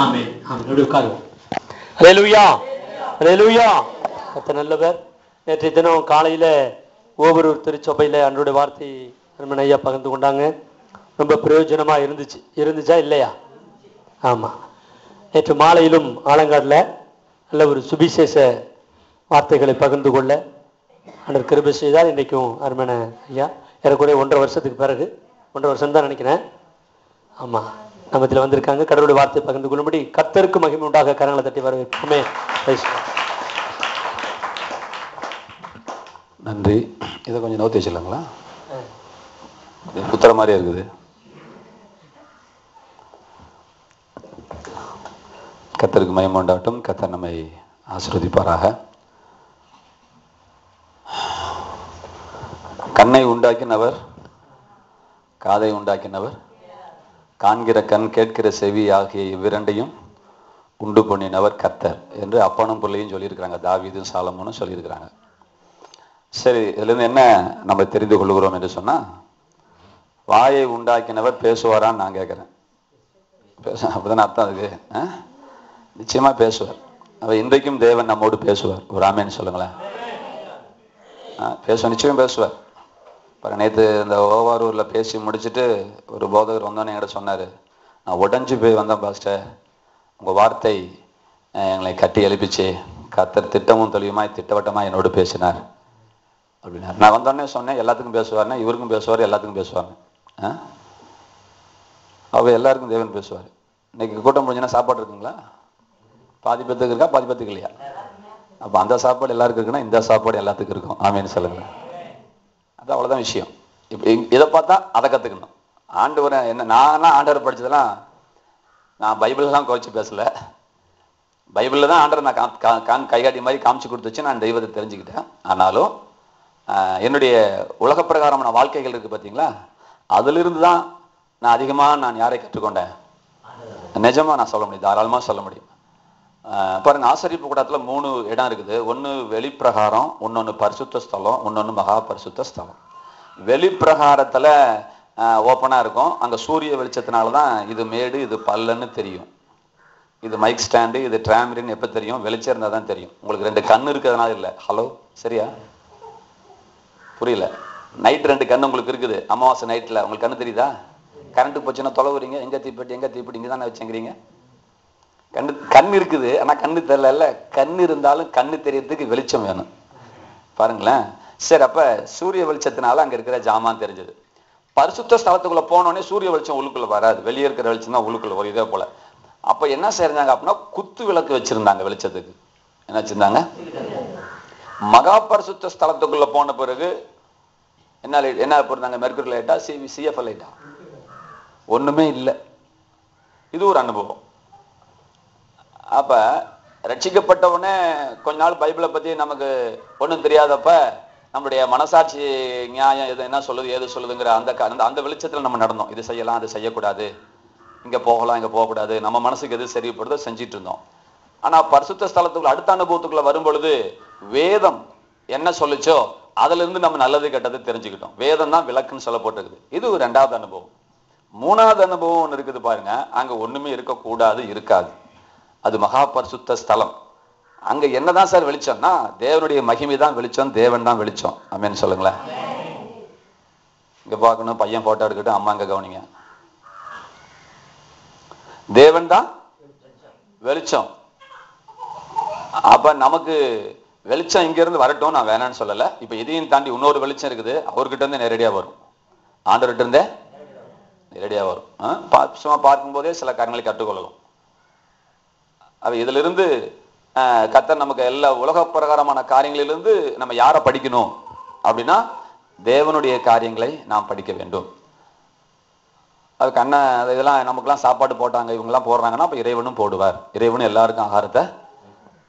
ஆமென். ஆமென். உட்காருவோம். ஹல்லேலூயா, ஹல்லேலூயா. கர்த்தர் நல்லவர். நேற்றைய தினம் காலையில ஒவ்வொரு திருச்சபையில அன்றைய வார்த்தை அருமன் ஐயா பகிர்ந்து கொண்டாங்க. ரொம்ப பிரயோஜனமா இருந்துச்சா இல்லையா? ஆமா. நேற்று மாலையிலும் ஆலங்காட்டில் நல்ல ஒரு சுபிசேஷ வார்த்தைகளை பகிர்ந்து கொள்ள அன்றைய கிருபை செய்தார். இன்றைக்கும் அருமன ஐயா ஏறக்குறைய 1.5 வருஷத்துக்கு பிறகு 1.5 வருஷம் தான் நினைக்கிறேன். ஆமா, நம்ம இதில் வந்திருக்காங்க. கடவுளுடைய வார்த்தை பகிர்ந்து கொள்ளும்படி கர்த்தருக்கு மகிமை உண்டாக கரங்களை தட்டி வரவேற்போமே. நன்றி. இதை கொஞ்சம் நோத்தி வச்சிடலாங்களா? குத்துற மாதிரியே இருக்குது. கர்த்தருக்கு மகிமை உண்டாகட்டும். கர்த்தர் நம்மை ஆசீர்வதிப்பாராக. கண்ணை உண்டாக்கினவர், காதை உண்டாக்கினவர், காண்கிற கண் கேட்கிற செவி ஆகிய இவ்விரண்டையும் உண்டு பண்ணினவர் கர்த்தர் என்று அப்பனும் பிள்ளையும் சொல்லியிருக்கிறாங்க. தாவீதும் சாலமோனும் சொல்லியிருக்கிறாங்க. சரி, இதுலேருந்து என்ன நம்ம தெரிந்து கொள்கிறோம் என்று சொன்னால், வாயை உண்டாக்கினவர் பேசுவாரான்னு நான் கேட்குறேன். அப்படிதானே அர்த்தம் அதுக்கு? நிச்சயமாக பேசுவார். அவர் இன்றைக்கும் தேவன் நம்மோடு பேசுவார். ஒரு ஆமேன்னு சொல்லுங்களேன். பேசுவார், நிச்சயம் பேசுவார். அப்புறம் நேற்று இந்த ஓவாரூரில் பேசி முடிச்சுட்டு ஒரு போதகர் வந்தோன்னே என்கிட்ட சொன்னார், நான் உடஞ்சி போய் வந்தேன் பாஸ்டர், உங்கள் வார்த்தை எங்களை கட்டி எழுப்பிச்சு, கர்த்தர் திட்டமும் தெளிவுமாய் திட்டவட்டமாக என்னோடு பேசினார் அப்படின்னா. நான் வந்தோடனே சொன்னேன், எல்லாத்துக்கும் பேசுவார்னா, இவருக்கும் பேசுவார், எல்லாத்துக்கும் பேசுவாங்க. அவர் எல்லாருக்கும் தேவன் பேசுவார். இன்னைக்கு கூட்டம் முடிஞ்சுன்னா சாப்பாடு இருக்குங்களா? பாதி பேத்துக்கு இருக்கா, பாதி பேத்துக்கு இல்லையா? அப்போ அந்த சாப்பாடு எல்லாருக்கும் இருக்குன்னா இந்த சாப்பாடு எல்லாத்துக்கும் இருக்கும். ஆமேன்னு சொல்லுங்களேன். அது அவ்வளோதான் விஷயம். இப்போ இதை பார்த்தா அதை கற்றுக்கணும். ஆண்டவரை என்ன, நான்லாம் ஆண்டவரை படித்ததெல்லாம் நான் பைபிள்லாம் குறைச்சி பேசலை. பைபிளில் தான் ஆண்டவரை நான் கைகாட்டி மாதிரி காமிச்சு கொடுத்துச்சு, நான் தெய்வத்தை தெரிஞ்சுக்கிட்டேன். ஆனாலும் என்னுடைய உலக பிரகாரமான வாழ்க்கைகள் இருக்குது பார்த்தீங்களா, அதிலிருந்து தான் நான் அதிகமாக யாரை கற்றுக்கொண்டேன்? நிஜமாக நான் சொல்ல முடியும், தாராளமாக சொல்ல முடியும். பாருங்க, ஆசரிப்பு கூடத்தில் 3 இடம் இருக்குது. ஒன்று வெளிப்பிரகாரம், இன்னொன்று பரிசுத்த ஸ்தலம், இன்னொன்று மகா பரிசுத்த ஸ்தலம். வெளிப்பிரகாரத்தில் ஓப்பனாக இருக்கும். அங்கே சூரிய வெளிச்சத்தினால தான் இது மேடு இது பல்லன்னு தெரியும். இது மைக் ஸ்டாண்டு, இது டிராமிரின்னு எப்போ தெரியும்? வெளிச்சம் இருந்தால் தான் தெரியும். உங்களுக்கு 2 கண் இருக்கிறதுனால இல்லை. ஹலோ, சரியா? புரியல? நைட் 2 கண் உங்களுக்கு இருக்குது. அமாவாசை நைட்டில் உங்களுக்கு கண்ணு தெரியுதா? கரண்ட்டு போச்சுன்னா தொலைவுறீங்க, எங்கே தீப்பெட்டி இங்கே தானே வச்சுங்கிறீங்க. கண் இருக்குது, ஆனால் கண்ணு தெரியல. கண் இருந்தாலும் கண்ணு தெரியறதுக்கு வெளிச்சம் வேணும். பாருங்களேன். சரி, அப்போ சூரிய வெளிச்சத்தினால அங்கே இருக்கிற ஜாமான் தெரிஞ்சது. பரிசுத்த ஸ்தலத்துக்குள்ளே போனோடனே சூரிய வெளிச்சம் உள்ளுக்குள்ளே வராது, வெளியே இருக்கிற வெளிச்சம் தான் உள்ளுக்குள்ளே வரும். இதே போல் அப்போ என்ன செஞ்சாங்க அப்படின்னா, குத்து விளக்கு வச்சுருந்தாங்க வெளிச்சத்துக்கு. என்ன வச்சுருந்தாங்க? மகா பரிசுத்த ஸ்தலத்துக்குள்ள போன பிறகு என்ன போயிருந்தாங்க? மெர்க்குரி லைட்டா, சிஎஃப் லைட்டா? ஒண்ணுமே இல்லை. இது ஒரு அனுபவம். அப்ப ரட்சிக்கப்பட்டவனே கொஞ்ச நாள் பைபிளை பத்தி நமக்கு ஒன்றும் தெரியாதப்ப நம்முடைய மனசாட்சி நியாயம் எது என்ன சொல்லுது ஏது சொல்லுதுங்கிற அந்த வெளிச்சத்துல நம்ம நடந்தோம். இது செய்யலாம், அது செய்யக்கூடாது, இங்க போகலாம், இங்க போகக்கூடாது, நம்ம மனசுக்கு எது சரிப்படுதோ செஞ்சிட்டு இருந்தோம். ஆனா பரிசுத்த ஸ்தலத்துக்குள்ள அடுத்த அனுபவத்துக்குள்ள வரும் பொழுது வேதம் என்ன சொல்லுச்சோ அதுல இருந்து நம்ம நல்லது கெட்டது தெரிஞ்சுக்கிட்டோம். வேதம் தான் விளக்குன்னு சொல்லப்பட்டிருக்குது. இது 2வது அனுபவம். 3வது அனுபவம் ஒன்று இருக்குது பாருங்க. அங்க ஒண்ணுமே இருக்கக்கூடாது, இருக்காது. அது மகா பரிசுத்த ஸ்தலம். அங்க என்னதான் சார் வெளிச்சம்னா, தேவனுடைய மகிமை தான் வெளிச்சம், தேவன் தான் வெளிச்சம். ஆமென் சொல்லுங்களேன். இங்க பார்க்கணும், பையன் போட்டோ எடுக்கட்டும், அம்மா இங்க கவனிங்க. தேவன் தான் வெளிச்சம். அப்ப நமக்கு வெளிச்சம் இங்க இருந்து வரட்டும், நான் வேணான்னு சொல்லல. இப்ப இதையும் தாண்டி இன்னொரு வெளிச்சம் இருக்குது, அவர்கிட்ட இருந்து நேரடியா வரும். ஆண்டவர்கிட்ட இருந்தே நேரடியா வரும். சும்மா பார்க்கும் போதே சில காரியங்களை கற்றுக்கொள்ளலாம். அவ இதுல இருந்து கர்த்தர் நமக்கு எல்லா உலக பிரகாரமான காரியங்களிலிருந்து நம்ம யாரை படிக்கணும் அப்படின்னா, தேவனுடைய காரியங்களை நாம் படிக்க வேண்டும். அதுக்கு இதெல்லாம் நமக்குலாம் சாப்பாடு போட்டாங்க, இவங்கெல்லாம் போடுறாங்கன்னா அப்ப இறைவனும் போடுவார். இறைவனும் எல்லாருக்கும் ஆகாரத்தை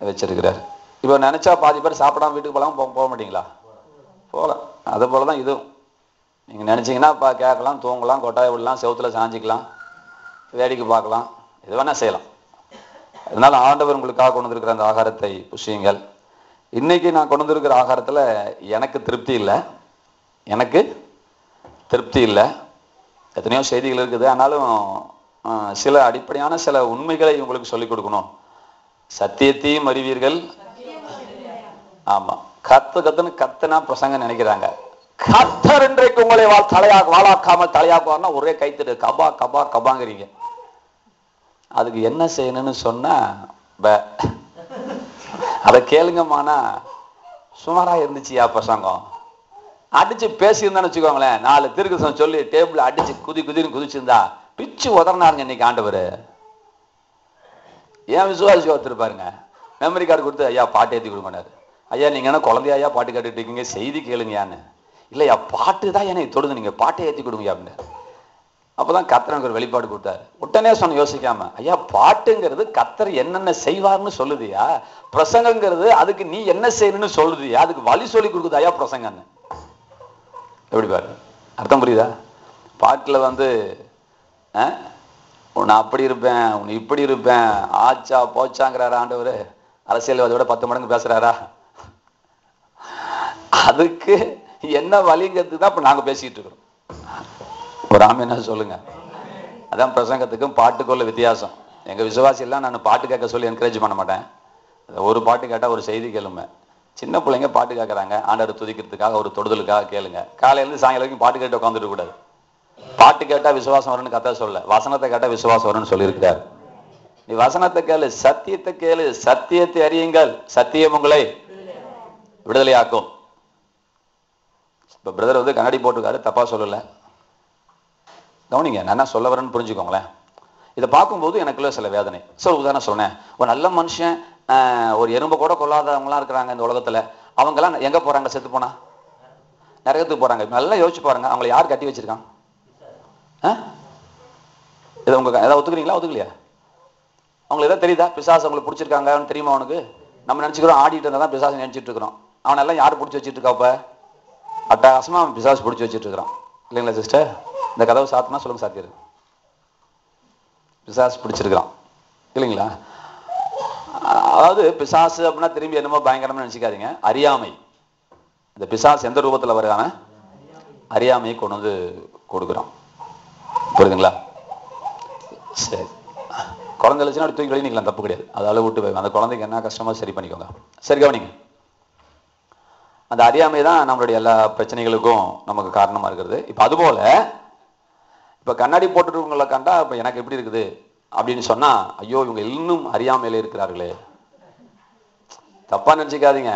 வச்சிருக்கிறார். இப்போ நினைச்சா பாதி பேர் சாப்பிடாம வீட்டுக்கு போக மாட்டீங்களா? போகலாம். அது போலதான் இதுவும். நீங்க நினைச்சீங்கன்னா கேட்கலாம், தூங்கலாம், கொட்டாய விடலாம், செவுத்துல சாஞ்சிக்கலாம், வேடிக்கை பார்க்கலாம், எது வேணா செய்யலாம். அதனால ஆண்டவர் உங்களுக்காக கொண்டு வந்திருக்கிற அந்த ஆகாரத்தை புசியுங்கள். இன்னைக்கு நான் கொண்டு வந்திருக்கிற ஆகாரத்துல எனக்கு திருப்தி இல்லை. எத்தனையோ செய்திகள் இருக்குது. ஆனாலும் சில அடிப்படையான சில உண்மைகளை உங்களுக்கு சொல்லிக் கொடுக்கணும். சத்தியத்தையும் அறிவீர்கள். ஆமா, கத்துன்னு கத்துனா பிரசங்க நினைக்கிறாங்க. கர்த்தர் இன்றைக்கு உங்களை வாழாக்காமல் தலையாக்குவார்னா ஒரே கைத்தட்டு கபா கபா கபாங்கிறீங்க. அதுக்கு என்ன செய்யணும்னு சொன்னா அதை கேளுங்கம்மானா சுமாரா இருந்துச்சியா பிரசங்கம். அடிச்சு பேசியிருந்தான்னு வச்சுக்கோங்களேன், 4 தீர்க்கதரிசனம் சொல்லி டேபிள் அடிச்சு குதின்னு குதிச்சிருந்தா பிச்சு உதறினாருங்க இன்னைக்கு ஆண்டவர். ஏன் விசுவாசி ஒருத்தருப்பாருங்க மெமரி கார்டு கொடுத்து ஐயா பாட்டு ஏற்றி கொடுக்கணாரு. ஐயா நீங்க என்ன குழந்தையா பாட்டு கேட்டுட்டு இருக்கீங்க, செய்தி கேளுங்கயான்னு. இல்லையா பாட்டு தான் எனக்கு தொடுது, நீங்க பாட்டை ஏற்றி கொடுங்க அப்படின்னு. அப்பதான் கர்த்தர் ஒரு வெளிப்பாடு கொடுத்தாரு. உடனே சொன்ன யோசிக்காம, ஐயா பாட்டுங்கிறது கர்த்தர் என்னென்ன செய்வார்னு சொல்லுதியா, பிரசங்கங்கிறது அதுக்கு நீ என்ன செய்யணும்னு சொல்லுதியா, அதுக்கு வழி சொல்லி கொடுக்குது ஐயா பிரசங்கன்னு. எப்படி பாரு அர்த்தம் புரியுதா? பாட்டுல உன்னை அப்படி இருப்பேன் உன்னை இப்படி இருப்பேன் ஆச்சா போச்சாங்கிறாரா ஆண்டவர்? அரசியல்வாதியோட 10 மடங்கு பேசுறாரா? அதுக்கு என்ன வழிங்கிறது தான் இப்ப நாங்க பேசிட்டு இருக்கிறோம். ஒரு ஆமென் சொல்லுங்க. அதான் பிரசங்கத்துக்கும் பாட்டுக்குள்ள வித்தியாசம். எங்க விசுவாசி எல்லாம் நான் பாட்டு கேட்க சொல்லி என்கரேஜ் பண்ண மாட்டேன். ஒரு பாட்டு கேட்டா ஒரு செய்தி கேளுங்க. சின்ன பிள்ளைங்க பாட்டு கேட்கறாங்க, ஆண்டவர் துதிக்கிறதுக்காக ஒரு தொடுதலுக்காக கேளுங்க. காலையில இருந்து சாயங்காலம் வரைக்கும் பாட்டு கேட்டு உட்காந்துட்டு கூடாது. பாட்டு கேட்டா விசுவாசம் வரும்னு கத்த சொல்ல, வசனத்தை கேட்டா விசுவாசம் வரும்னு சொல்லியிருக்கிறார். நீ வசனத்தை கேளு, சத்தியத்தை கேளு, சத்தியத்தை அறியுங்கள், சத்தியம் உங்களை விடுதலையாக்கும். இப்ப பிரதர் கண்ணாடி போட்டிருக்காரு, தப்பா சொல்லல, கவனிங்க. நான் என்ன சொல்ல வரேன்னு புரிஞ்சுக்கோங்களேன். இதை பார்க்கும்போது எனக்குள்ள சில வேதனை. உதாரணம் சொன்னேன், ஒரு நல்ல மனுஷன், ஒரு எறும்பு கூட கொள்ளாதவங்களாம் இருக்கிறாங்க இந்த உலகத்துல. அவங்க எல்லாம் எங்க போறாங்க? செத்து போனா நரகத்துக்கு போறாங்க. நல்லா யோசிச்சு பாருங்க, அவங்களை யார் கட்டி வச்சிருக்காங்க? இதை உங்க ஏதாவது ஒத்துக்கிறீங்களா ஒத்துக்கலையா? அவங்களுக்கு ஏதாவது தெரியுதா? பிசாசு அவங்களுக்கு பிடிச்சிருக்காங்க தெரியுமா? அவனுக்கு நம்ம நினைச்சுக்கிறோம் ஆடிட்டு இருந்தா தான் பிசாசு நினைச்சிட்டு இருக்கிறோம். அவனெல்லாம் யாரு பிடிச்சி வச்சிட்டு இருக்கா? இப்ப அட்டகாசமா அவன் பிசாசு பிடிச்சி வச்சிட்டு இருக்கிறான் இல்லைங்களா சிஸ்டர்? இந்த கதவை சாத்தினா சொல்லுங்க, சாத்தியது பிசாசு பிடிச்சிருக்கிறான் இல்லைங்களா? அதாவது பிசாசு அப்படின்னா திரும்பி என்னமோ பயங்கரமா நினைச்சுக்காதீங்க. அறியாமை, இந்த பிசாசு எந்த ரூபத்துல வருகான அறியாமையை கொண்டு வந்து கொடுக்குறான். புரியுதுங்களா? சரி, குழந்தை வச்சுன்னா அப்படி தூக்கி வெளியே தப்பு கிடையாது. அதால விட்டு போய் அந்த குழந்தைக்கு என்ன கஷ்டமோ சரி பண்ணிக்கோங்க. சரி கவனிங்க, அந்த அறியாமை தான் நம்மளுடைய எல்லா பிரச்சனைகளுக்கும் நமக்கு காரணமா இருக்கிறது. இப்ப அதுபோல இப்ப கண்ணாடி போட்டுருவங்களை கண்டா இப்ப எனக்கு எப்படி இருக்குது அப்படின்னு சொன்னா, ஐயோ இவங்க இன்னும் அறியாமையில இருக்கிறார்களே. தப்பா நினைச்சுக்காதீங்க,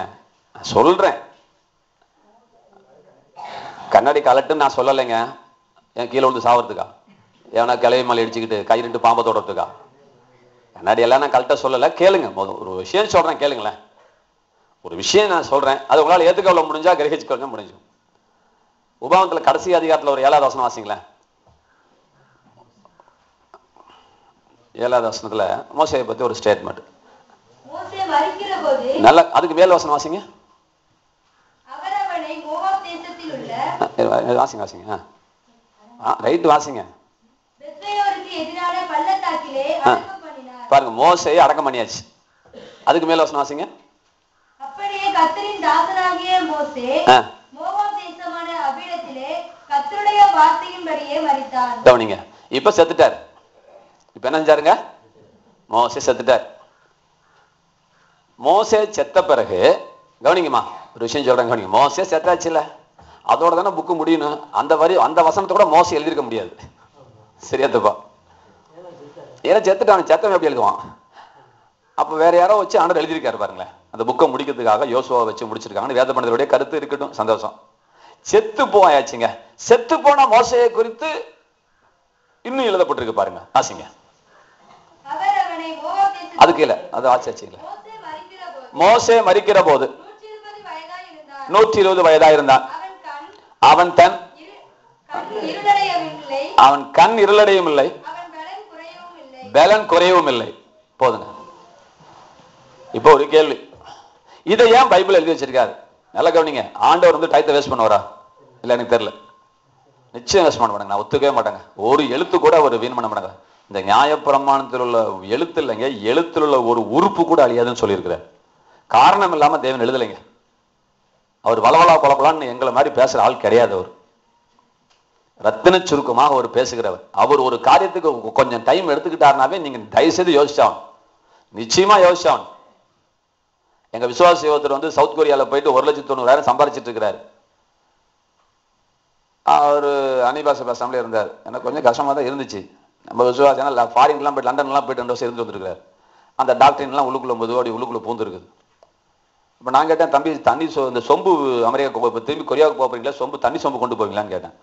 சொல்றேன். கண்ணாடி கலட்டுன்னு நான் சொல்லலைங்க. என் கீழே வந்து சாவறதுக்கா? ஏன்னா கிளைய மலை அடிச்சுக்கிட்டு கை 2 பாம்பை தோடுறதுக்கா? கண்ணாடி எல்லாம் நான் கலட்ட சொல்லலை. கேளுங்க, ஒரு விஷயம் சொல்றேன் கேளுங்களேன். ஒரு விஷயம் நான் சொல்றேன், அது உங்களால் ஏத்துக்கொள்ள முடிஞ்சா கிரகிச்சுக்கொள்ள முடிஞ்சு. உபாகமத்துல கடைசி அதிகாரத்துல ஒரு 7வது வசனம் வாசிங்களேன். 7வது வசனத்துல மோசேயை பத்தி ஒரு ஸ்டேட்மெண்ட். நல்ல அதுக்கு மேல் வசனம் வாசிங்க. வாசிங்க வாசிங்க. ரைட் வாசிங்க. பாருங்க, மோசேயை அடக்கம் பண்ணியாச்சு. அதுக்கு மேல வசனம் வாசிங்க. அப்படியே கர்த்தரின் தாசனாகிய மோசே மோவாப் தேசமான அபிடத்திலே கர்த்தருடைய வார்த்தையின்படியே மரித்தார். கவனிங்க, இப்ப செத்துட்டார். இப்ப என்ன செஞ்சாருங்க? மோசே செத்துட்டார். மோசே செத்த பிறகு கவனிங்கம்மா, ஒரு விஷயம் சொல்றேன் கவனிங்க. மோசே செத்தாச்சு இல்ல, அதோட தானே புக்கு முடியணும். அந்த வசனத்தை கூட மோசே எழுதியிருக்க முடியாது. சரியா தப்பா? ஏன்னா செத்துட்டான், செத்தவன் எப்படி எழுதுவான்? அப்ப வேற யாரோ வச்சு ஆண்டவர் எழுதியிருக்காரு பாருங்களேன். அந்த புக்கை முடிக்கிறதுக்காக யோசுவாவை வச்சு முடிச்சிருக்காங்கன்னு வேத பண்டிதருடைய கருத்து இருக்கட்டும், சந்தோஷம். செத்து போயாச்சுங்க. செத்து போன மோசையை குறித்து இன்னும் எழுதப்பட்டிருக்கு பாருங்க, வாசிங்க. அதுக்கு இல்ல, அது ஆச்சாச்சு இல்ல. மோசே மரிக்கிற போது 120 வயதா இருந்தான். அவன் கண் இருளடையும் இல்லை, பலன் குறையவும் இல்லை. போதுங்க. இப்போ ஒரு கேள்வி, இதை ஏன் பைபிள் எழுதி வச்சிருக்காரு? நல்லா கவனிங்க. ஆண்டவர் டயத்தை வேஸ்ட் பண்ணுவாரா? இல்ல எனக்கு தெரியல. நிச்சயம் வேஸ்ட் பண்ண மாட்டாங்க, நான் ஒத்துக்கவே மாட்டாங்க. ஒரு எழுத்து கூட ஒரு வீண் பண்ண மாட்டாங்க. இந்த நியாயப்பிரமாணத்தில் உள்ள எழுத்து இல்லைங்க, எழுத்துல உள்ள ஒரு உறுப்பு கூட அழியாதுன்னு சொல்லியிருக்கிறார். காரணம் இல்லாம தேவன் எழுதலைங்க. அவர் வளவலா குழப்பலான்னு எங்களை மாதிரி பேசுற ஆள் கிடையாது. அவர் ரத்தின சுருக்கமாக அவர் பேசுகிறவர். அவர் ஒரு காரியத்துக்கு கொஞ்சம் டைம் எடுத்துக்கிட்டாருனாவே நீங்க தயவு செய்து யோசிச்சான், நிச்சயமா யோசிச்சான். எங்க விசுவாசி ஒருத்தர் வந்து சவுத் கொரியால போயிட்டு 1,90,000 சம்பாதிச்சிட்டு இருக்கிறாரு. அவர் அனிபாச பேசாமலே இருந்தார். எனக்கு கொஞ்சம் கஷ்டமா தான் இருந்துச்சு. நம்ம விசுவாசம் ஃபாரின்லாம் போயிட்டு லண்டன்லாம் போயிட்டு 2 வருஷம் இருந்து வந்துருக்காரு. அந்த டாக்டரின்லாம் உள்ளுக்குள்ள மெதுவாடி உள்ளுக்குள்ள பூந்துருக்குது. இப்போ நான் கேட்டேன், தம்பி தண்ணி இந்த சொம்பு அமெரிக்கா திரும்பி கொரியாவுக்கு போறீங்களா, சொம்பு தண்ணி சொம்பு கொண்டு போவீங்களான்னு கேட்டேன்.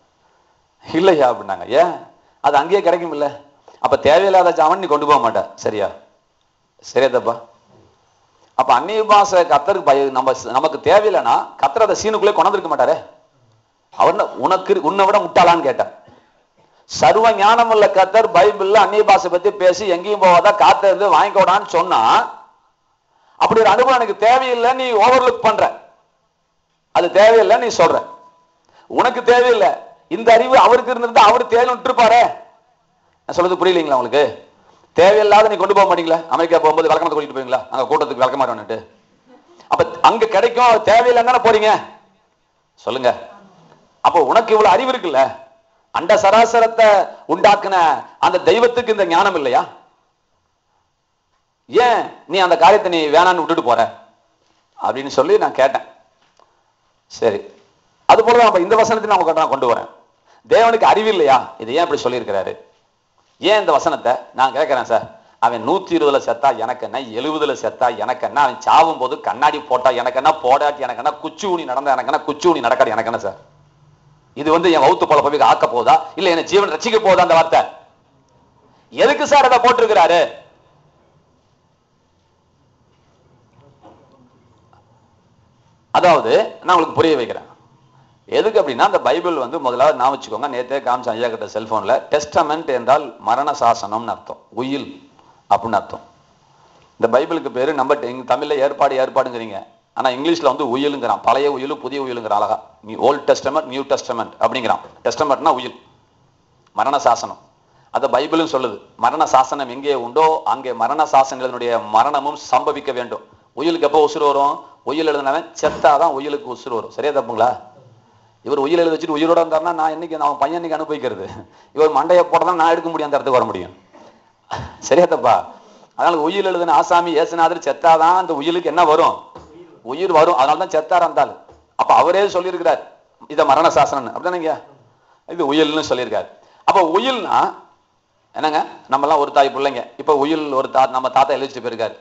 இல்லையா அப்படின்னாங்க. ஏன்? அது அங்கேயே கிடைக்கும் இல்ல, அப்ப தேவையில்லாத ஜாமன் நீ கொண்டு போக மாட்டேன். சரியா? சரியா தப்பா? அப்ப அந்நிய பாஷை கத்தருக்கு நமக்கு தேவையில்லைன்னா கத்தர் அதை சீனுக்குள்ளே கொண்டிருக்க மாட்டாரே. அவர் உனக்கு உன்னை விட முட்டாளான்னு கேட்டார். சர்வ ஞானம் உள்ள கத்தர் பைபிள்ல அந்நிய பாஷை பத்தி பேசி எங்கேயும் போவாதா காத்த இருந்து வாங்கிக்கோடான்னு சொன்னா, அப்படி ஒரு அனுபவம் எனக்கு தேவையில்லை, நீ ஓவர்லுக் பண்ற. அது தேவையில்லை நீ சொல்ற, உனக்கு தேவையில்லை. இந்த அறிவு அவருக்கு இருந்திருந்தா அவரு தேவை விட்டுருப்பாரு. நான் சொல்றது புரியலீங்களா உங்களுக்கு? தேவையில்லாத நீ கொண்டு போக மாட்டீங்களா? அமெரிக்கா போகும்போது விளக்கமத்தை கூட்டிட்டு போவீங்களா? அங்க கூட்டத்துக்கு விளக்கமாட்டு. அப்ப அங்க கிடைக்கும், தேவையில்லைன்னு தானே போறீங்க. சொல்லுங்க. அப்போ உனக்கு இவ்வளவு அறிவு இருக்குல்ல, அண்ட சராசரத்தை உண்டாக்குன அந்த தெய்வத்துக்கு இந்த ஞானம் இல்லையா? ஏன் நீ அந்த காரியத்தை நீ வேணான்னு விட்டுட்டு போற அப்படின்னு சொல்லி நான் கேட்டேன். சரி, அது போலதான் இந்த வசனத்தை நான் கொண்டு வரேன். தேவனுக்கு அறிவு இல்லையா? இது ஏன் இப்படி சொல்லியிருக்கிறாரு? ஏன் இந்த வசனத்தை நான் கேட்கிறேன் சார். அவன் 120 செத்தா எனக்கு என்ன, 70 செத்தா எனக்கு என்ன, அவன் சாவும் போது கண்ணாடி போட்டா எனக்கு என்ன, போடாட்டி எனக்கு என்ன, குச்சி ஊனி நடந்தா எனக்கு என்ன, குச்சி ஊனி நடக்காது எனக்கு என்ன சார்? இது வந்து என் வவுத்து போல போய் ஆக்க போதா, இல்ல என்ன ஜீவன் ரட்சிக்க போதா? அந்த வார்த்தை எதுக்கு சார் அதை போட்டிருக்கிறாரு? அதாவது நான் உங்களுக்கு புரிய வைக்கிறேன். எதுக்கு அப்படின்னா, அந்த பைபிள் வந்து முதலாவது நான் வச்சுக்கோங்க, நேற்றே காமிச்ச ஐயா கிட்ட செல்போன்ல, டெஸ்டமெண்ட் என்றால் மரண சாசனம்னு அர்த்தம், உயில் அப்படின்னு அர்த்தம். இந்த பைபிளுக்கு பேரு நம்ம தமிழ்ல ஏற்பாடுங்கிறீங்க, ஆனா இங்கிலீஷ்ல வந்து உயிலுங்கிறான். பழைய உயிலு புதிய உயிலுங்கிறான். அழகா ஓல்ட் டெஸ்டமெண்ட் நியூ டெஸ்டமெண்ட் அப்படிங்கிறான். டெஸ்டமெண்ட்னா உயில், மரண சாசனம். அதை பைபிளும் சொல்லுது. மரண சாசனம் எங்கே உண்டோ அங்கே மரண சாசனங்களுடைய மரணமும் சம்பவிக்க வேண்டும். உயிலுக்கு எப்போ உசுறு வரும்? உயில் எழுதினவன் செத்தாதான் உயிலுக்கு உசுறு வரும். சரியா தப்புங்களா? இவர் உயிர் எழுதி வச்சுட்டு உயிரோட இருந்தாருன்னா நான் என்னைக்கு அவன் பையன் இன்னைக்கு அனுபவிக்கிறது? இவர் மண்டையை போட்டதான் நான் எடுக்க முடியும், அந்த இடத்துக்கு வர முடியும். சரியா தப்பா? அதனால உயிர் எழுதின ஆசாமி ஏசுநாதர் செத்தாதான் அந்த உயிலுக்கு என்ன வரும்? உயிர் வரும். அதனாலதான் செத்தார் இருந்தாலும். அப்ப அவரே சொல்லியிருக்கிறார் இத மரண சாசனம் அப்படிதானங்க, இது உயில்னு சொல்லியிருக்காரு. அப்ப உயில்னா என்னங்க? நம்ம எல்லாம் ஒரு தாய் பிள்ளைங்க. இப்ப உயில் ஒரு நம்ம தாத்தா எழுதிட்டு போயிருக்காரு.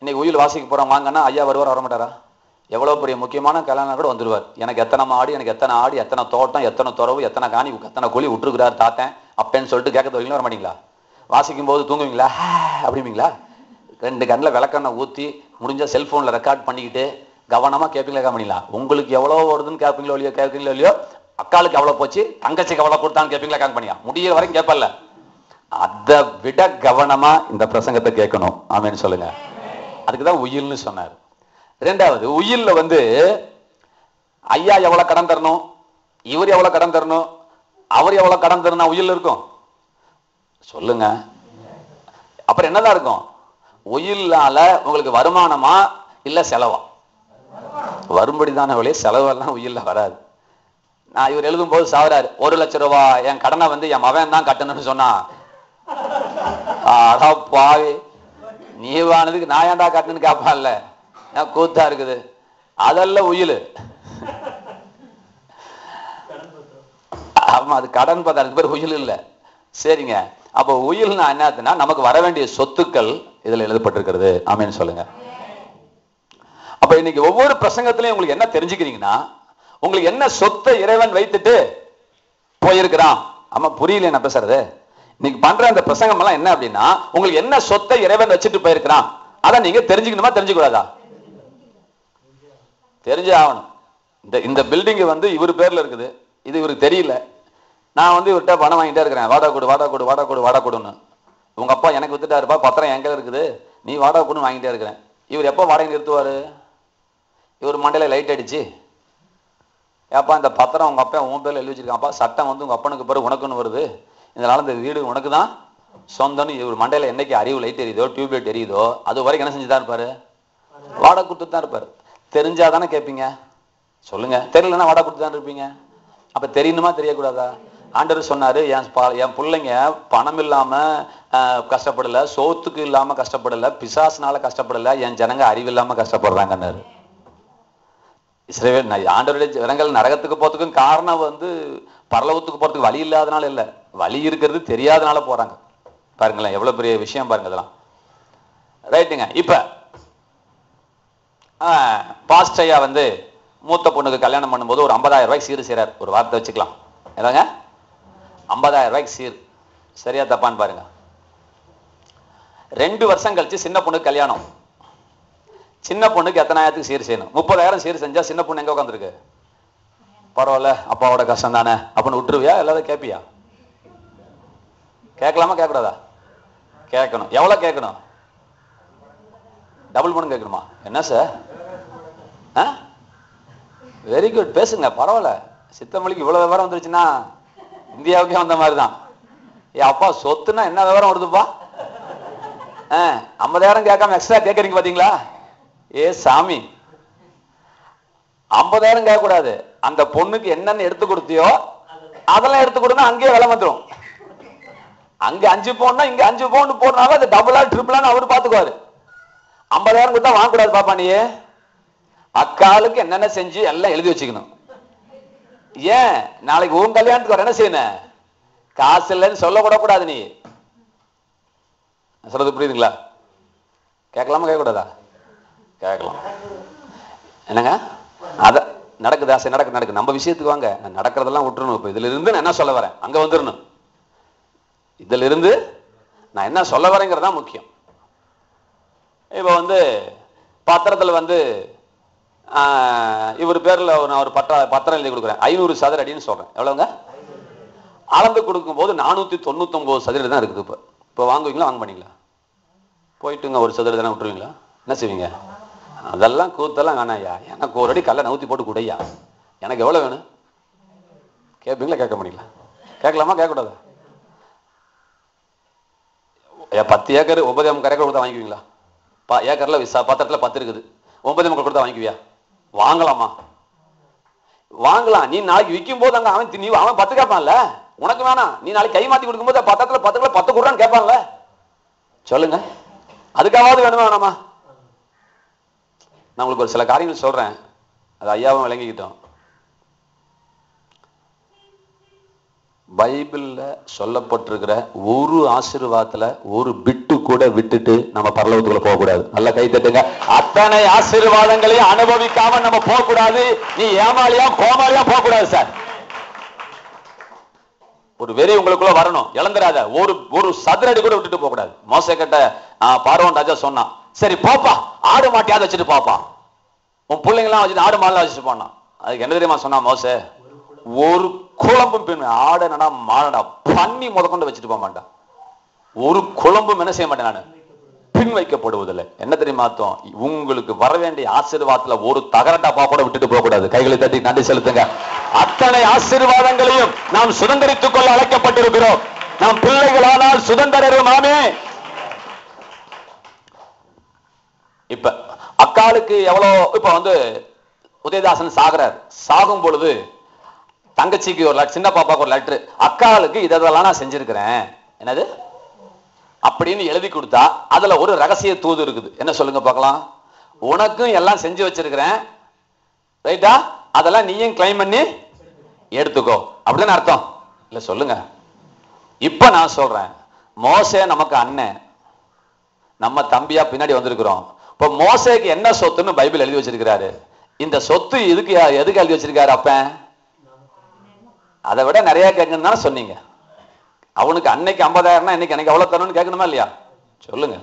இன்னைக்கு உயில் வாசிக்க போறோம் வாங்கன்னா ஐயா வருவார் வர மாட்டாரா? எவ்வளவு பெரிய முக்கியமான கல்யாணம் கூட வந்துருவார். எனக்கு எத்தனை மாடி, எனக்கு எத்தனை ஆடி, எத்தனை தோட்டம், எத்தனை துறவு, எத்தனை காணி, எத்தனை கூலி விட்டுருக்கிறார் தாத்தன் அப்பேன்னு சொல்லிட்டு கேட்க வரீங்களா வர மாட்டீங்களா? வாசிக்கும் போது தூங்குவீங்களா அப்படிங்களா? 2 கண்ணில் விளக்கெண்ணெய் ஊற்றி முடிஞ்ச செல்போன்ல ரெக்கார்ட் பண்ணிக்கிட்டு கவனமா கேட்பீங்களா கேட்பீங்களா? உங்களுக்கு எவ்வளவு வருதுன்னு கேட்பீங்களோ இல்லையோ, கேட்பீங்களோ இல்லையோ, அக்காளுக்கு எவ்வளவு போச்சு, தங்கச்சிக்கு எவ்வளவு கொடுத்தான்னு கேட்பீங்களா கேட்க பண்ணியா? முடியிற வரைக்கும் கேட்பல. அதை விட கவனமா இந்த பிரசங்கத்தை கேட்கணும். ஆமேன்னு சொல்லுங்க. அதுக்குதான் உயில்னு சொன்னார். 2வது உயில்ல வந்து ஐயா எவ்வளவு கடன் தரணும், இவர் எவ்வளவு கடன் தரணும், அவர் எவ்வளவு கடன் தரணும் உயில் இருக்கும் சொல்லுங்க. அப்புறம் என்னதான் இருக்கும்? உயிலால உங்களுக்கு வருமானமா இல்ல செலவா? வரும்படிதான வழியே, செலவெல்லாம் உயில்ல வராது. நான் இவர் எழுதும் போது சாவறாரு, 1 லட்சம் ரூபாய் என் கடனை வந்து என் மகன் தான் கட்டணும்னு சொன்னா, அடா பாவி நீ வானதுக்கு நான் ஏன்டா கட்டணும்னு கேட்பான்ல, கூத்தா இருக்குது. அதெல்லாம் உயில். ஆமா, அது கடன் பத்திரம், அதுக்கு பேர் உயில் இல்ல. சரிங்க. அப்ப உயில்னா என்னதுன்னா, நமக்கு வர வேண்டிய சொத்துக்கள் இதுல எழுதப்பட்டிருக்கிறது. ஆமேன்னு சொல்லுங்க. அப்ப இன்னைக்கு ஒவ்வொரு பிரசங்கத்திலையும் உங்களுக்கு என்ன தெரிஞ்சுக்கிறீங்கன்னா, உங்களுக்கு என்ன சொத்தை இறைவன் வைத்துட்டு போயிருக்கிறான். ஆமா, புரியல என்ன பேசுறது. இன்னைக்கு பண்ற அந்த பிரசங்கம் எல்லாம் என்ன அப்படின்னா, உங்களுக்கு என்ன சொத்தை இறைவன் வச்சுட்டு போயிருக்கிறான் அதை நீங்க தெரிஞ்சுக்கணுமா தெரிஞ்சுக்கூடாதா? தெரிஞ்சே ஆகணும். இந்த பில்டிங் வந்து இவர் பேர்ல இருக்குது, இது இவருக்கு தெரியல. நான் வந்து இவர்கிட்ட பணம் வாங்கிட்டே இருக்கிறேன், வாடகை கொடு வாடகை கொடு வாடகை கொடு வாடகை கொடுன்னு. உங்க அப்பா எனக்கு வித்துட்டாருப்பா, பத்திரம் எங்க இருக்குது, நீ வாடகை கொடுன்னு வாங்கிட்டே இருக்கிறேன். இவர் எப்போ வாடகை நிறுத்துவாரு? இவர் மண்டையில லைட் அடிச்சு, ஏப்பா இந்த பத்திரம் உங்க அப்பா உன் பேர்ல எழுதி வச்சிருக்காப்பா, சட்டம் வந்து உங்க அப்பனுக்கு பிறகு உனக்குன்னு வருது, இதனால இந்த வீடு உனக்கு தான் சொந்தம்னு இவர் மண்டையில என்னைக்கு அறிவு லைட் எரியுதோ, டியூப் லைட் எரியுதோ, அது வரைக்கும் என்ன செஞ்சுதான் இருப்பாரு? வாடகை கொடுத்து தான் இருப்பாரு. தெரிஞ்சாதானே கேட்பீங்க? சொல்லுங்க. தெரியலன்னா வாடகை கொடுத்து தான் இருப்பீங்க. அப்ப தெரியணுமா தெரியக்கூடாதா? ஆண்டவர் சொன்னாரு, என் பிள்ளைங்க பணம் இல்லாம கஷ்டப்படல, சோத்துக்கு இல்லாம கஷ்டப்படல, பிசாசுனால கஷ்டப்படல, என் ஜனங்க அறிவு இல்லாம கஷ்டப்படுறாங்கன்னாரு. இஸ்ரவேல் ஆண்டவருடைய ஜனங்கள் நரகத்துக்கு போறதுக்கும் காரணம் பரலோகத்துக்கு போறதுக்கு வழி இல்லாதனால இல்ல, வழி இருக்கிறது தெரியாதனால போறாங்க. பாருங்களேன் எவ்வளவு பெரிய விஷயம் பாருங்க இதெல்லாம். ரைட்டுங்க. இப்ப பாஸ்டையா மூத்த பொண்ணுக்கு கல்யாணம் பண்ணும்போது ஒரு 50,000 ரூபாய்க்கு சீர் செய்றார். ஒரு வார்த்தை வச்சுக்கலாம், ஏதாங்க 50,000 ரூபாய்க்கு சீர். சரியா தப்பான்னு பாருங்க. 2 வருஷம் கழிச்சு சின்ன பொண்ணுக்கு கல்யாணம். சின்ன பொண்ணுக்கு எத்தனாயிரத்துக்கு சீர் செய்யணும்? 30,000 சீர் செஞ்சா சின்ன பொண்ணு எங்க உட்காந்துருக்கு? பரவாயில்ல, அப்பாவோட கஷ்டம் தானே அப்படின்னு விட்டுருவியா? எல்லாரும் கேட்பியா? கேட்கலாமா கேட்கக்கூடாதா? கேட்கணும். எவ்வளவு கேட்கணும்? டபுள் மடங்கு கேட்கணுமா? என்ன சார்? வெரி குட், பேசுங்க, பரவாயில்ல. சித்தமொழிக்கு இவ்வளவு விவரம் வந்துருச்சுன்னா இந்தியாவுக்கே வந்த மாதிரிதான். அப்பா சொத்துனா என்ன விவரம் வருதுப்பா? 50,000 கேட்காம எக்ஸ்ட்ரா கேட்கறீங்க பாத்தீங்களா? ஏ சாமி, 50,000 கேட்க கூடாது. அந்த பொண்ணுக்கு என்னென்ன எடுத்து கொடுத்தியோ அதெல்லாம் எடுத்து கொடுனா அங்கேயே விலை வந்துடும். அங்க 5 பவுன் இங்க 5 பவுன் போடுறாங்க, அது டபுளா ட்ரிபிளான்னு அவரு பாத்துக்குவாரு. 50,000 கொடுத்தா வாங்கக்கூடாது பாப்பா. நீ அக்காலுக்கு என்னென்ன செஞ்சு எல்லாம் எழுதி வச்சுக்கணும். ஏன் நாளைக்கு உன் கல்யாணத்துக்கு வர என்ன செய்யணும்? காசு இல்லைன்னு சொல்ல கூட கூடாது. நீ சொல்றது புரியுதுங்களா? கேட்கலாமா கேட்கக்கூடாதா? கேட்கலாம். என்னங்க அத நடக்குது, ஆசை நடக்கு. நம்ம விஷயத்துக்கு வாங்க. நடக்கிறதெல்லாம் விட்டுறணும். இப்ப இதுல இருந்து நான் என்ன சொல்ல வரேன் அங்க வந்துடணும். இதுல இருந்து நான் என்ன சொல்ல வரேங்கிறதா முக்கியம். இப்ப பத்திரத்துல இவர் பேர்ல நான் ஒரு பத்திரம் எழுதி கொடுக்குறேன். 500 சதுர அடின்னு சொல்றேன். எவ்வளவுங்க? அளந்து கொடுக்கும் போது 499 சதுர தான் இருக்குது. இப்ப வாங்குவீங்களா வாங்க மாட்டீங்களா? போயிட்டுங்க ஒரு சதுர தானே விட்டுருவீங்களா? என்ன செய்வீங்க? அதெல்லாம் கூத்தெல்லாம் வேணாயா, எனக்கு ஒரு அடி கல்ல நவுத்தி போட்டு கூடையா, எனக்கு எவ்வளவு வேணும் கேட்பீங்களா கேட்க மாட்டீங்களா? கேட்கலாமா கேட்கக்கூடாதா? 10 ஏக்கர் 9 ஏக்கர் கொடுத்தா வாங்கிக்குவீங்களா? ஏக்கர்ல பத்திரத்துல 10 இருக்குது, 9 கொடுத்தா வாங்கிக்குவியா? வாங்கலாமா? வாங்கலாம். நீ நாளைக்கு விற்கும் போது அங்க அவன் 10 கேட்பான்ல, உனக்கு வேணாம். நீ நாளைக்கு கை மாத்தி கொடுக்கும் போது பத்திரத்துல 10 கொடுறான்னு கேட்பான்ல. சொல்லுங்க, அதுக்காவது வேணுமா வேணாமா? நான் உங்களுக்கு ஒரு சில காரியங்கள் சொல்றேன், அது ஐயாவும் விளங்கிக்கிட்டோம். பைபிள்ல சொல்லப்பட்டிருக்கிற ஒரு ஆசீர்வாதத்துல ஒரு பிட்டு கூட விட்டுட்டு நம்ம பரலோகத்துக்குள்ள போக கூடாது. நல்லா கை தட்டுங்க. அத்தனை ஆசீர்வாதங்களையும் அனுபவிக்காம நம்ம போக கூடாது. நீ ஏமாளியா கோமாளியா போக கூடாது சார். ஒரு வெறி உங்களுக்குள்ள வரணும், இழந்துடாத. ஒரு சதுரடி கூட விட்டுட்டு போக கூடாது. மோசே கிட்ட பார்வோன் ராஜா சொன்னான், சரி பாப்பா ஆடு மாட்டியாவது வச்சுட்டு பாப்பா, உன் பிள்ளைங்களாம் வச்சுட்டு ஆடு மாடெல்லாம் வச்சுட்டு போனான். அதுக்கு என்ன தெரியுமா சொன்னா மோசே? ஒரு குழம்பும் பின் ஆடனடா மாடா பண்ணி முதற்கொண்டு வச்சுட்டு போக மாட்டான். ஒரு குழம்பும் என்ன செய்ய மாட்டேன் நான் பின் வைக்கப்படுவதில்லை. என்ன தெரியுமா அர்த்தம்? உங்களுக்கு வர வேண்டிய ஆசீர்வாதத்துல ஒரு தகரட்டாப்பா கூட விட்டுட்டு போக கூடாது. கைகளை தட்டி நன்றி செலுத்துங்க. அத்தனை ஆசீர்வாதங்களையும் நாம் சுதந்திரித்துக் கொள்ள அழைக்கப்பட்டிருக்கிறோம். நாம் பிள்ளைகளானால் சுதந்திரரும். ஆமே. இப்ப அக்காலுக்கு எவ்வளவு? இப்ப உதயதாசன் சாகுறார். சாகும் பொழுது தங்கச்சிக்கு ஒரு லெட்டர், சின்ன பாப்பாக்கு ஒரு லெட்டர், அக்காலுக்கு இதெல்லாம் நான் செஞ்சிருக்கிறேன் என்னது அப்படின்னு எழுதி கொடுத்தா அதுல ஒரு ரகசிய தூது இருக்குது. என்ன சொல்லுங்க பார்க்கலாம்? உனக்கும் எல்லாம் செஞ்சு வச்சிருக்கிறேன், ரைட்டா? அதெல்லாம் நீயும் கிளைம் பண்ணி எடுத்துக்கோ அப்படின்னு அர்த்தம் இல்ல? சொல்லுங்க. இப்ப நான் சொல்றேன், மோசே நமக்கு அண்ணன், நம்ம தம்பியா பின்னாடி வந்திருக்கிறோம். இப்ப மோசேக்கு என்ன சொத்துன்னு பைபிள் எழுதி வச்சிருக்கிறாரு. இந்த சொத்து எதுக்கு எழுதி வச்சிருக்காரு? அப்ப அதை விட நிறைய கேட்கணும் தானே சொன்னீங்க. அவனுக்கு அன்னைக்கு 50,000 இன்னைக்கு எனக்கு எவ்வளவு தரணும்னு கேட்கணுமா இல்லையா? சொல்லுங்க.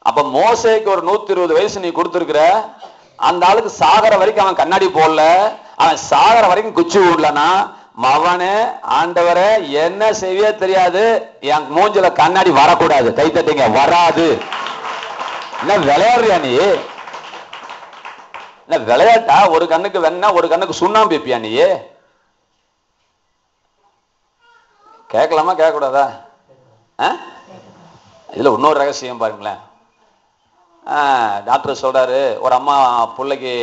அப்ப மோசேக்கு ஒரு 120 வயசு நீ கொடுத்திருக்கிற, அந்த ஆளுக்கு சாகர வரைக்கும் அவன் கண்ணாடி போடல, அவன் சாகர வரைக்கும் குச்சி விடலனா மவனே ஆண்டவரே என்ன செய்வே தெரியாது, என் மூஞ்சில கண்ணாடி வரக்கூடாது. கை தட்டிங்க. வராது. என்ன விளையாடுறியா நீ? என்ன விளையாட்டா? ஒரு கண்ணுக்கு வெண்ணா ஒரு கண்ணுக்கு சுண்ணாம்பு வைப்பியா நீ? கேட்கலாமா கேட்கக்கூடாதா? இதுல இன்னொரு ரகசியம் பாருங்களேன். டாக்டர் சொல்றாரு, ஒரு அம்மா பிள்ளைக்கு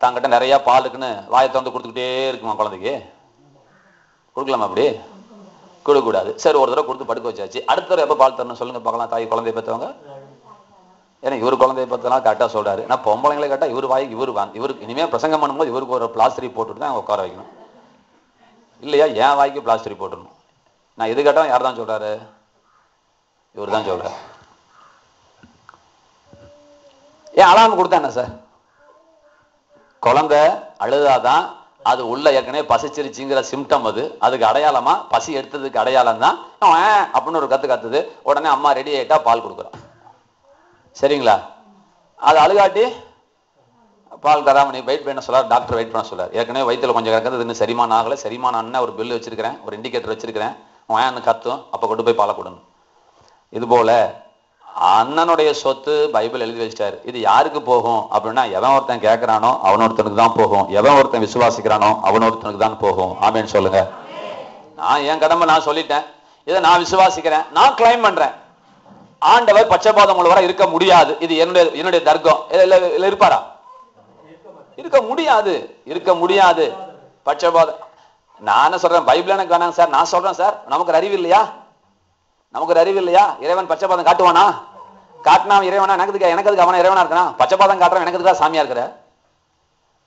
தாங்கிட்ட நிறைய பால் இருக்குன்னு வாயை திறந்து கொடுத்துக்கிட்டே இருக்குமா குழந்தைக்கு. கொடுக்கலாமா? அப்படி கொடுக்கக்கூடாது. சரி, ஒரு தடவை கொடுத்து படுக்க வச்சாச்சு. அடுத்த தடவை எப்போ பால் தரணும் சொல்லுங்க பார்க்கலாம். தாய் குழந்தைய பெற்றவங்க, ஏன்னா இவர் குழந்தைய பத்தலாம் கரெக்டாக சொல்றாரு. நான் பொம்பளைங்களை கேட்டால் இவர் வாய்க்கு இவருக்கு இனிமேல் பிரசங்கம் பண்ணும்போது இவருக்கு ஒரு பிளாஸ்டரி போட்டுட்டு தான் உட்கார வைக்கணும், இல்லையா என் வாய்க்கு பிளாஸ்டரி போட்டுடணும். நான் எது கேட்டாலும் யார் தான் சொல்றாரு? இவர் தான் சொல்றாரு. ஏன் அலாரம் கொடுத்தா என்ன சார்? குழந்தை அழுதாதான் அது உள்ள ஏற்கனவே பசிச்சிருச்சுங்கிற சிம்டம். அதுக்கு அடையாளமா, பசி எடுத்ததுக்கு அடையாளம் தான் அப்படின்னு ஒரு கத்துது. உடனே அம்மா ரெடி ஆயிட்டா பால் கொடுக்குறோம், சரிங்களா? அது அழுகாட்டி பால் தராம நீ வெயிட் பண்ண சொல்லார், டாக்டர் வெயிட் பண்ண சொல்லார். ஏற்கனவே வயிற்றுல கொஞ்சம் கிடக்குது, இன்னும் செரிமானம் ஆகலை. செரிமானம் ஒரு பில்லு வச்சிருக்கிறேன், ஒரு இண்டிகேட்டர் வச்சிருக்கிறேன், கத்தும், அப்ப கொண்டு போய் பாலை கொடுணும். இது போல அண்ணனுடைய சொத்து பைபிள் எழுதி வச்சிட்டாரு. இது யாருக்கு போகும் அப்படின்னா, எவன் ஒருத்தன் கேட்கிறானோ அவனொருத்தனுக்கு தான் போகும், எவன் ஒருத்தன் விசுவாசிக்கிறானோ அவனொருத்தனுக்கு தான் போகும். ஆமேன்னு சொல்லுங்க. நான் என் கடமை நான் சொல்லிட்டேன், இதை நான் விசுவாசிக்கிறேன், நான் கிளைம் பண்றேன். ஆண்டவர் பட்சபாதம் உள்ளவரா இருக்க முடியாது. இது என்னுடைய தர்க்கம். இருப்பாரா? இருக்க முடியாது, இருக்க முடியாது. பட்சபாதம் நான் என்ன சொல்றேன்? பைபிள் எனக்கு வேணாங்க சார். நான் சொல்றேன் சார், நமக்கு அறிவு இல்லையா? நமக்கு அறிவு இல்லையா? இறைவன் பட்சபாதம் காட்டுவானா? காட்டினா இறைவனா? எனக்கு அவன இறைவனா இருக்கானா? பட்சபாதம் காட்டுறான், எனக்கு தான் சாமியா இருக்கிற.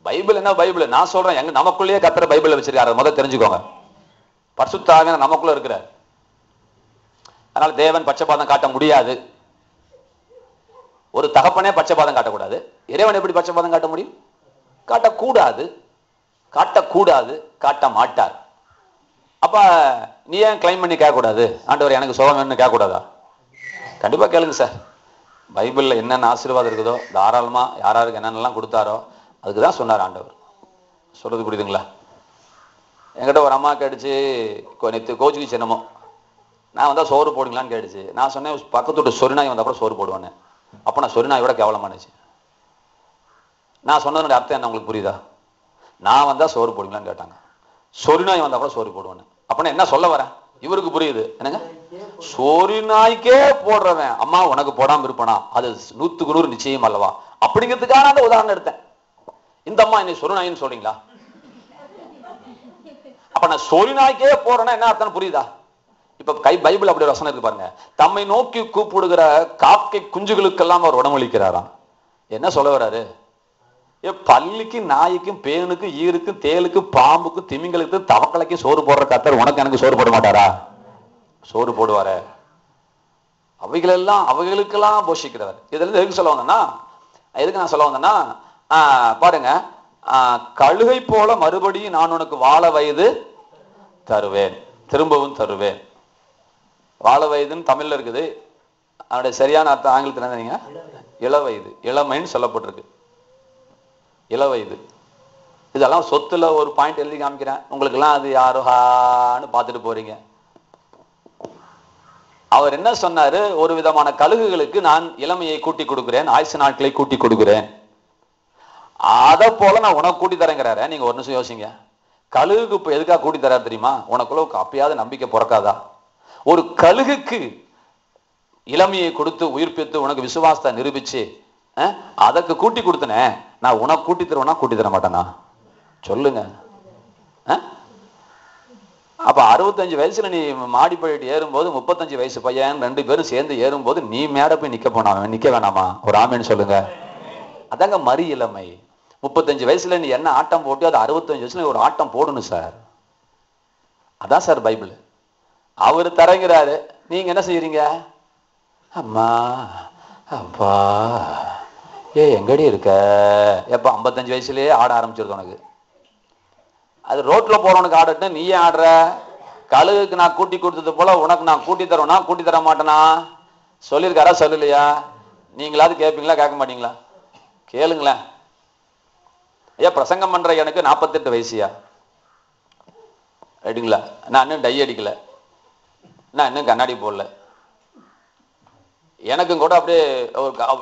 பைபிள் என்ன பைபிள்? நான் சொல்றேன், நமக்குள்ளேயே கத்துற பைபிள் வச்சிருக்காரு. முதல்ல தெரிஞ்சுக்கோங்க, பரிசுத்த ஆவியானவர் நமக்குள்ள இருக்கிறார். அதனால தேவன் பட்சபாதம் காட்ட முடியாது. ஒரு தகப்பனே பட்சபாதம் காட்டக்கூடாது. இறைவன் எப்படி பட்சபாதம் காட்ட முடியும்? காட்டக்கூடாது, காட்டக்கூடாது, காட்ட மாட்டார். அப்ப நீ ஏன் கிளைம் பண்ணி கேட்கக்கூடாது? ஆண்டவர் எனக்கு சுகம் வேணும்னு கேட்கக்கூடாதா? கண்டிப்பா கேளுங்க சார். பைபிள்ல என்னென்ன ஆசீர்வாதம் இருக்குதோ தாராளமா யாராருக்கு என்னென்னலாம் கொடுத்தாரோ அதுக்குதான் சொன்னார் ஆண்டவர். சொல்றது புரியுதுங்களா? என்கிட்ட ஒரு அம்மா கேட்டுச்சு, நேற்று கோச்சுக்கு சின்னமோ, நான் வந்தா சோறு போடுங்களான்னு கேட்டுச்சு. நான் சொன்னேன், பக்கத்து விட்டு சொரிநாய் வந்த அப்புறம் சோறு போடுவானே. அப்ப நான் சொரிநாய் விட கேவலமானுச்சு. நான் சொன்னதனுடைய அர்த்தம் என்ன உங்களுக்கு புரியுதா? நான் வந்தா சோறு போடுங்களான்னு கேட்டாங்க, சொரிநாய் வந்தா கூட சோறு போடுவானு. அப்பனா என்ன சொல்ல வரேன்? இவருக்கு புரியுது என்னங்க? சொரிநாய்க்கே போடுறவன் அம்மா உனக்கு போடாம இருப்பானா? அது 100க்கு 100 நிச்சயம் அல்லவா? அப்படிங்கிறதுக்கான அந்த உதாரணம் எடுத்தேன். இந்த அம்மா என்னை சொரிநாயின்னு சொல்றீங்களா? அப்ப நான் சொரிநாய்க்கே போறேன்னா என்ன அர்த்தம் புரியுதா? இப்ப பைபிள் அப்படி ஒரு வசனம் இருக்கு பாருங்க. தம்மை நோக்கி கூப்பிடுகிற காக்கை குஞ்சுகளுக்கெல்லாம் அவர் உணவளிக்கிறாராம். என்ன சொல்ல வர்றாரு? பள்ளிக்கு, நாய்க்கும், பேனுக்கும், ஈருக்கும், தேலுக்கும், பாம்புக்கும், திமிங்களுக்கும், தவக்கலைக்கும் சோறு போடுற கர்த்தர் உனக்கு எனக்கு சோறு போட மாட்டாரா? சோறு போடுவார. அவைகளுக்கெல்லாம் போஷிக்கிறவர். இதுல இருந்து எதுக்கு சொல்ல வந்தேன்னா, எதுக்கு நான் சொல்ல வந்தேன்னா, பாருங்க, கழுகை போல மறுபடியும் நான் உனக்கு வாழ வயது தருவேன், திரும்பவும் தருவேன். வாழ வயதுன்னு தமிழ்ல இருக்குது, அதனுடைய சரியான அர்த்தம் ஆங்கிலத்தில் நீங்க இள வயது, இளமைன்னு சொல்லப்பட்டிருக்கு. இள வயது. இதெல்லாம் சொத்துல ஒரு பாயிண்ட் எழுதி காமிக்கிறேன் உங்களுக்கு எல்லாம், அது யாரோ ஹான்னு பார்த்துட்டு போறீங்க. அவர் என்ன சொன்னாரு? ஒரு விதமான கழுகுகளுக்கு நான் இளமையை கூட்டி கொடுக்கிறேன், ஆயுசு நாட்களை கூட்டி கொடுக்கிறேன், அத போல நான் உனக்கு கூட்டி தரேங்கிறாரு. நீங்க ஒரு நிமிஷம் யோசிங்க. கழுகுக்கு இப்ப எதுக்காக கூட்டி தராரு தெரியுமா? உனக்குள்ள அப்பயாவது நம்பிக்கை பிறக்காதா? ஒரு கழுகுக்கு இளமையை கொடுத்து உயிர்ப்பித்து உனக்கு விசுவாசத்தை நிரூபிச்சு அதற்கு கூட்டி கொடுத்தனே, நான் உனக்கு கூட்டி தருவேனா கூட்டி தர மாட்டேனா? சொல்லுங்க. அப்ப 65 வயசுல நீ மாடிப்படிட்டு ஏறும்போது 35 வயசு பையன் 2 பேரும் சேர்ந்து ஏறும்போது நீ மேட போய் நிக்க வேணாமா? ஒரு ஆமேன்னு சொல்லுங்க. அதாங்க மறு இளமை. 35 வயசுல நீ என்ன ஆட்டம் போட்டு அது 65 வயசுல ஒரு ஆட்டம் போடணும் சார். அதான் சார் பைபிள். அவரு தரங்கிறாரு, நீங்க என்ன செய்யறீங்க? அம்மா அப்பா எங்கடி இருக்க? எப்ப 55 வயசுலயே ஆட ஆரம்பிச்சிருது உனக்கு. அது ரோட்ல போறவனுக்கு ஆடட்டு, நீயே ஆடுற. கழுகுக்கு நான் கூட்டி கொடுத்தது போல உனக்கு நான் கூட்டி தரேனா கூட்டி தர மாட்டேனா? சொல்லியிருக்காரா சொல்லலையா? நீங்களாவது கேட்பீங்களா கேட்க மாட்டீங்களா? கேளுங்களேன். ஐயா பிரசங்கம் பண்ற எனக்கு 48 வயசுயா, ரைட்டுங்களா? நான் இன்னும் டை அடிக்கல, நான் இன்னும் கண்ணாடி போடல. எனக்கும் கூட அப்படியே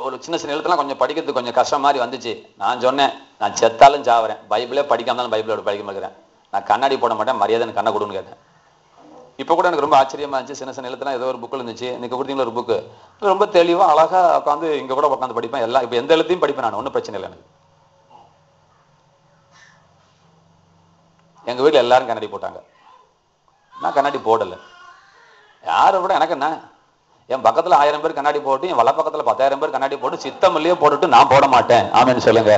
ஒரு சின்ன சின்ன எழுத்துலாம் கொஞ்சம் படிக்கிறதுக்கு கொஞ்சம் கஷ்டம் மாதிரி வந்துச்சு. நான் சொன்னேன், நான் செத்தாலும் சாவறேன், பைபிளே படிக்காம பைபிளோட படிக்க மாட்டேன், நான் கண்ணாடி போட மாட்டேன், மரியாதை கண்ணை கொடுன்னு கேட்டேன். இப்போ கூட எனக்கு ரொம்ப ஆச்சரியமா இருந்துச்சு. சின்ன சின்ன எழுத்துலாம் ஏதோ ஒரு புக்கில் இருந்துச்சு, இன்னைக்கு கொடுத்தீங்களா ஒரு புக்கு, ரொம்ப தெளிவாக அழகா உட்காந்து இங்க கூட உட்காந்து படிப்பேன். எல்லாம் இப்போ எந்த எழுத்தையும் படிப்பேன் நான், ஒன்றும் பிரச்சனை இல்லை எனக்கு. எங்க வீட்டில் எல்லாரும் கண்ணாடி போட்டாங்க. நான் கண்ணாடி போடல. யாரை விட எனக்கு என்ன, என் பக்கத்துல 1000 பேர் கண்ணாடி போட்டு, என் வல பக்கத்துல 10,000 பேர் கண்ணாடி போட்டு, சித்தமில்லையே போட்டுட்டு நான் போட மாட்டேன். ஆமேன்னு சொல்லுங்க.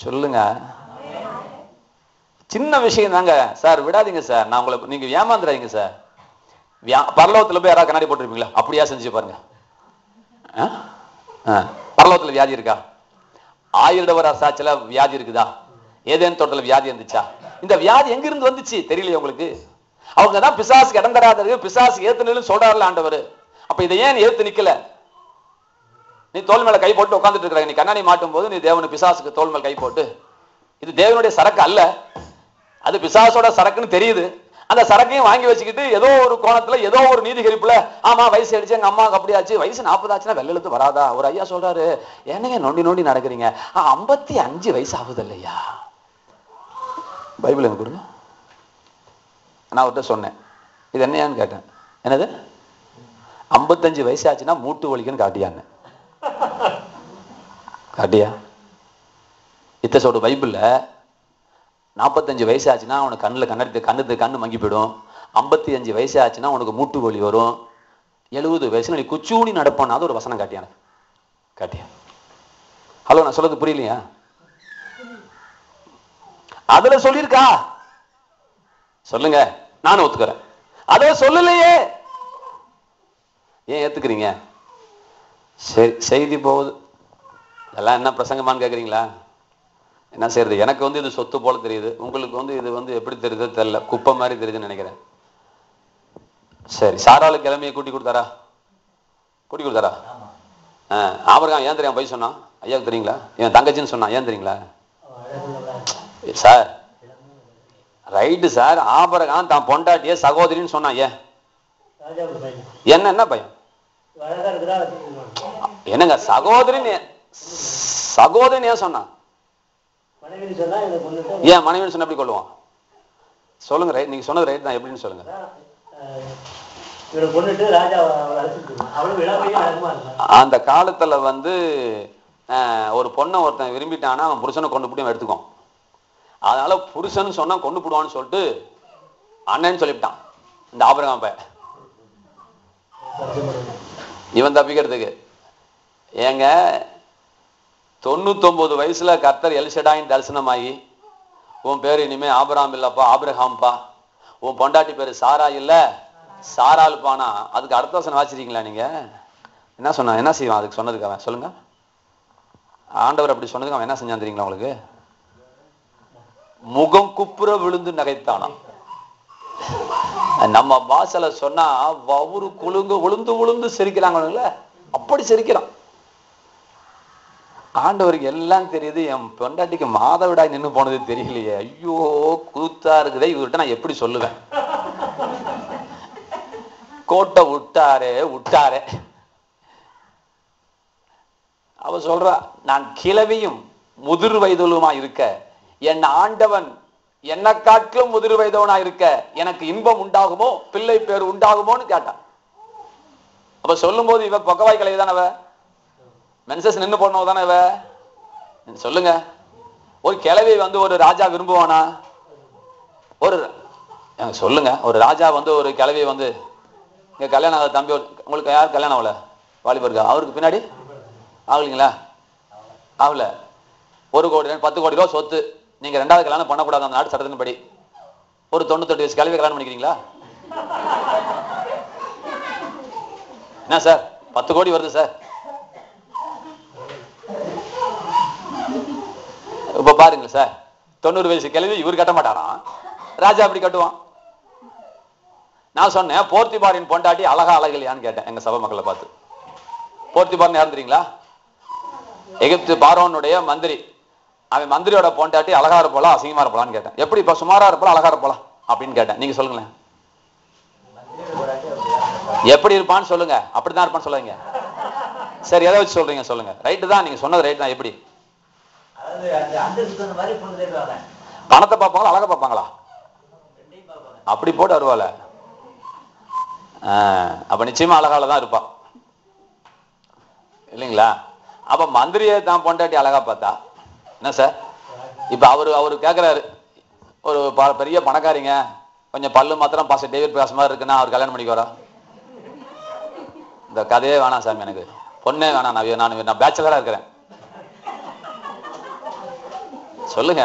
சொல்லுங்க. சின்ன விஷயம் தாங்க சார், விடாதீங்க சார். நான் உங்களை நீங்க ஏமாந்துடாதீங்க சார். பரலோகத்துல போய் யாராவது கண்ணாடி போட்டுருப்பீங்களா? அப்படியா செஞ்சு பாருங்க. பரலோகத்துல வியாதி இருக்கா? 1000 வருட சாட்சியில வியாதி இருக்குதா? ஏதேன் தோட்டத்துல வியாதி இருந்துச்சா? இந்த வியாதி எங்க இருந்து வந்துச்சு தெரியலையே உங்களுக்கு? அவங்க தான் பிசாசுக்கு இடம் தராதது, பிசாசு ஏத்து சொல்றாருல ஆண்டவர். அப்ப இதை ஏன் ஏத்து நிக்கல? நீ தோல் மேல கை போட்டு உட்காந்துட்டு இருக்கிற, நீ கண்ணாடி மாட்டும் போது நீ தேவனு பிசாசுக்கு தோல் மேல கை போட்டு, இது தேவனுடைய சரக்கு அல்ல, அது பிசாசோட சரக்குன்னு தெரியுது. அந்த சரக்கையும் வாங்கி வச்சுக்கிட்டு ஏதோ ஒரு கோணத்துல ஏதோ ஒரு நீதிகரிப்புல, ஆமா வயசு அடிச்சு எங்க அம்மாவுக்கு அப்படியாச்சு, வயசு 40 ஆச்சுன்னா வெள்ளெழுத்து வராதா? ஒரு ஐயா சொல்றாரு, என்னங்க நோண்டி நோண்டி நடக்கிறீங்க, 55 வயசு ஆகுது இல்லையா? பைபிள் எனக்கு கொடுங்க. நான் அவர்கிட்ட சொன்னேன், இது என்னையான்னு கேட்டேன். என்னது 55 வயசு ஆச்சுன்னா மூட்டு வலிக்குன்னு காட்டியான்னு. காட்டியா? இத்த சொல்ற பைபிள்ல 45 வயசு ஆச்சுன்னா உனக்கு கண்ணு மங்கி போயிடும், 55 வயசு ஆச்சுன்னா உனக்கு மூட்டு வலி வரும், 70 வயசுல நீ குச்சூனி நடப்பான்னு அது ஒரு வசனம் காட்டியான. காட்டியா? ஹலோ, நான் சொல்றது புரியலையா? அதுல சொல்லியிருக்கா? சொல்லுங்க, நானும் ஒத்துக்கிறேன். அத சொல்லலையே, ஏன் ஏத்துக்கிறீங்க? செய்தி போகுது. இதெல்லாம் என்ன பிரசங்கமான்னு கேக்குறீங்களா? என்ன செய்யறது? எனக்கு இது சொத்து போல தெரியுது, உங்களுக்கு இது எப்படி தெரியுது தெரியல, குப்பை மாதிரி தெரியுதுன்னு நினைக்கிறேன். சரி, சாராளு கிழமையை கூட்டி கொடுத்தாரா? ஆபிரகாம் ஏன் தெரியும் போய் சொன்னான்? ஐயாவுக்கு தெரியுங்களா? என் தங்கச்சின்னு சொன்னான், ஏன் தெரியுங்களா சார்? ரைட்டு சார், ஆபிரகாம் தான் பொண்டாட்டிய சகோதரின்னு சொன்னான், ஏன்? என்ன பயம்? என்னங்க சகோதரின்னு ஏன் சொன்னான்? ஏன் மனைவின்னு சொன்ன எப்படி கொள்ளுவான்? சொல்லுங்க. ரைட், நீங்க சொன்னது ரைட் தான். எப்படின்னு சொல்லுங்க. அந்த காலத்துல ஒரு பொண்ணை ஒருத்தன் விரும்பிட்டானா அவன் புருஷனை கொண்டு போட்டு எடுத்துக்கும். அதனால புருஷன் சொன்னா கொண்டு போடுவான்னு சொல்லிட்டு அண்ணன்னு சொல்லிவிட்டான் இந்த ஆபிரகாம் பையன். இவன் தப்பிக்கிறதுக்கு. ஏங்க 99 வயசுல கர்த்தர் எல்ஷடாயின் தரிசனமாகி, உன் பேரு இனிமே ஆபிரகாம் இல்லப்பா, ஆபிரகாம்பா, உன் பொண்டாட்டி பேரு சாரா இல்ல சாராளுப்பானா, அதுக்கு அடுத்த வசனம் வாசிச்சிருக்கீங்களா நீங்க? என்ன சொன்னா? என்ன செய்வான் அதுக்கு சொன்னதுக்கு? அவன் சொல்லுங்க. ஆண்டவர் அப்படி சொன்னதுக்கு அவன் என்ன செஞ்சான் தெரியுங்களா உங்களுக்கு? முகம் குப்புற விழுந்து நகைத்தானா. நம்ம பாசல சொன்னா வவுறு குழுங்கு உளுந்து உளுந்து சிரிக்கிறாங்க, அப்படி சிரிக்கிறான். ஆண்டவருக்கு எல்லாம் தெரியுது, என் பொண்டாட்டிக்கு மாதவிடாய் நின்று போனது தெரியலையே, ஐயோ கூத்தா இருக்குதே, இவர்கிட்ட நான் எப்படி சொல்லுவேன்? கோட்டை விட்டாரே. அவ சொல்றா, நான் கிழவியும் முதிர் வயதுலுமா இருக்க, என் ஆண்டவன் என்ன காட்டிலும் முதிர் வயதவனா இருக்க எனக்கு இன்பம் உண்டாகுமோ, பிள்ளை பேர் உண்டாகுமோன்னு கேட்டான். அப்ப சொல்லும் போது இவ பொக்கவாய் கலை தானவ, மென்சஸ் நின்று போனவ தானே இவ. சொல்லுங்க, ஒரு கிழவி ஒரு ராஜா விரும்புவானா? சொல்லுங்க, ஒரு ராஜா ஒரு கிழவி இங்க கல்யாணம் ஆகுது தம்பி, உங்களுக்கு யார் கல்யாணம் ஆகல? வாலிபருக்கு, அவருக்கு பின்னாடி ஆகலீங்களா? ஆகல. 1 கோடி 10 கோடி ரூபா சொத்து, நீங்க 2வது கல்யாணம் பண்ணக்கூடாது அந்த நாட்டு சட்டத்தின் படி. ஒரு 98 வயசு கிழவி கல்யாணம் பண்ணிக்கிறீங்களா? என்ன சார் 10 கோடி வருது சார். இப்ப பாருங்க சார், 90 வயசு கிழவி இவர் கட்ட மாட்டாராம், ராஜா அப்படி கட்டுவான். நான் சொன்னேன், போர்த்திபாரின் பொண்டாட்டி அழகா அழகில்லையான்னு கேட்டேன் எங்க சபை மக்களை பார்த்து. போர்த்திபார்னு யாரும் தெரியுங்களா? எகிப்து பார்வோனுடைய மந்திரி. அவன் மந்திரியோட பொண்டாட்டி அழகா இருப்போலாம் அசிங்கமா இருப்பலான்னு கேட்டேன். எப்படி இப்ப சுமாரா இருப்பலாம் அழகா இருப்பலாம் அப்படின்னு கேட்டேன். நீங்க சொல்லுங்களேன், எப்படி இருப்பான்னு சொல்லுங்க. அப்படிதான் இருப்பான்னு சொல்லுங்க. சரி, எதை வச்சு சொல்றீங்க சொல்லுங்க. ரைட்டு தான், நீங்க சொன்னது ரைட் தான். எப்படி? பணத்தை பார்ப்பாங்களா அழகா பார்ப்பாங்களா? அப்படி போட்டு வருவாள, அப்ப நிச்சயமா அழகால தான் இருப்பா இல்லைங்களா? அப்ப மந்திரியை தான் பொண்டாட்டி அழகா பார்த்தா என்ன சார்? இப்ப அவரு கேக்குறாரு, ஒரு பெரிய பணக்காரிங்க கொஞ்சம் பல்லு மாத்திரம் பாஸ்டர் டேவிட் பிரகாஷ் மாதிரி இருக்குன்னா அவர் கல்யாணம் பண்ணிக்குவாரா? இந்த கதையே வேணாம் சாமி, எனக்கு பொண்ணே வேணாம், நான் பேச்சுலரா இருக்கிறேன். சொல்லுங்க.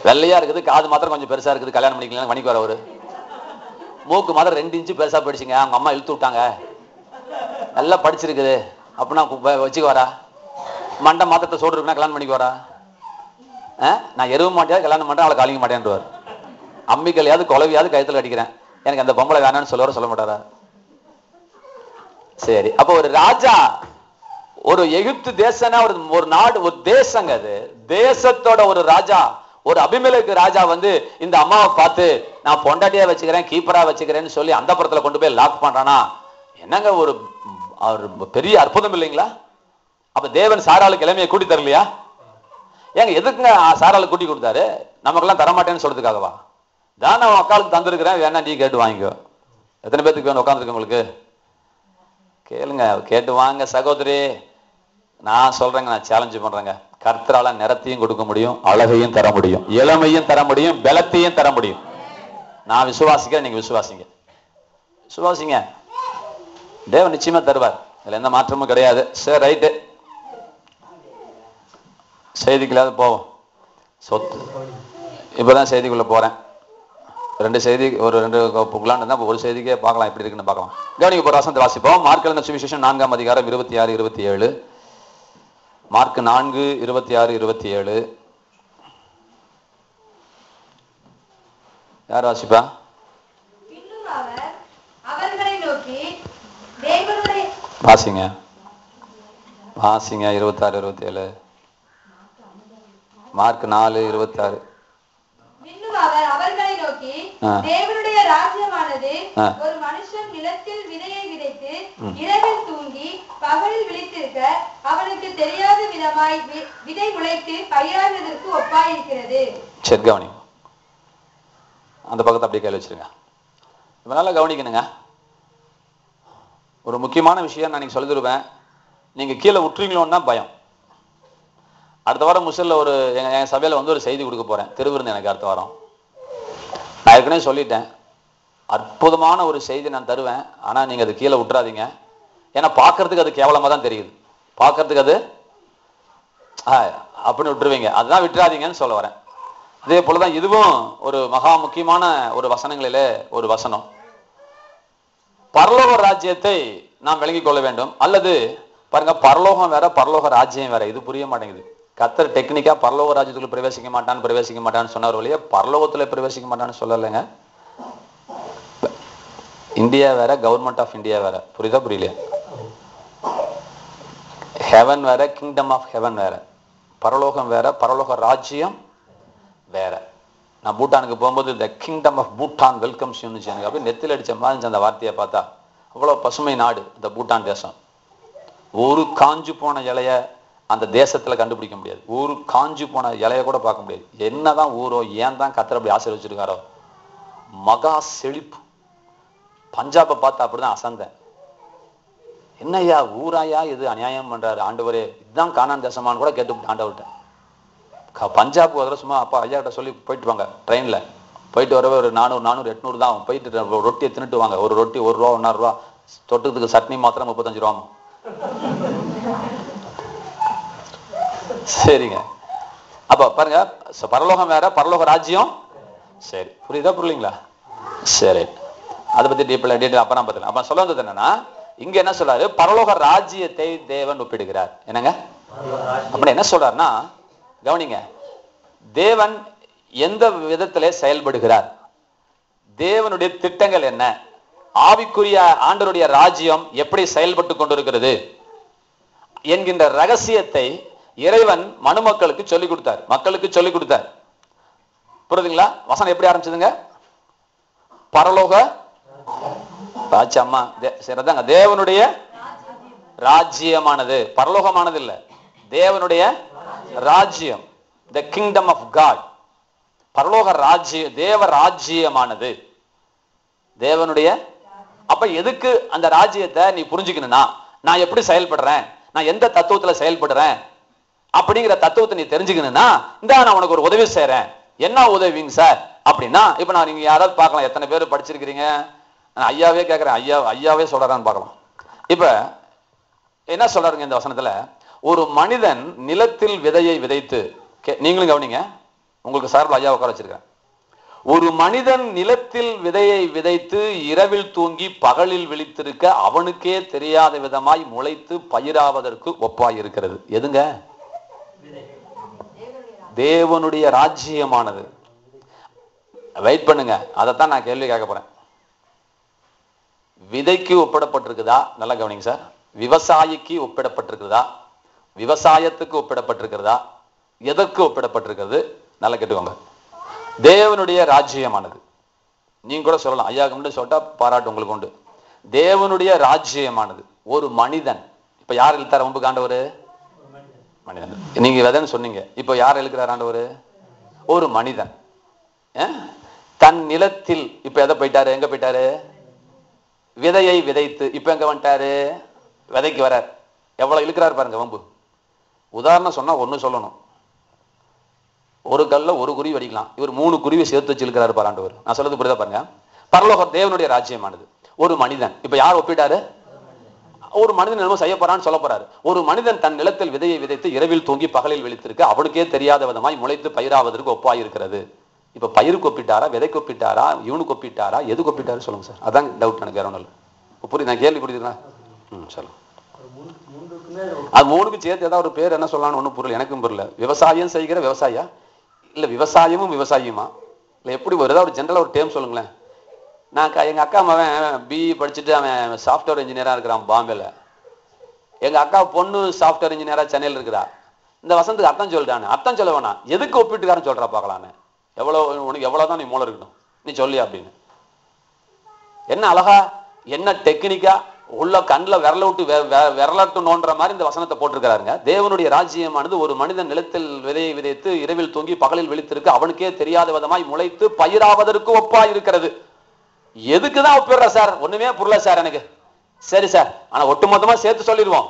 வெள்ளையா இருக்குது, காது மாத்திரம் கொஞ்சம் பெருசா இருக்குது, கல்யாணம் பண்ணிக்கலாம் பண்ணிக்குவார் அவரு? மூக்கு மாத்திரம் 2 இன்ச்சு பெருசா படிச்சுங்க, அவங்க அம்மா இழுத்து விட்டாங்க, நல்லா படிச்சிருக்குது அப்படின்னா வச்சுக்குவாரா? மண்டை மாத்திரத்தை சோடு இருக்குன்னா கல்யாணம் பண்ணிக்குவாரா? நான் எருவ மாட்டேன் கல்யாணம் பண்றேன், அவளை காலிக்க மாட்டேன்றார். அம்மிக்கல்லையாவது குழவியாவது கயத்துல அடிக்கிறேன், எனக்கு அந்த பொம்பளை வேணான்னு சொல்லுவார சொல்ல மாட்டாரா? சரி, அப்ப ஒரு ராஜா, ஒரு எகிப்து தேசம்னா ஒரு நாடு, ஒரு தேசங்க, அது தேசத்தோட ஒரு ராஜா, ஒரு அபிமெலேக்கு ராஜா வந்து இந்த அம்மாவை பார்த்து நான் பொண்டாட்டியா வச்சுக்கிறேன், கீப்பரா வச்சுக்கிறேன்னு சொல்லி அந்த புறத்துல கொண்டு போய் லாக் பண்றானா? என்னங்க ஒரு பெரிய அற்புதம் இல்லைங்களா? அப்ப தேவன் சாராளுக்கு இளமையை கூட்டி தரலையா? ஏங்க எதுக்குங்க சாராளுக்கு கூட்டி கொடுத்தாரு? நமக்கெல்லாம் தரமாட்டேன்னு சொல்றதுக்காகவா? தான் நான் அக்காளுக்கு தந்திருக்கிறேன், வேணா நீ கேட்டு வாங்கிக்கோ. எத்தனை பேருக்கு வேணும் உட்காந்துருக்கு உங்களுக்கு? கேளுங்க, கேட்டு வாங்க சகோதரி. நான் சொல்றேங்க, நான் சேலஞ்சு பண்றேங்க, கர்த்தரால நிறத்தையும் கொடுக்க முடியும், அழகையும் தர முடியும், இளமையும் தர முடியும், பலத்தையும் தர முடியும். நான் விசுவாசிக்கிறேன், நீங்க விசுவாசிங்க. விசுவாசிங்க, தேவன் நிச்சயமா தருவார், இதுல எந்த மாற்றமும் கிடையாது. சரி, ரைட்டு, செய்திக்குள்ளாது போவோம். சொத்து இப்பதான் செய்திக்குள்ள போறேன். 2 செய்தி, ஒரு 2 ஒரு செய்திக்கே பார்க்கலாம் எப்படி இருக்குன்னு பார்க்கலாம். கவனிக்க போற வசனத்தை வாசிப்போம். மார்க் எழுதின சுவிசேஷம் 4ஆம் அதிகாரம் 26, 27. மார்க் 4, 26, 27. யார் வாசிப்பா? வாசிங்க, வாசிங்க. 26, 27. மார்க் 4, 26. அவர்களை நோக்கி, தேவனுடைய ராஜ்யமானது ஒரு மனுஷன் நிலத்தில் விதையை விதைத்து இரவில் தூங்கி பகலில் விழித்திருக்க அவனுக்கு தெரியாத விதமாய் விதை முளைத்து பயிராகுவதற்கு ஒப்பாயிருக்கிறது. சரி, கவனி, அந்த பக்கத்தை அப்படியே கையில் வச்சிருங்க. நல்லா கவனிக்கணுங்க. ஒரு முக்கியமான விஷயம் நான் சொல்லி தருவேன், நீங்க கீழே விட்டுறீங்களோன்னு தான் பயம். அடுத்த வாரம் முசல்ல என் சபையில வந்து ஒரு செய்தி கொடுக்க போறேன், திருவிருந்து எனக்கு அடுத்த வாரம். நான் ஏற்கனவே சொல்லிட்டேன், அற்புதமான ஒரு செய்தி நான் தருவேன், ஆனா நீங்க அது கீழே விட்டுறாதீங்க. ஏன்னா பாக்குறதுக்கு அது கேவலமா தான் தெரியுது, பாக்குறதுக்கு அது அப்படின்னு விட்டுருவீங்க, அதுதான் விட்டுறாதீங்கன்னு சொல்ல வரேன். அதே போலதான் இதுவும் ஒரு மகா முக்கியமான ஒரு வசனங்களிலே ஒரு வசனம். பரலோக ராஜ்யத்தை நாம் விளங்கிக் கொள்ள வேண்டும். அல்லது பாருங்க, பரலோகம் வேற, பரலோக ராஜ்யம் வேற. இது புரிய மாட்டேங்குது. கர்த்தர் டெக்னிக்கா பரலோக ராஜ்யத்துக்குள்ள பிரவேசிக்க மாட்டான்னு சொன்னார் வழியே, பரலோகத்துல பிரவேசிக்க மாட்டான்னு சொல்லலைங்க. இந்தியா வேற, கவர்மெண்ட் ஆஃப் இந்தியா வேற. புரியுதா? புரியலையா? ஹெவன் வேற, கிங்டம் ஆஃப் ஹெவன் வேற. பரலோகம் வேற, பரலோக ராஜ்யம் வேற. நான் பூட்டானுக்கு போகும்போது இந்த kingdom of Bhutan welcomes you எனக்கு அப்படியே நெத்தில அடிச்ச மாதிரி அந்த வார்த்தையை பார்த்தா, அவ்வளவு பசுமை நாடு இந்த பூட்டான் தேசம். ஒரு காஞ்சு போன இலைய அந்த தேசத்துல கண்டுபிடிக்க முடியாது. ஒரு காஞ்சு போன இலைய கூட பார்க்க முடியாது. என்னதான் ஊரோ, ஏன் தான் கர்த்தர் அப்படி ஆசீர்வச்சிருக்காரோ, மகா செழிப்பு. பஞ்சாபை பார்த்து அப்படிதான் அசந்தேன். என்னையா ஊராயா இது அநியாயம் பண்றாரு ஆண்டவரே, இதுதான் கானான் தேசமானு கூட கேட்டு ஆண்டவர்கிட்ட. பஞ்சாப் ஒரு சும்மா அப்பா ஐயா கிட்ட சொல்லி போயிட்டு வாங்க, ட்ரெயின்ல போயிட்டு வரவே ஒரு 400, 800 தான். போயிட்டு ரொட்டியை தின்னுட்டு வாங்க. ஒரு ரொட்டி 1 ரூபா, 1.5 ரூபா. தொட்டுக்கிறதுக்கு சட்னி மாத்திரம் 35 ரூபா. சரிங்க. அப்ப பாருங்க, பரலோகம் வேற, பரலோக ராஜ்யம். சரி, புரியுதா? புரியலீங்களா? சரி, அதை பத்தி டீட்டெயில் அப்புறம் பார்த்துக்கலாம். அப்ப சொல்ல வந்தது என்னன்னா, இங்க என்ன சொல்றாரு? பரலோக ராஜ்யத்தை தேவன் ஒப்பிடுகிறார். என்னங்க அப்படி என்ன சொல்றாருன்னா, கவனிங்க, தேவன் எந்த விதத்திலே செயல்படுகிறார், தேவனுடைய திட்டங்கள் என்ன, ஆவிக்குரிய ஆண்டவருடைய ராஜ்யம் எப்படி செயல்பட்டு கொண்டிருக்கிறது என்கின்ற ரகசியத்தை இறைவன் மனுமக்களுக்கு சொல்லிக் கொடுத்தார், மக்களுக்கு சொல்லிக் கொடுத்தார். புரியுதுங்களா? வசனம் எப்படி ஆரம்பிச்சதுங்க? பரலோக ராஜ்யமா, சரிதாங்க, தேவனுடைய ராஜ்யமானது, பரலோகமானது இல்ல, தேவனுடைய ராஜ்யம், the kingdom of God. பரலோக ராஜ்யம், தேவ ராஜ்யமானது தேவனுடைய. அப்ப எதுக்கு அந்த ராஜ்யத்தை நீ புரிஞ்சுக்கணும்னா, நான் எப்படி செயல்படுறேன், நான் எந்த தத்துவத்துல செயல்படுறேன், அப்படிங்கிற தத்துவத்தை நீ தெரிஞ்சுக்கணும்னா இந்த நான் உனக்கு ஒரு உதவி செய்யறேன். என்ன உதவிங்க சார் அப்படின்னா, இப்ப நான் நீங்க யாராவது பார்க்கலாம், எத்தனை பேர் படிச்சிருக்கிறீங்க, ஐயாவே கேட்கிறேன், ஐயாவே சொல்றான்னு பார்க்கலாம். இப்ப என்ன சொல்றாருங்க இந்த வசனத்துல, ஒரு மனிதன் நிலத்தில் விதையை விதைத்து, நீங்களும் கவனிங்க, உங்களுக்கு சார்பில் ஐயா உட்கார வச்சிருக்கேன். ஒரு மனிதன் நிலத்தில் விதையை விதைத்து இரவில் தூங்கி பகலில் விழித்திருக்க அவனுக்கே தெரியாத விதமாய் முளைத்து பயிராவதற்கு ஒப்பாய் இருக்கிறது. எதுங்க? தேவனுடைய ராஜ்யமானது. வெயிட் பண்ணுங்க, அதைத்தான் நான் கேள்வி கேட்க போறேன். விதைக்கு ஒப்பிடப்பட்டிருக்குதா? நல்லா கவனிங்க சார். விவசாயிக்கு ஒப்பிடப்பட்டிருக்கிறதா? விவசாயத்துக்கு ஒப்பிடப்பட்டிருக்கிறதா? எதற்கு ஒப்பிடப்பட்டிருக்கிறது? நல்லா கேட்டுக்கோங்க. தேவனுடைய ராஜ்யமானது. நீங்க கூட சொல்லலாம், ஐயா முன்னாடி சொல்லிட்டா பாராட்டு உங்களுக்கு உண்டு. தேவனுடைய ராஜ்யமானது ஒரு மனிதன். இப்ப யார் இழுத்தார் வம்புக்கு? ஆண்டவர் மனிதன். நீங்க விதைன்னு சொன்னீங்க, இப்ப யார் இழுக்கிறார்? ஆண்டவர் ஒரு மனிதன். தன் நிலத்தில் இப்ப எதை போயிட்டாரு? எங்க போயிட்டாரு? விதையை விதைத்து. இப்ப எங்க வந்துட்டாரு? விதைக்கு வர. எவ்வளவு இழுக்கிறாரு பாருங்க வம்பு. உதாரணம் சொன்னா ஒண்ணு சொல்லணும், ஒரு கல்ல ஒரு குருவி அடிக்கலாம், இவர் 3 குருவி சேர்த்து வச்சு இழுக்கிறாரு பாராண்டவர். நான் சொல்றது புரியுதா பாருங்க. பரலோக தேவனுடைய ராஜ்யமானது ஒரு மனிதன். இப்ப யார் ஒப்பிட்டாரு? ஒரு மனிதன் என்னமோ செய்ய போறான்னு சொல்ல போறாரு. ஒரு மனிதன் தன் நிலத்தில் விதையை விதைத்து இரவில் தூங்கி பகலில் விழித்திருக்க அவனுக்கே தெரியாத விதமாய் முளைத்து பயிராவதற்கு ஒப்பாய் இருக்கிறது. இப்ப பயிருக்கு ஒப்பிட்டாரா, விதைக்கு ஒப்பிட்டாரா, இவனுக்கு ஒப்பிட்டாரா, எதுக்கு ஒப்பிட்டாரு சொல்லுங்க சார். அதான் டவுட் எனக்கு, வேற ஒன்றும் இல்லை. புரியுது? நான் கேள்வி புரியுதுங்களா? சொல்லுங்க. அது 3க்கும் சேர்த்து ஏதாவது ஒரு பேர் என்ன சொல்லலாம்னு ஒன்றும் புரியல, எனக்கும் புரியல. விவசாயம் செய்கிற விவசாயியா, இல்ல விவசாயமும் விவசாயியுமா, இல்ல எப்படி ஒரு ஏதாவது ஒரு ஜென்ரலா ஒரு டேம் சொல்லுங்களேன். நான் எங்க அக்கா அவன் பிஇ படிச்சுட்டு அவன் சாஃப்ட்வேர் இன்ஜினியரா இருக்கிறான் பாம்பேல. எங்க அக்கா பொண்ணு சாஃப்ட்வேர் இன்ஜினியரா சென்னையில் இருக்கிறா. இந்த வசனத்துக்கு அர்த்தம் சொல்லிட்டானு, அர்த்தம் சொல்ல வேணாம், எதுக்கு ஒப்பிட்டுக்காரன்னு சொல்றா பார்க்கலான்னு. எவ்வளவு உனக்கு எவ்வளவுதான் நீ மூளை இருக்கணும் நீ சொல்லி அப்படின்னு. என்ன அழகா, என்ன டெக்னிக்கா உள்ள கண்ணில் விரல விட்டு விரலட்டு நோன்ற மாதிரி இந்த வசனத்தை போட்டிருக்கிறாருங்க. தேவனுடைய ராஜ்யமானது ஒரு மனிதன் நிலத்தில் விதையை விதைத்து இரவில் தூங்கி பகலில் விழித்திருக்கு அவனுக்கே தெரியாத விதமாய் முளைத்து பயிராவதற்கு ஒப்பாய் இருக்கிறது. எதுக்குதான் ஒப்பிடுற சார்? ஒண்ணுமே புரியல சார் எனக்கு. சரி சார், ஆனா ஒட்டுமொத்தமா சேர்த்து சொல்லிடுவோம்.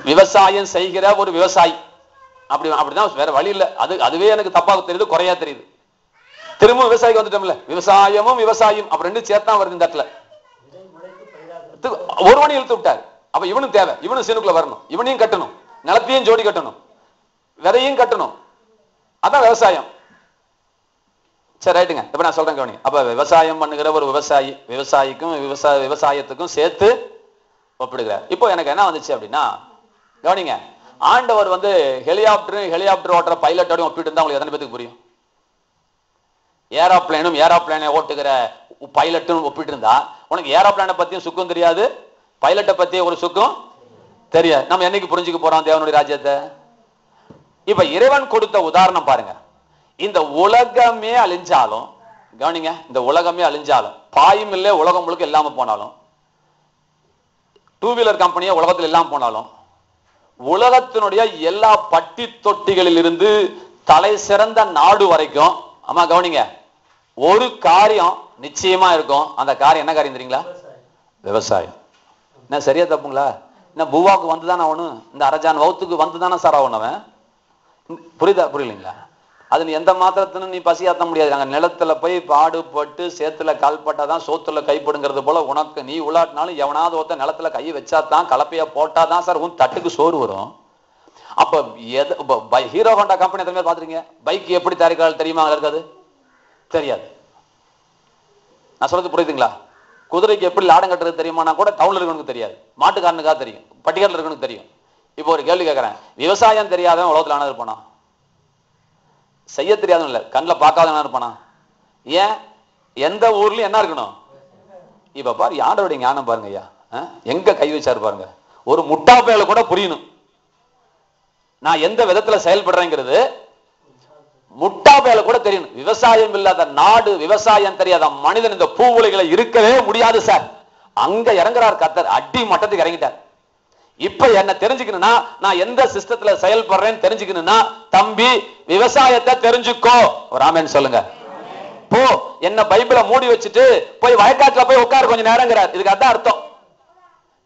விவசாயம் செய்கிற ஒரு விவசாயி அப்படிதான், வேற வழி இல்லை. அதுவே எனக்கு தப்பாக தெரியுது, குறையா தெரியுது. திரும்ப விவசாயிக்கு வந்துட்டோம்ல, விவசாயமும் விவசாயம் அப்ப 2 சேர்த்தான் வருது இந்த இடத்துல. ஒருவனையும் இழுத்து விட்டாரு. அப்ப இவனும் தேவை, இவனும் சீனுக்குள்ள வரணும், இவனையும் கட்டணும், நிலத்தையும் ஜோடி கட்டணும், விதையும் கட்டணும். அதான் விவசாயம். சரி ரைட்டுங்க. இப்ப நான் சொல்றேன் கவனி. அப்ப விவசாயம் பண்ணுகிற ஒரு விவசாயி விவசாயிக்கும் விவசாயத்துக்கும் சேர்த்து ஒப்பிடுகிறார். இப்போ எனக்கு என்ன வந்துச்சு அப்படின்னா, கவனிங்க, ஆண்டவர் ஹெலிகாப்டர் ஓட்டுற பைலட்டோடையும் ஒப்பிட்டு இருந்தா உங்களுக்கு எத்தனை பேருக்கு புரியும்? ஏரோப்ளேனை ஓட்டுகிற பைலட்டும் ஒப்பிட்டு இருந்தா உனக்கு ஏரோப்ளேனை பத்தியும் சுக்கும் தெரியாது, பைலட்டை பத்தியும் ஒரு சுக்கும் தெரியாது. நம்ம என்னைக்கு புரிஞ்சுக்க போறோம் தேவனுடைய ராஜ்யத்தை? இப்ப இறைவன் கொடுத்த உதாரணம் பாருங்க. இந்த உலகமே அழிஞ்சாலும், கவனிங்க, இந்த உலகமே அழிஞ்சாலும், பாயும் இல்லை உலகம் முழுக்க இல்லாம போனாலும், 2 வீலர் கம்பெனியே உலகத்தில் இல்லாம போனாலும், உலகத்தினுடைய எல்லா பட்டி தொட்டிகளில் இருந்து தலை சிறந்த நாடு வரைக்கும், ஆமா கவனிங்க, ஒரு காரியம் நிச்சயமா இருக்கும். அந்த காரியம் என்ன காரியம் தெரியுங்களா? விவசாயம். என்ன சரியா தப்புங்களா? என்ன பூவாக்கு வந்துதானே ஆகணும்? இந்த அரஜான் வவுத்துக்கு வந்துதானே சார் ஆகணும் அவன்? புரியுதா? புரியலைங்களா? அது நீ எந்த மாத்திரத்தினும் நீ பசியாத்த முடியாது. நாங்க நிலத்துல போய் பாடுபட்டு சேத்துல கால்பட்டாதான் சோத்துல கைப்படுங்கிறது போல உனக்கு நீ உள்ளாட்டினாலும் எவனாவது ஒருத்த நிலத்துல கை வச்சாதான் கலப்பையா போட்டாதான் சார் உன் தட்டுக்கு சோறு வரும். அப்ப ஹீரோ ஹோண்டா கம்பெனி எத்தனை பேர் பாத்துருக்கீங்க? பைக் எப்படி தயாரிக்கிறாள் தெரியுமா? இருக்காது, தெரியாது. நான் சொல்றது புரியுதுங்களா? குதிரைக்கு எப்படி லாடம் கட்டுறது தெரியுமா? நான் கூட டவுன்ல இருக்கணுக்கு தெரியாது, மாட்டுக்காரனுக்காக தெரியும், பட்டிக்காட்டில் இருக்கணுக்கு தெரியும். இப்போ ஒரு கேள்வி கேட்கறேன், விவசாயம் தெரியாதவன் உலகத்துல ஆனது இருப்பானா? செய்ய தெரியாதவன் இல்ல, கண்ணில் பார்க்காதவனா இருப்பானா? ஏன்? எந்த ஊர்லயும் என்ன இருக்கணும்? இப்ப பாரு, யாரோடைய ஞானம் பாருங்க ஐயா, எங்க கை வச்சாரு பாருங்க. ஒரு முட்டா பயல கூட புரியணும் நான் எந்த விதத்துல செயல்படுறேங்கிறது. முட்டா பயல கூட தெரியும். விவசாயம் இல்லாத நாடு, விவசாயம் தெரியாத மனிதன் இந்த பூ உலகில இருக்கவே முடியாது சார். அங்க இறங்குறார் கர்த்தர், அடி மட்டத்துக்கு இறங்கிட்டார். இப்ப என்ன தெரிஞ்சுக்கணும்னா, நான் எந்த சிஸ்டத்துல செயல்படுறேன்னு தெரிஞ்சுக்கணும்னா, தம்பி விவசாயத்தை தெரிஞ்சுக்கோ. ஒரு ஆமென் சொல்லுங்க. போ, என்ன பைபிளை மூடி வச்சுட்டு போய் வயக்காட்டுல போய் உட்காரு கொஞ்ச நேரங்கிறார். இதுக்கு அதான் அர்த்தம்.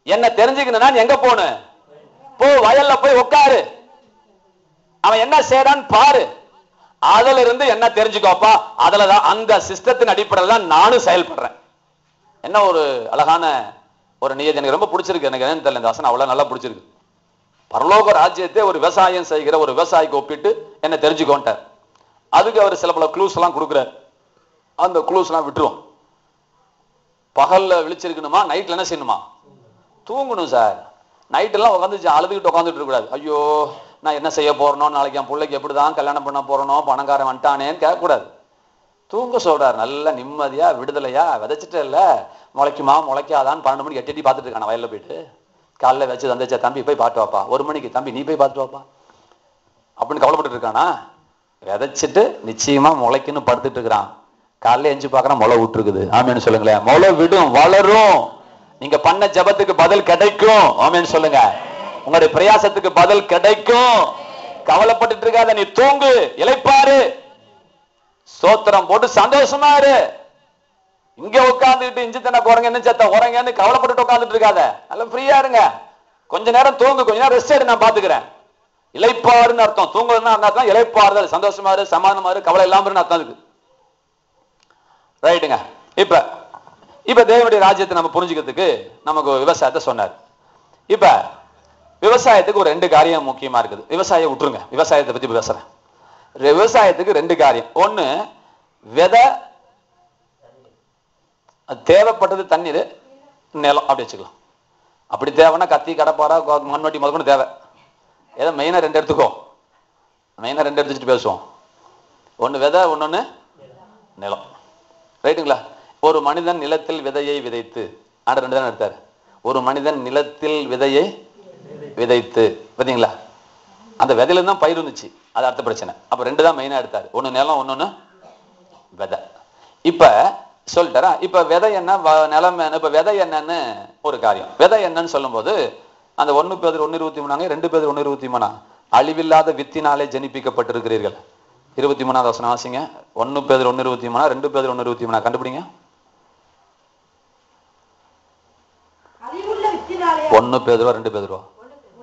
என்ன தெரிஞ்சுக்கணும்னா எங்க போன? போ, வயல்ல போய் உட்காரு. அவன் என்ன செய்யறான்னு பாரு, அதுல இருந்து என்ன தெரிஞ்சுக்கோப்பா. அதுலதான் அந்த சிஸ்டத்தின் அடிப்படையில் தான் நானும் செயல்படுறேன். என்ன ஒரு அழகான ஒரு நியதி, எனக்கு ரொம்ப பிடிச்சிருக்கு. எனக்கு என்னன்னு தெரியல, இந்த வசனம் அவ்வளவு நல்லா பிடிச்சிருக்கு. பரலோக ராஜ்யத்தை ஒரு விவசாயம் செய்கிற ஒரு விவசாயிக்கு ஒப்பிட்டு என்ன தெரிஞ்சுக்கோன்ட்டார். அதுக்கு அவர் சில பல க்ளூஸ் எல்லாம் கொடுக்குறாரு. அந்த க்ளூஸ் எல்லாம் விட்டுருவோம். பகல்ல விழிச்சிருக்கணுமா, நைட்ல என்ன செய்யணுமா, தூங்கணும் சார். நைட் எல்லாம் உட்காந்து அழுதுகிட்டு உட்காந்துட்டு இருக்க கூடாது. ஐயோ நான் என்ன செய்ய போறனோ, நாளைக்கு என் பிள்ளைக்கு எப்படிதான் கல்யாணம் பண்ண போறனோ, பணக்காரன் வந்துட்டானேன்னு கேட்கக்கூடாது. தூங்க சொல்றாரு. நல்ல நிம்மதியா விடுதலையா. விதைச்சிட்டு இல்ல முளைக்குமா முளைக்காதான்னு 12 மணிக்கு எட்டி பார்த்துட்டு இருக்கான வயல்ல போயிட்டு. காலைல வச்சு தந்துச்சா, தம்பி போய் பார்த்து வாப்பா. 1 மணிக்கு தம்பி நீ போய் பார்த்துட்டு வாப்பா அப்படின்னு கவலைப்பட்டு இருக்கானா. விதைச்சிட்டு நிச்சயமா முளைக்குன்னு படுத்துட்டு இருக்கிறான். காலைல எஞ்சி பாக்குறான், முளை விட்டுருக்குது. ஆமேன்னு சொல்லுங்களேன். முளை விடும், வளரும். நீங்க பண்ண ஜபத்துக்கு பதில் கிடைக்கும். ஆமேன்னு சொல்லுங்க. உங்களுடைய பிரயாசத்துக்கு பதில் கிடைக்கும். கவலைப்பட்டு இருக்காத, நீ தூங்கு, இளைப்பாரு, ஸ்தோத்திரம் போட்டு சந்தோஷமா இரு. இங்க உட்காந்துட்டு இஞ்சி தண்ண போறங்க, என்ன சத்த உறங்கன்னு கவலைப்பட்டு உட்காந்துட்டு இருக்காத. நல்லா ஃப்ரீயா இருங்க. கொஞ்ச நேரம் தூங்கு, கொஞ்ச நேரம் ரெஸ்ட் எடு, நான் பாத்துக்கிறேன். இளைப்பாருன்னு அர்த்தம். தூங்குறதுன்னா அர்த்தம் இளைப்பாறுதல், சந்தோஷமா இரு, சமாதானமா இரு, கவலை இல்லாம அர்த்தம் இருக்கு. ரைட்டுங்க. இப்ப தேவனுடைய ராஜ்யத்தை நம்ம புரிஞ்சுக்கிறதுக்கு நமக்கு விவசாயத்தை சொன்னார். இப்ப விவசாயத்துக்கு ஒரு 2 காரியம் முக்கியமா இருக்குது. விவசாயம் விட்டுருங்க, விவசாயத்தை பத்தி பேசுறேன். விவசாயத்துக்கு 2 காரியம். ஒண்ணு விதை, தேவைப்பட்டது தண்ணீர், நிலம், அப்படி வச்சுக்கலாம். அப்படி தேவைன்னா கத்தி கடப்பாரா மண்வெட்டி முதற்கொண்டு தேவை. ஏதோ மெயினா 2 எடுத்துக்கோ. மெயினா 2 எடுத்துட்டு பேசுவோம். ஒண்ணு விதை, ஒன்னொன்னு நிலம். ரைட்டுங்களா? ஒரு மனிதன் நிலத்தில் விதையை விதைத்து, ஆண்டு 2 தான் எடுத்தாரு. ஒரு மனிதன் நிலத்தில் விதையை விதைத்து, பார்த்தீங்களா? அந்த விதையில தான் பயிர் இருந்துச்சு, அது அடுத்த பிரச்சனை. அப்ப 2 தான் மெயினா எடுத்தாரு. ஒண்ணு நிலம், ஒன்னொன்னு விதை. இப்ப சொல்லிட்டாரா? இப்ப விதை என்ன, நிலம் என்ன? இப்ப விதை என்னன்னு ஒரு காரியம். விதை என்னன்னு சொல்லும் போது அந்த 1 பேதுரு 1:23, 2 பேதுரு 1:23, அழிவில்லாத வித்தினாலே ஜனிப்பிக்கப்பட்டிருக்கிறீர்கள். 23வது வசனம் வாசிங்க. 1 பேதுரு 1:23, 2 பேதுரு 1:23 கண்டுபிடிங்க. 1 பேதுரு 2 பேதுரு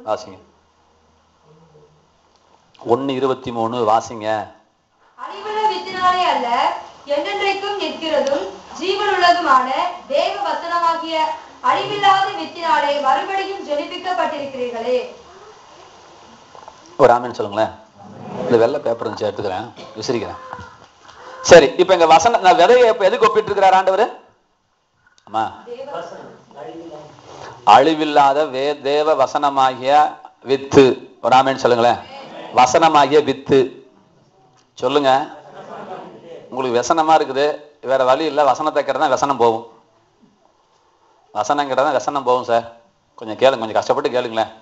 வாசிங்க. 1:23 வாசிங்க. அழிவுள்ள வித்தினாலே அல்ல, என்றென்றைக்கும் நிற்கிறதும் ஜீவனுள்ளதுமான தேவ வசனமாகிய அழிவில்லாத வித்தினாலே மறுபடியும் ஜெனிப்பிக்கப்பட்டிருக்கிறீர்களே. ஒரு ஆமென் சொல்லுங்களேன். இந்த வெள்ளை பேப்பர் இருந்துச்சு, எடுத்துக்கிறேன், விசிறிக்கிறேன். சரி, இப்ப எங்க வசன நான் விதையை எதுக்கு ஒப்பிட்டு இருக்கிறார் ஆண்டவர்? ஆமா, அழிவில்லாத தேவ வசனமாகிய வித்து. ஒரு ஆமென் சொல்லுங்களேன். வசனமாகிய வித்து சொல்லுங்க. உங்களுக்கு வசனமா இருக்குது, வேற வழி இல்லை. வசனத்தை கேட்டதான் வசனம் போகும். வசனம் கேட்டதான் வசனம் போகும் சார். கொஞ்சம் கேளுங்க, கொஞ்சம் கஷ்டப்பட்டு கேளுங்களேன்.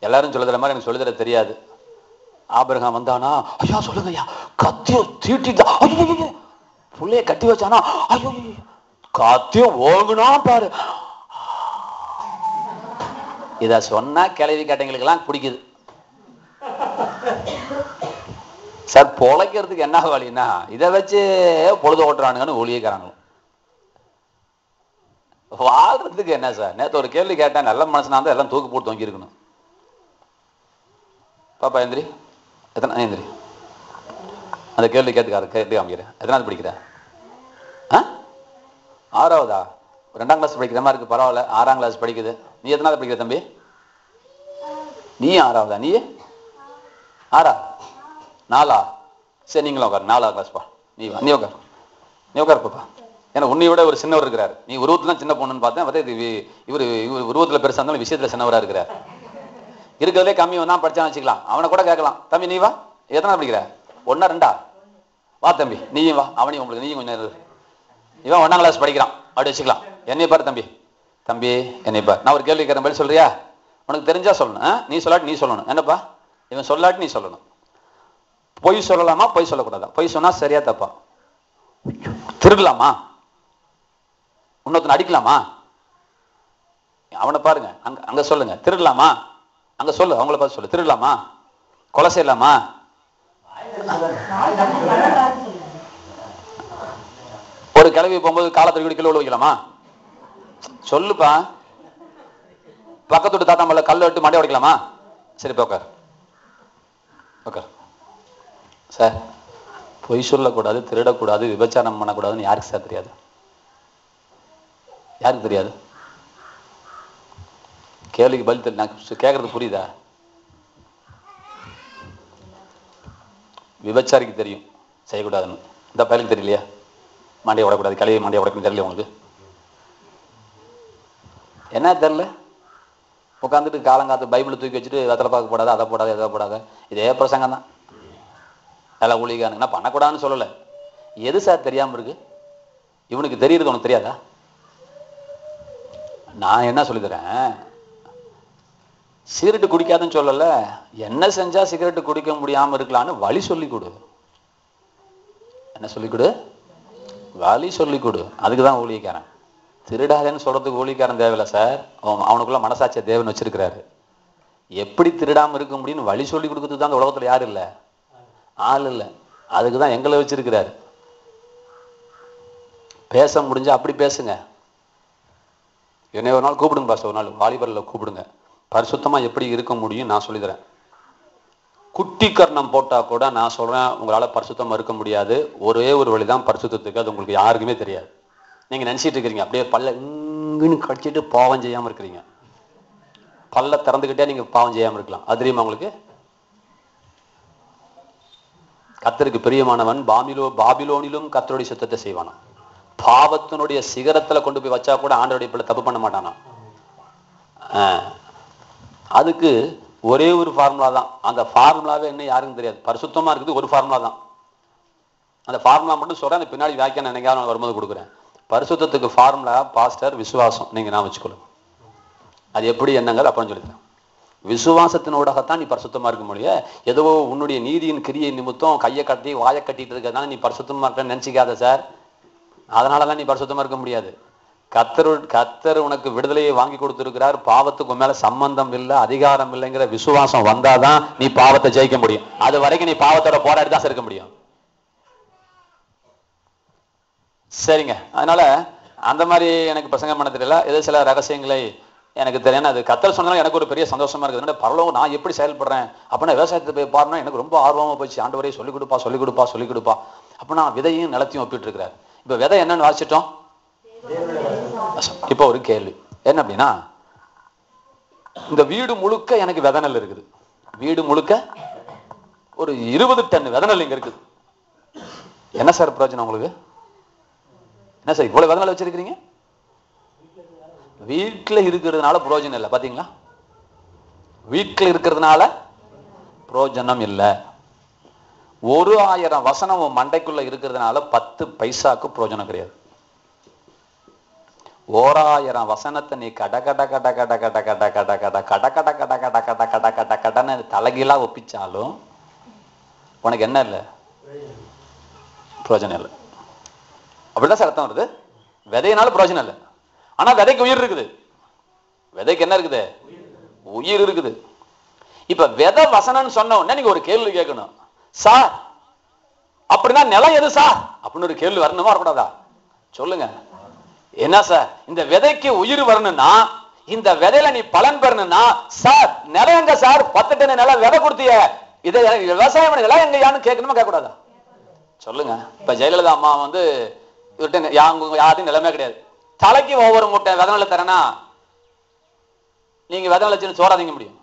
எல்லாரும் சொல்லுற மாதிரி எனக்கு சொல்லித்தர தெரியாது. ஆபிரகாம் வந்தானா, ஐயா சொல்லுங்க ஐயா, கத்தியோ தீட்டிட்டா, ஐயோ புள்ளைய கட்டி வச்சானா, ஐயோ கத்தியோ ஓங்குனா பாரு. இத சொன்னா கிளவி கேட்டவங்களுக்கு எல்லாம் பிடிக்குது சார். பொழைக்கிறதுக்கு என்ன வழின்னா இதை வச்சு பொழுது ஓட்டுறானுங்கன்னு ஒளியக்கிறாங்க. வாழ்றதுக்கு என்ன சார்? நேற்று ஒரு கேள்வி கேட்டேன், நல்ல மனசுனா இருந்தா எல்லாம் தூக்கு போட்டு தொங்கி இருக்கணும். பாப்பா எந்திரி, எத்தனை எந்திரி, அந்த கேள்வி கேட்டு காமிக்கிறேன். எத்தனாவது படிக்கிற? 6வதா? 2ஆம் கிளாஸ் படிக்கிற மாதிரி இருக்கு. பரவாயில்ல, 6ஆம் கிளாஸ் படிக்குது. நீ எத்தனாவது படிக்கிற தம்பி? நீ 6வதா? நீ 6ஆ? 4ஆ? சரி, நீங்களும் உட்காரு. 4ஆம் கிளாஸ் பா. நீ உட்காரு, நீ உட்காரு பாப்பா. ஏன்னா உன்னை விட ஒரு சின்னவர் இருக்கிறார். நீ உருவத்துல சின்ன பொண்ணுன்னு பார்த்தேன். இவர் உருவத்துல பெருசா இருந்தாலும் விஷயத்துல சின்னவரா இருக்கிறார். இருக்கிறதுலே கம்மி தான் படிச்சான்னு வச்சுக்கலாம். அவனை கூட கேட்கலாம், தம்பி நீ வா, எத்தனை படிக்கிற? 1ஆ 2ஆ? வா தம்பி நீயும் வா. அவனையும் உங்களுக்கு நீயும் கொஞ்சம், இவன் 1ஆம் கிளாஸ் படிக்கிறான் அப்படி வச்சுக்கலாம். என்னை பாரு தம்பி, தம்பி என்னை பாரு. நான் ஒரு கேள்வி கேட்கறேன், பதில் சொல்றியா? உனக்கு தெரிஞ்சா சொல்லணும், நீ சொல்லாட்டி நீ சொல்லணும். என்னப்பா? இவன் சொல்லாட்டி நீ சொல்லணும். பொய் சொல்லலாமா, பொய் சொல்லக்கூடாதா? பொய் சொன்னா சரியா தப்பா? திருடலாமா? இன்னொருத்தனை அடிக்கலாமா? அவனை பாருங்க, அங்க சொல்லுங்க. திருடலாமா? அங்க சொல்லு, அவங்கள பார்த்து சொல்லு. திருடலாமா? கொலை செய்யலாமா? ஒரு கிளவி போகும்போது காலத்தை கீழே வைக்கலாமா? சொல்லுப்பா. பக்கத்து தாத்தா மேல கல்ல விட்டு மண்டை உடைக்கலாமா? சரி போக்கார். ஓகே சார், பொய் சொல்லக்கூடாது, திருடக்கூடாது, விபச்சாரம் பண்ணக்கூடாதுன்னு யாருக்கு சார் தெரியாது? யாருக்கு தெரியாது? கேள்விக்கு பதில் தெரியல. நான் கேட்கறது புரியுதா? விபச்சாரிக்கு தெரியும் செய்யக்கூடாதுன்னு, இந்த பயலுக்கு தெரியலையா? மண்டையை உடக்கூடாது, கலையை மண்டையை உடக்கணும் தெரியல உங்களுக்கு? என்ன தெரியல? உட்காந்துட்டு காலங்காத்து பைபிளை தூக்கி வச்சுட்டு வெத்தலை பார்க்க போடாது, அதை போடாது, எதை போடாது, இதே பிரசங்கம் தான். எல்லாம் ஊழிகானுங்கன்னா பண்ணக்கூடாதுன்னு சொல்லலை. எது சார் தெரியாமல் இருக்கு? இவனுக்கு தெரியுறது உனக்கு தெரியாதா? நான் என்ன சொல்லித்தரேன், சிகரெட்டு குடிக்காதுன்னு சொல்லல, என்ன செஞ்சா சிகரெட்டு குடிக்க முடியாம இருக்கலான்னு வழி சொல்லி கொடு. என்ன சொல்லி கொடு? வழி சொல்லி கொடு. அதுக்குதான் ஊழியக்காரன். திருடாதேன்னு சொல்றதுக்கு ஊழியக்காரன் தேவையில்ல சார். அவனுக்குள்ள மனசாட்சிய தேவன் வச்சிருக்கிறாரு. எப்படி திருடாம இருக்க முடியும்னு வழி சொல்லி கொடுக்கறதுக்கு தான் அந்த உலகத்துல யாரு இல்ல? ஆள் இல்லை. அதுக்குதான் எங்களை வச்சிருக்கிறாரு. பேச முடிஞ்சா அப்படி பேசுங்க. என்னை ஒரு நாள் கூப்பிடுங்க பாஸ்டர், ஒரு நாள் வாலிபரில் கூப்பிடுங்க. பரிசுத்தமா எப்படி இருக்க முடியும் நான் சொல்லித்தரேன். குட்டி கர்ணம் போட்டா கூட நான் சொல்றேன் உங்களால பரிசுத்தமா இருக்க முடியாது. ஒரே ஒரு வழிதான் பரிசுத்தத்துக்கு, அது உங்களுக்கு யாருக்குமே தெரியாது. நீங்க நினைச்சிட்டு இருக்கிறீங்க அப்படியே பல்ல இங்குன்னு கடிச்சிட்டு பாவம் செய்யாம இருக்கிறீங்க. பல்ல திறந்துகிட்டே நீங்க பாவம் செய்யாம இருக்கலாம். அது தெரியுமா உங்களுக்கு? கர்த்தருக்கு பிரியமானவன் பாபிலோனிலும் கர்த்தருடைய சுத்தத்தை செய்வானா. பாவத்தினுடைய சிகரத்துல கொண்டு போய் வச்சா கூட ஆண்டவருடைய பிள்ளை தப்பு பண்ண மாட்டானா. அதுக்கு ஒரே ஒரு ஃபார்முலா தான். அந்த ஃபார்முலாவே என்ன யாருக்கும் தெரியாது. பரிசுத்தமா இருக்குது ஒரு ஃபார்முலா தான். அந்த ஃபார்முலா மட்டும் சொல்றேன், அந்த பின்னாடி வியாக்கியானம் என்னைக்காவது வரும்போது கொடுக்குறேன். பரிசுத்தத்துக்கு ஃபார்முலா பாஸ்டர் விசுவாசம். நீங்க நான் வச்சுக்கொள்ளுங்க. அது எப்படி என்னங்க அப்புறம் சொல்லித்தரேன். விசுவாசத்தினோடத்தான் நீ பரிசுத்தமா இருக்க முடியும். ஏதோ உன்னுடைய நீதியின் கிரியை நிமித்தம் கையை கட்டி வாயை கட்டிட்டு இருக்கிறதுனால நீ பரிசுத்தமா இருக்கன்னு நினைச்சிக்காத சார். அதனாலதான் நீ பரிசுத்தமா இருக்க முடியாது. கர்த்தர் உனக்கு விடுதலையை வாங்கி கொடுத்திருக்கிறார். பாவத்துக்கு மேல சம்பந்தம் இல்லை, அதிகாரம் இல்லைங்கிற விசுவாசம் வந்தாதான் நீ பாவத்தை ஜெயிக்க முடியும். அது வரைக்கும் நீ பாவத்தோட போராடி தான் இருக்க முடியும். சரிங்க. அதனால அந்த மாதிரி எனக்கு பிரசங்கம் பண்ண தெரியல. ஏதோ சில ரகசியங்களை எனக்கு தெரியும். அது கர்த்தர் சொன்னாலும் எனக்கு ஒரு பெரிய சந்தோஷமா இருக்குது. பரலோகம் நான் எப்படி செயல்படுறேன் அப்படின்னா, விவசாயத்தை போய் பாருன்னா எனக்கு ரொம்ப ஆர்வமா போச்சு. ஆண்டவரே சொல்லிக் கொடுப்பா சொல்லிக் கொடுப்பா சொல்லிக் கொடுப்பா அப்படின்னா விதையும் நிலத்தையும் ஒப்பிட்டு இருக்கிறார். இப்ப விதை என்னன்னு வாசிச்சிட்டோம். இப்ப ஒரு கேள்வி என்ன அப்படின்னா, இந்த வீடு முழுக்க எனக்கு விதை நெல் இருக்குது. வீடு முழுக்க ஒரு 20 டன் விதை நெல் இங்க இருக்குது. என்ன சார் பிரயோஜனம் உங்களுக்கு? என்ன சார் இவ்வளவு விதை நெல் வச்சிருக்கீங்க? வீட்டுல இருக்கிறதுனால பிரயோஜனம் இல்லை. பாத்தீங்களா? வீட்டுல இருக்கிறதுனால பிரயோஜனம் இல்லை. 1000 வசனம் மண்டைக்குள்ள இருக்கிறதுனால 10 பைசாக்கு பிரயோஜனம் கிடையாது. 1000 வசனத்தை நீ கட கட கட கட கட கட கட கட கட கட கட கட கட கட கட கடன்னு தலைகீழா ஒப்பிச்சாலும் உனக்கு என்ன இல்லை? பிரயோஜனம் இல்லை. அப்படிதான் சார் அர்த்தம் வருது. விதையினால பிரயோஜனம் இல்லை. ஆனா விதைக்கு உயிர் இருக்குது. விதைக்கு என்ன இருக்குது? உயிர் இருக்குது. இப்ப விதை வசனம்னு சொன்ன உடனே நீங்க ஒரு கேள்வி கேட்கணும். சார் அப்படின்னா நிலம் எது சார் அப்படின்னு ஒரு கேள்வி வரணுமா வரக்கூடாதா? சொல்லுங்க. என்ன சார் இந்த விதைக்கு உயிர் வரணும்னா, இந்த விதையில நீ பலன் பெறணும்னா, சார் நிலம் எங்க சார்? 10 டன் நிலம் விதை கொடுத்திய, இதை விவசாயம் நிலம் எங்கயான்னு கேட்கணுமா கேட்கக்கூடாதா? சொல்லுங்க. இப்ப ஜெயலலிதா அம்மா வந்து இவர்கிட்ட யாருக்கும் நிலமே கிடையாது. தலைக்கு ஒவ்வொரு மூட்டை விதை நெல் தரேன்னா நீங்க விதை நெல் சோறா திங்க முடியும்?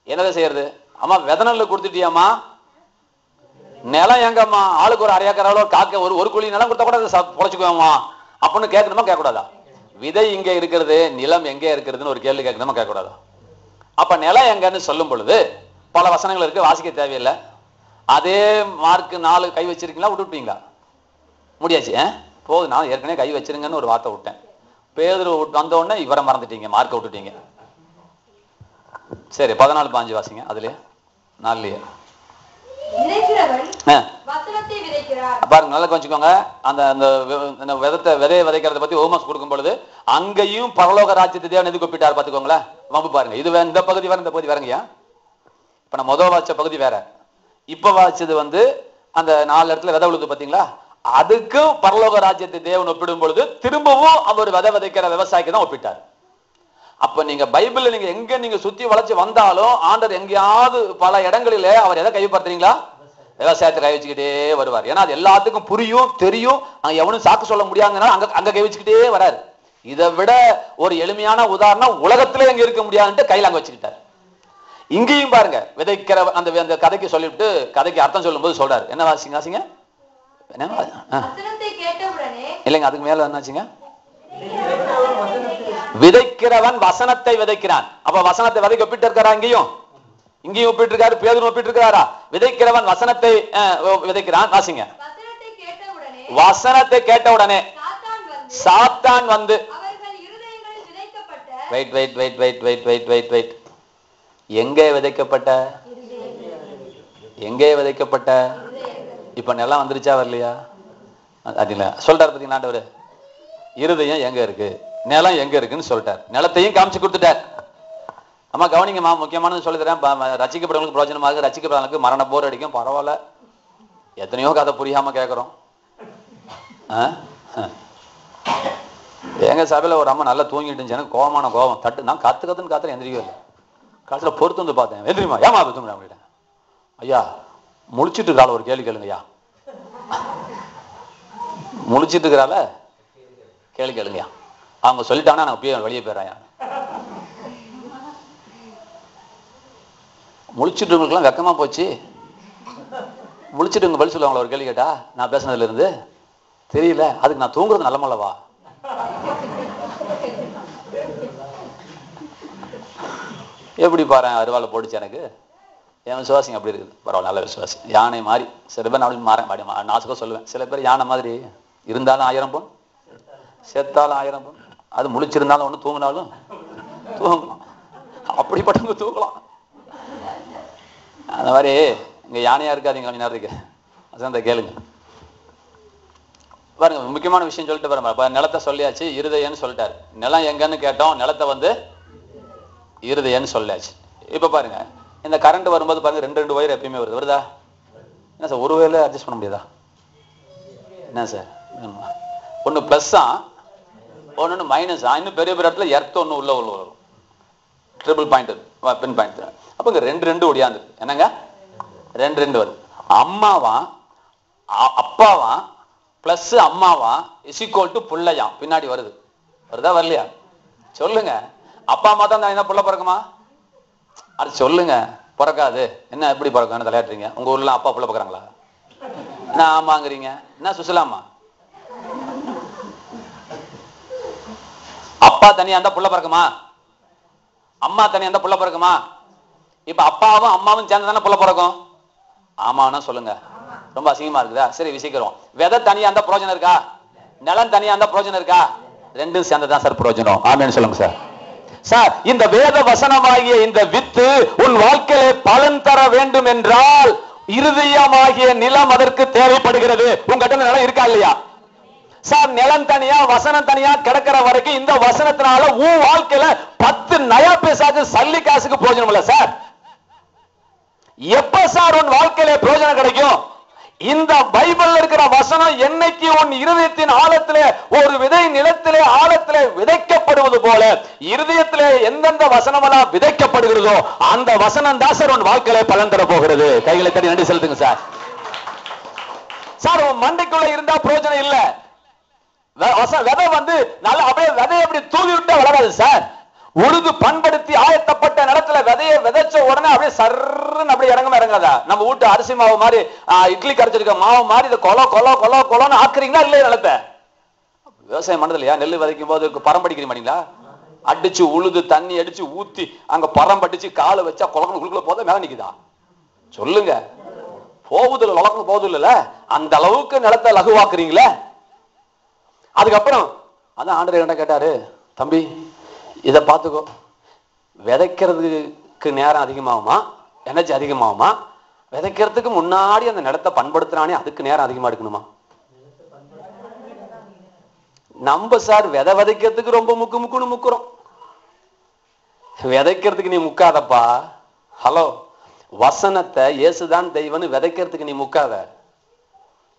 என்னதை செய்யறது? அம்மா விதை நெல் கொடுத்துட்டியாமா, நிலம் எங்கம்மா? ஆளுக்கு ஒரு 1/2 ஏக்கர் அளவு காக்க ஒரு குழி நிலம் கொடுத்தா கூட பொழைச்சுக்குவோமா அப்படின்னு கேட்கணுமா கேட்கக்கூடாதா? விதை இங்க இருக்கிறது, நிலம் எங்க இருக்கிறதுன்னு ஒரு கேள்வி கேட்கணுமா கேட்கக்கூடாதா? அப்ப நிலம் எங்கன்னு சொல்லும் பொழுது பல வசனங்கள் இருக்கு, வாசிக்க தேவையில்லை. அதே மார்க் 4 கை வச்சிருக்கீங்களா? விட்டுட்டீங்களா? முடியாச்சு. போது நான் ஏற்கனவே கை வச்சிருங்கன்னு ஒரு வார்த்தை விட்டேன். பேதுரு வந்த உடனே இவரை மறந்துட்டீங்க, மார்க்கை விட்டுட்டீங்க. சரி 14-15 வாசிங்க. அதுலயே 4லயே பாருங்க, நல்லா கொஞ்சிக்கோங்க. அந்த விதையை விதைக்கிறத பத்தி ஓமஸ் கொடுக்கும் பொழுது அங்கேயும் பரலோக ராஜ்யத்தை தேவன் எதுக்கு ஒப்பிட்டார் பாத்துக்கோங்களேன். வம்பு பாருங்க. இது இந்த பகுதி வேற, இந்த பகுதி வேறங்கய்யா. இப்ப நான் முதல் வாய்ச்ச பகுதி வேற, இப்ப வாய்ச்சது வந்து அந்த 4 இடத்துல விதை விழுது பாத்தீங்களா? அதுக்கும் பரலோக ராஜ்யத்தை தேவன் ஒப்பிடும் பொழுது திரும்பவும் அவர் விதை விதைக்கிற விவசாயிக்கு தான் ஒப்பிட்டார். அப்ப நீங்க பைபிள்ல நீங்க எங்க நீங்க சுத்தி வளைச்சு வந்தாலும் ஆண்டவர் எங்கேயாவது பல இடங்களிலே அவர் எதை கைப்படுத்துறீங்களா? விவசாயத்தை கை வச்சுக்கிட்டே வருவார். ஏன்னா அது எல்லாத்துக்கும் புரியும், தெரியும். எவனும் சாக்கு சொல்ல முடியாதுனால அங்க கை வச்சுக்கிட்டே வராரு. இதை விட ஒரு எளிமையான உதாரணம் உலகத்திலே எங்க இருக்க முடியாதுன்ட்டு கையில அங்க வச்சுக்கிட்டாரு. இங்கேயும் பாருங்க, விதைக்கிற அந்த கதைக்கு சொல்லிவிட்டு கதைக்கு அர்த்தம் சொல்லும் போது சொல்றாரு. என்ன வாசிங்க? இல்லைங்க, அதுக்கு மேல என்னாச்சுங்க? விதைக்கிறவன் வசனத்தை விதைக்கிறான். அப்ப வசனத்தை விதைக்க ஒப்பிட்டு இருக்காரா? இங்கேயும் ஒப்பிட்டு இருக்காரு. பேதுரு ஒப்பிட்டு இருக்காரா? விதைக்கிறவன் வசனத்தை விதைக்கிறான். வாசிங்க. வசனத்தை கேட்ட உடனே சாத்தான் வந்து வெயிட் எங்கே விதைக்கப்பட்ட இப்ப நிலம் வந்துருச்சா வரலையா? அது இல்ல சொல்றாரு பாத்தீங்களா ஆண்டவர். இருதயம் எங்க இருக்கு, நிலம் எங்க இருக்குன்னு சொல்லிட்டார். நிலத்தையும் காமிச்சு கொடுத்துட்டார். அம்மா கவனிங்கம்மா, முக்கியமானது சொல்லி தரேன். ரசிக்கப்படுறவங்களுக்கு பிரயோஜனமா இருக்கு, ரசிக்கப்படுறவங்களுக்கு மரண போர் அடிக்கும். பரவாயில்ல, எத்தனையோ கதை புரியாம கேட்கிறோம். எங்க சபையில ஒரு அம்மா நல்லா தூங்கிட்டு இருந்துச்சு. எனக்கு கோபமான கோபம் தட்டு. நான் கத்துன்னு காத்துல எந்திரிக்கவே இல்லை. காலத்துல பொறுத்து வந்து பார்த்தேன். எந்திரிமா, ஏமா தூங்குறேன் அப்படின்ட்டேன். ஐயா முழிச்சிட்டு இருக்கிறாள், ஒரு கேள்வி கேளுங்க ஐயா. முழிச்சிட்டு இருக்கிறால கேள்வி கேளுங்கய்யா. அவங்க சொல்லிட்டாங்கன்னா நான் வெளியே போயிடுறேன். முழிச்சிட்டுங்களுக்குலாம் வெக்கமா போச்சு. முழிச்சிட்டு பதில் சொல்லுவாங்களா ஒரு கேள்வி கேட்டா? நான் பேசுனதுல இருந்து தெரியல, அதுக்கு நான் தூங்குறது நல்லமல்லவா? எப்படி பாரு, அருவாலை போட்டுச்சு எனக்கு. என் விசுவாசிங்க அப்படி இருக்குது. பரவாயில்ல, நல்ல விசுவாசி. யானை மாதிரி சில பேர் நான் அப்படி நாசுக்க சொல்லுவேன். சில பேர் யானை மாதிரி இருந்தாலும் 1000 பொன், செத்தாலும் 1000 பொன். அது முழிச்சிருந்தாலும் ஒண்ணு, தூங்கினாலும் தூங்கலாம். அப்படிப்பட்டவங்க தூங்கலாம். அந்த மாதிரி இங்க யானையா இருக்காதீங்க கொஞ்ச நேரத்துக்கு. அதான் கேளுங்க பாருங்க. முக்கியமான விஷயம் சொல்லிட்டு பாருங்க. நிலத்தை சொல்லியாச்சு, இருதயன்னு சொல்லிட்டாரு. நிலம் எங்கன்னு கேட்டோம், நிலத்தை வந்து இருதயன்னு சொல்லியாச்சு. இப்ப பாருங்க, இந்த கரண்ட் வரும்போது பாருங்க 2 ஒயர் எப்பயுமே வருதா? என்ன சார், ஒரு ஒயர்ல அட்ஜஸ்ட் பண்ண முடியாதா? என்ன சார், ஒன்னு பிளஸ்ஸா ஒன்னு மைனஸா, இன்னும் பெரிய பெரிய இடத்துல எர்த் ஒண்ணு உள்ள வரும், ட்ரிபிள் பாயிண்ட், பின் பாயிண்ட். அப்ப இங்க 2 ஒடியாந்து என்னங்க 2 வருது. அம்மாவா அப்பாவா பிளஸ் அம்மாவா இஸ் ஈக்குவல் டு புள்ளையா பின்னாடி வருதா? வரலையா? சொல்லுங்க. அப்பா அம்மா தான் என்ன புள்ள பிறக்குமா? அது சொல்லுங்க. பிறக்காது. என்ன எப்படி பிறக்கும் தலையாட்டுறீங்க? உங்க ஊர்ல அப்பா புள்ள பிறக்குறாங்களா? என்ன ஆமாங்கிறீங்க? என்ன சுசலாமா? அப்பா தனியா இருந்தா புள்ள பிறக்குமா? அம்மா தனியா இருந்தா புள்ள பிறக்குமா? இப்ப அப்பாவும் அம்மாவும் சேர்ந்து தானே புள்ள பிறக்கும். ஆமான்னா சொல்லுங்க. ரொம்ப அசிங்கமா இருக்குதா? சரி விசிக்கிறோம். விதை தனியா இருந்தா பிரயோஜனம் இருக்கா? நிலம் தனியா இருந்தா பிரயோஜனம் இருக்கா? 2 சேர்ந்ததான் சார் பிரயோஜனம். ஆமேன்னு சொல்லுங்க சார். சார், இந்த வேத வசனமாகிய இந்த வித்து உன் வாழ்க்கையிலே பலன் தர வேண்டும் என்றால் இருதயமாகிய நிலம் அதற்கு தேவைப்படுகிறது. உங்ககிட்ட நிலம் இருக்கா இல்லையா? சார், நிலம் தனியா வசனம் தனியா கிடக்கிற வரைக்கும் இந்த வசனத்தினால உன் வாழ்க்கையில 10 நயா பைசாக்கு சல்லி காசுக்கு பிரயோஜனம் இல்ல சார். எப்ப சார் உன் வாழ்க்கையில பிரயோஜனம் கிடைக்கும்? இந்த பைபிள்ல இருக்கிற வசனம் என்னைக்கு உன் இருதயத்தின் ஆழத்திலே ஒரு விதை நிலத்திலே ஆழத்திலே விதைக்கப்படுவது போல இருதயத்திலே எந்தெந்த வசனமெல்லாம் விதைக்கப்படுகிறதோ அந்த வசனம் தான் சார் உன் வாழ்க்கையில பலன் தர போகிறது. கைகளை தட்டி நன்றி செலுத்துங்க சார். சார், உன் மண்டைக்குள்ள இருந்தா பிரயோஜனம் இல்ல. விதை வந்து நல்ல அப்படியே விதையை அப்படி தூவி விட்டா வளராது சார். உழுது பண்படுத்தி ஆயத்தப்பட்ட நிலத்துல விதையை விதைச்ச உடனே அப்படியே சர்ன்னு அப்படியே இறங்காதா? நம்ம வீட்டு அரிசி மாவு மாதிரி, இட்லி கரைச்சிருக்க மாவு மாதிரி இதை கொலன்னு ஆக்குறீங்களா இல்லையா? நிலத்தை விவசாயம் பண்ணது இல்லையா? நெல் விதைக்கும் போது பரம் படிக்கிற மாட்டீங்களா? அடிச்சு உழுது தண்ணி அடிச்சு ஊத்தி அங்க பரம் படிச்சு காலை வச்சா குளக்கணும் உள்ள போத மேல நிக்குதா? சொல்லுங்க. போகுதுல உலகம் போகுது இல்ல, அந்த அளவுக்கு நிலத்தை லகுவாக்குறீங்களே. அதுக்கப்புறம் அதான் ஆண்டவர் என்ன கேட்டாரு, தம்பி இதை பார்த்துக்கோ, விதைக்கிறதுக்கு நேரம் அதிகமாகுமா, எனர்ஜி அதிகமாகுமா, விதைக்கிறதுக்கு முன்னாடி அந்த நிலத்தை பண்படுத்துறானே அதுக்கு நேரம் அதிகமா எடுக்கணுமா? நம்ம சார் விதைக்கிறதுக்கு ரொம்ப முக்குன்னு முக்குறோம். விதைக்கிறதுக்கு நீ முக்காதப்பா. ஹலோ, வசனத்தை இயேசுதான் தெய்வம்னு விதைக்கிறதுக்கு நீ முக்காத.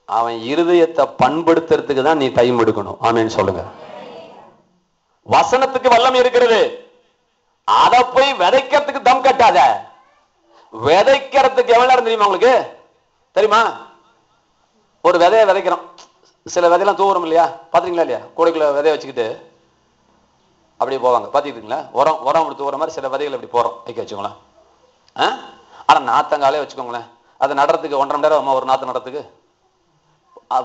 அவன் இருதயத்தை பண்படுத்துறதுக்கு தான் நீ டைம் எடுக்கணும். ஆமேன்னு சொல்லுங்க. வசனத்துக்கு வல்லமை இருக்கிறது. அதை போய் விதைக்கிறதுக்கு தம் கட்டாத. விதைக்கிறதுக்கு எவ்வளவு நேரம் தெரியுமா உங்களுக்கு? தெரியுமா? ஒரு விதைய விதைக்கிறோம். சில விதையெல்லாம் தூவுறோம் இல்லையா? பாத்தீங்களா இல்லையா? கூடைக்குள்ள விதைய வச்சுக்கிட்டு அப்படியே போவாங்க. பாத்துக்கிட்டீங்களா? உரம் அப்படி தூவுற மாதிரி சில விதைகள் அப்படி போறோம் வைக்க வச்சுக்கோங்களேன். ஆனா நாத்தங்காலே வச்சுக்கோங்களேன், அதை நடுறதுக்கு 1.5 மணி நேரம் ஒரு நாத்து நடுறதுக்கு.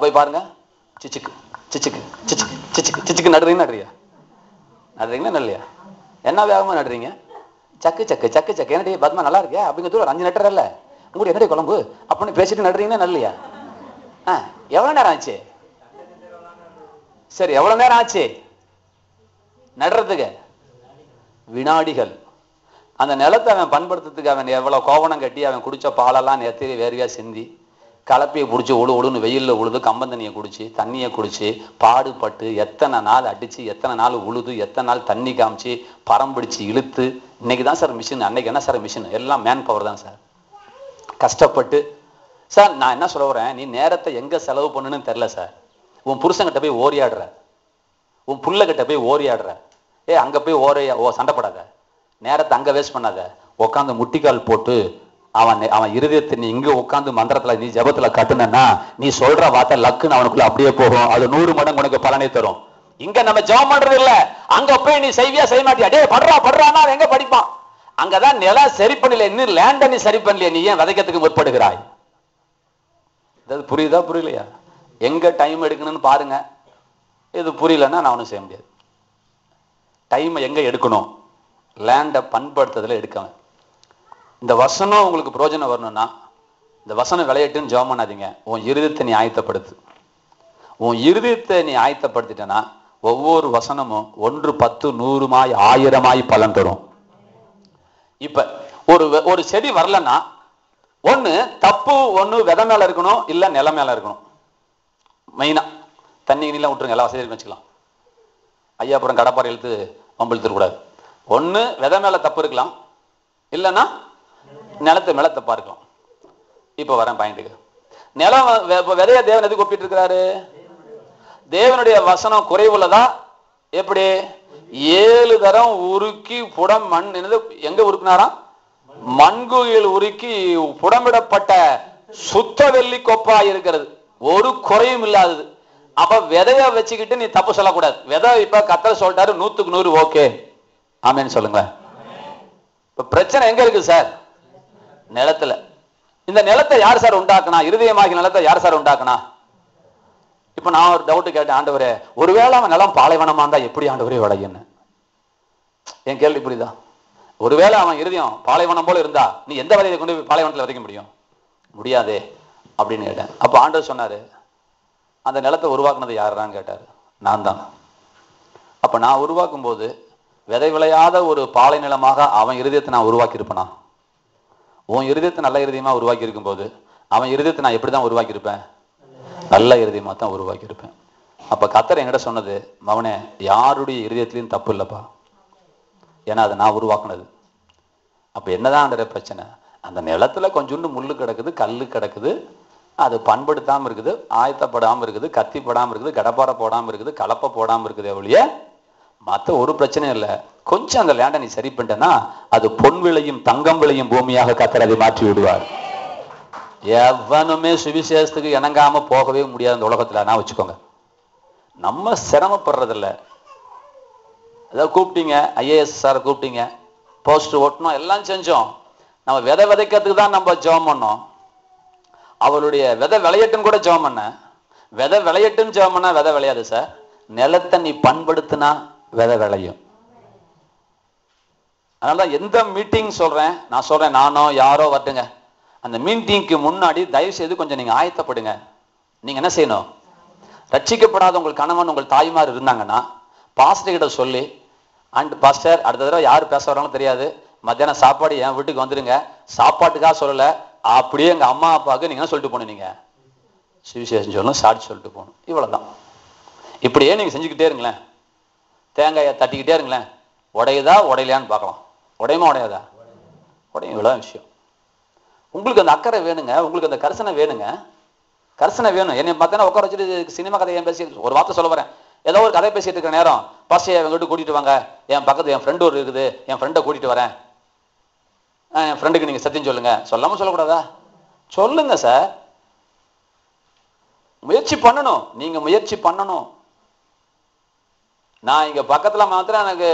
போய் பாருங்க, சிச்சுக்கு சிச்சுக்கு சிச்சுக்கு சிச்சுக்கு சிச்சுக்கு நடுறீங்களா நல்லையா? என்ன வேகமா நடுறீங்க? சக்கு சக்கு சக்கு சக்கு என்னடி பத்மா நல்லா இருக்கியா அப்படிங்கிறது ஒரு 5 நட்டர் இல்ல உங்களுக்கு என்னடி குழம்பு அப்படின்னு பேசிட்டு நடுறீங்கன்னா நல்லையா? எவ்வளவு நேரம் ஆச்சு? சரி, எவ்வளவு நேரம் ஆச்சு நடுறதுக்கு? வினாடிகள். அந்த நிலத்தை அவன் பண்படுத்துறதுக்கு அவன் எவ்வளவு கோவணம் கட்டி அவன் குடிச்ச பாலெல்லாம் நேர்த்தி வேர்வையா சிந்தி கலப்பையை பிடிச்சி ஒழுன்னு வெயில்ல உழுது கம்பந்தண்ணியை குடிச்சு தண்ணியை குடிச்சு பாடுபட்டு எத்தனை நாள் அடிச்சு எத்தனை நாள் உழுது எத்தனை நாள் தண்ணி காமிச்சு பரம்பிடிச்சு இழுத்து இன்னைக்கு தான் சார் மிஷின். அன்னைக்கு என்ன சார் மிஷின்? எல்லாம் மேன் பவர் தான் சார். கஷ்டப்பட்டு சார் நான் என்ன சொல்ல வரேன், நீ நேரத்தை எங்க செலவு பண்ணுன்னு தெரியல சார். உன் புருஷங்கிட்ட போய் ஓரியாடுற, உன் புள்ளகிட்ட போய் ஓரியாடுற. அங்க போய் சண்டைப்படாத, நேரத்தை அங்க வேஸ்ட் பண்ணாத. உட்காந்து முட்டிக்கால் போட்டு அவன் இருதயத்தை நீ இங்க உட்காந்து மந்திரத்துல நீ ஜபத்துல கட்டுனா நீ சொல்ற வார்த்தை லக்குன்னு அவனுக்குள்ள அப்படியே போகும். அது 100 மடங்கு உனக்கு பலனை தரும். இங்க நம்ம ஜபம் பண்றது இல்ல, அங்க போய் நீ செய்வியா செய்ய மாட்டியா? டே படுறான்னா எங்க படிப்பான்? அங்கதான் நிலம் சரி பண்ணல, இன்னும் லேண்ட நீ சரி பண்ணலையா? நீ ஏன் விதைக்கிறதுக்கு முற்படுகிறாய்? புரியுதா புரியலையா? எங்க டைம் எடுக்கணும்னு பாருங்க. இது புரியலன்னா நான் ஒன்றும் செய்ய முடியாது. டைம் எங்க எடுக்கணும்? லேண்டை பண்படுத்துறதுல எடுக்கணும். இந்த வசனம் உங்களுக்கு பிரயோஜனம் வரணும்னா இந்த வசனம் விளையாட்டுன்னு ஜெபம் பண்ணாதீங்க. உன் இருதயத்தை நீ ஆயத்தப்படுத்து. உன் இருதயத்தை நீ ஆயத்தப்படுத்திட்டனா ஒவ்வொரு வசனமும் 1 10 100 1000 பலன் தரும். இப்ப ஒரு செடி வரலன்னா ஒண்ணு தப்பு, ஒண்ணு விதை மேல இருக்கணும், இல்ல நில மேல இருக்கணும். மெயினா தண்ணி நீலாம் விட்டுருங்க, எல்லா வசதியும் வச்சுக்கலாம். ஐயா அப்புறம் கடப்பாறை இழுத்து வம்பிழுத்துட கூடாது. ஒண்ணு விதை மேல தப்பு இருக்கலாம், இல்லைன்னா நிலத்து மேல தப்பா இருக்கலாம். இப்ப வரேன் பாயிண்ட்டுக்கு. நிலம் விதைய தேவன் எதுக்கு ஒப்பிட்டு இருக்கிறாரு? தேவனுடைய வசனம் குறைவுள்ளதா? எப்படி 7 தரம் உருக்கி புடம் மண் எங்க உருக்குனாராம்? மண்குயில் உருக்கி புடமிடப்பட்ட சுத்த வெள்ளி கொப்பா இருக்கிறது, ஒரு குறையும் இல்லாதது. அப்ப விதைய வச்சுக்கிட்டு நீ தப்பு சொல்லக்கூடாது. விதை இப்ப கர்த்தர் சொல்லிட்டாரு 100க்கு 100 ஓகே, ஆமேன்னு சொல்லுங்க. இப்ப பிரச்சனை எங்க இருக்கு சார்? நிலத்துல. இந்த நிலத்தை யார் சார் உண்டாக்குனா? இருதயமாகிய நிலத்தை யார் சார் உண்டாக்குனா? இப்ப நான் ஒரு டவுட் கேட்டேன், ஆண்டவரே ஒருவேளை அவன் நிலம் பாலைவனமா இருந்தா எப்படி ஆண்டவரே விளையுன்னு? என் கேள்வி புரியுதா? ஒருவேளை அவன் இருதயம் பாலைவனம் போல இருந்தா நீ எந்த விதையை கொண்டு போய் பாலைவனத்துல விதைக்க முடியும்? முடியாதே அப்படின்னு கேட்டேன். அப்ப ஆண்டவர் சொன்னாரு, அந்த நிலத்தை உருவாக்குனது யாருன்னு கேட்டாரு. நான் தான். அப்ப நான் உருவாக்கும் போது விதை விளையாத ஒரு பாலை நிலமாக அவன் இருதயத்தை நான் உருவாக்கி இருப்பேனா? உன் இருதயத்தை நல்ல இருதயமா உருவாக்கி இருக்கும் போது அவன் இருதயத்தை நான் எப்படிதான் உருவாக்கி இருப்பேன்? நல்ல இருதயமா தான் உருவாக்கி இருப்பேன். அப்ப கர்த்தர் என்கிட்ட சொன்னது, மவனே யாருடைய இருதயத்திலையும் தப்பு இல்லப்பா, ஏன்னா அதை நான் உருவாக்குனது. அப்ப என்னதான் பிரச்சனை? அந்த நிலத்துல கொஞ்சோண்டு முள்ளு கிடக்குது, கல்லு கிடக்குது, அது பண்படுத்தாம இருக்குது, ஆயத்தப்படாம இருக்குது, கத்திப்படாம இருக்குது, கடப்பாறை போடாம இருக்குது, கலப்பை போடாம இருக்குது. எவ்வளிய மற்ற ஒரு பிரச்சனையும் இல்லை. கொஞ்சம் அந்த லேண்டை நீ சரி பண்ணிட்டேன்னா அது பொன் விளையும் தங்கம் விளையும் பூமியாக கர்த்தர் அதை மாற்றி விடுவார். எவனுமே சுவிசேஷத்துக்கு இணங்காம போகவே முடியாது அந்த உலகத்துல. நான் வச்சுக்கோங்க, நம்ம சிரமப்படுறதில்ல. ஏதாவது கூப்பிட்டீங்க, ஐஏஎஸ் சார் கூப்பிட்டீங்க, போஸ்ட் ஓட்டணும், எல்லாம் செஞ்சோம். நம்ம விதை விதைக்கிறதுக்கு தான் நம்ம ஜெபம் பண்ணோம். அவளுடைய விதை விளையட்டுன்னு கூட ஜெபம் பண்ண. விதை விளையட்டுன்னு ஜெபம் பண்ணா விதை விளையாது சார். நிலத்தை நீ பண்படுத்தினா விதை விளையும். அதனால எந்த மீட்டிங் சொல்றேன், நான் சொல்றேன், நானோ யாரோ வரட்டுங்க, அந்த மீட்டிங்க்கு முன்னாடி தயவு செய்து கொஞ்சம் நீங்க ஆயத்தப்படுங்க. நீங்க என்ன செய்யணும்? ரட்சிக்கப்படாத உங்கள் கணவன் உங்கள் தாய்மார் இருந்தாங்கன்னா பாஸ்டர் கிட்ட சொல்லி, அண்ட் பாஸ்டர் அடுத்த தடவை யார் பேச வராங்களோ தெரியாது, மத்தியானம் சாப்பாடு என் வீட்டுக்கு வந்துருங்க. சாப்பாட்டுக்காக சொல்லல, அப்படியே எங்க அம்மா அப்பாவுக்கு நீங்க சொல்லிட்டு போகணும். நீங்க சுவிசேஷம் சொல்லணும், சாட்சி சொல்லிட்டு போகணும். இவ்வளவுதான். இப்படியே நீங்க செஞ்சுக்கிட்டே இருங்களேன். தேங்காயை தட்டிக்கிட்டே இருங்களேன். உடையுதா உடையலையான்னு பார்க்கலாம். உடையுமா உடையாதா? உடையும். இவ்வளவு விஷயம். உங்களுக்கு அந்த அக்கறை வேணுங்க, உங்களுக்கு அந்த கரிசனை வேணுங்க. கரிசனை வேணும். என்னை பார்த்தா உட்கார வச்சுட்டு சினிமா கதையை பேசி ஒரு வார்த்தை சொல்ல வரேன். ஏதோ ஒரு கதை பேசிட்டு இருக்கிற நேரம் பஸ்ஸை என்கிட்ட கூட்டிட்டு வாங்க, என் பக்கத்து என் ஃப்ரெண்டு ஒரு இருக்குது, என் ஃப்ரெண்டை கூட்டிட்டு வரேன், என் ஃப்ரெண்டுக்கு நீங்க சத்தியம் சொல்லுங்க. சொல்லாம சொல்லக்கூடாதா? சொல்லுங்க சார். முயற்சி பண்ணணும், நீங்க முயற்சி பண்ணணும். நான் இங்க பக்கத்துல மாத்திரம் எனக்கு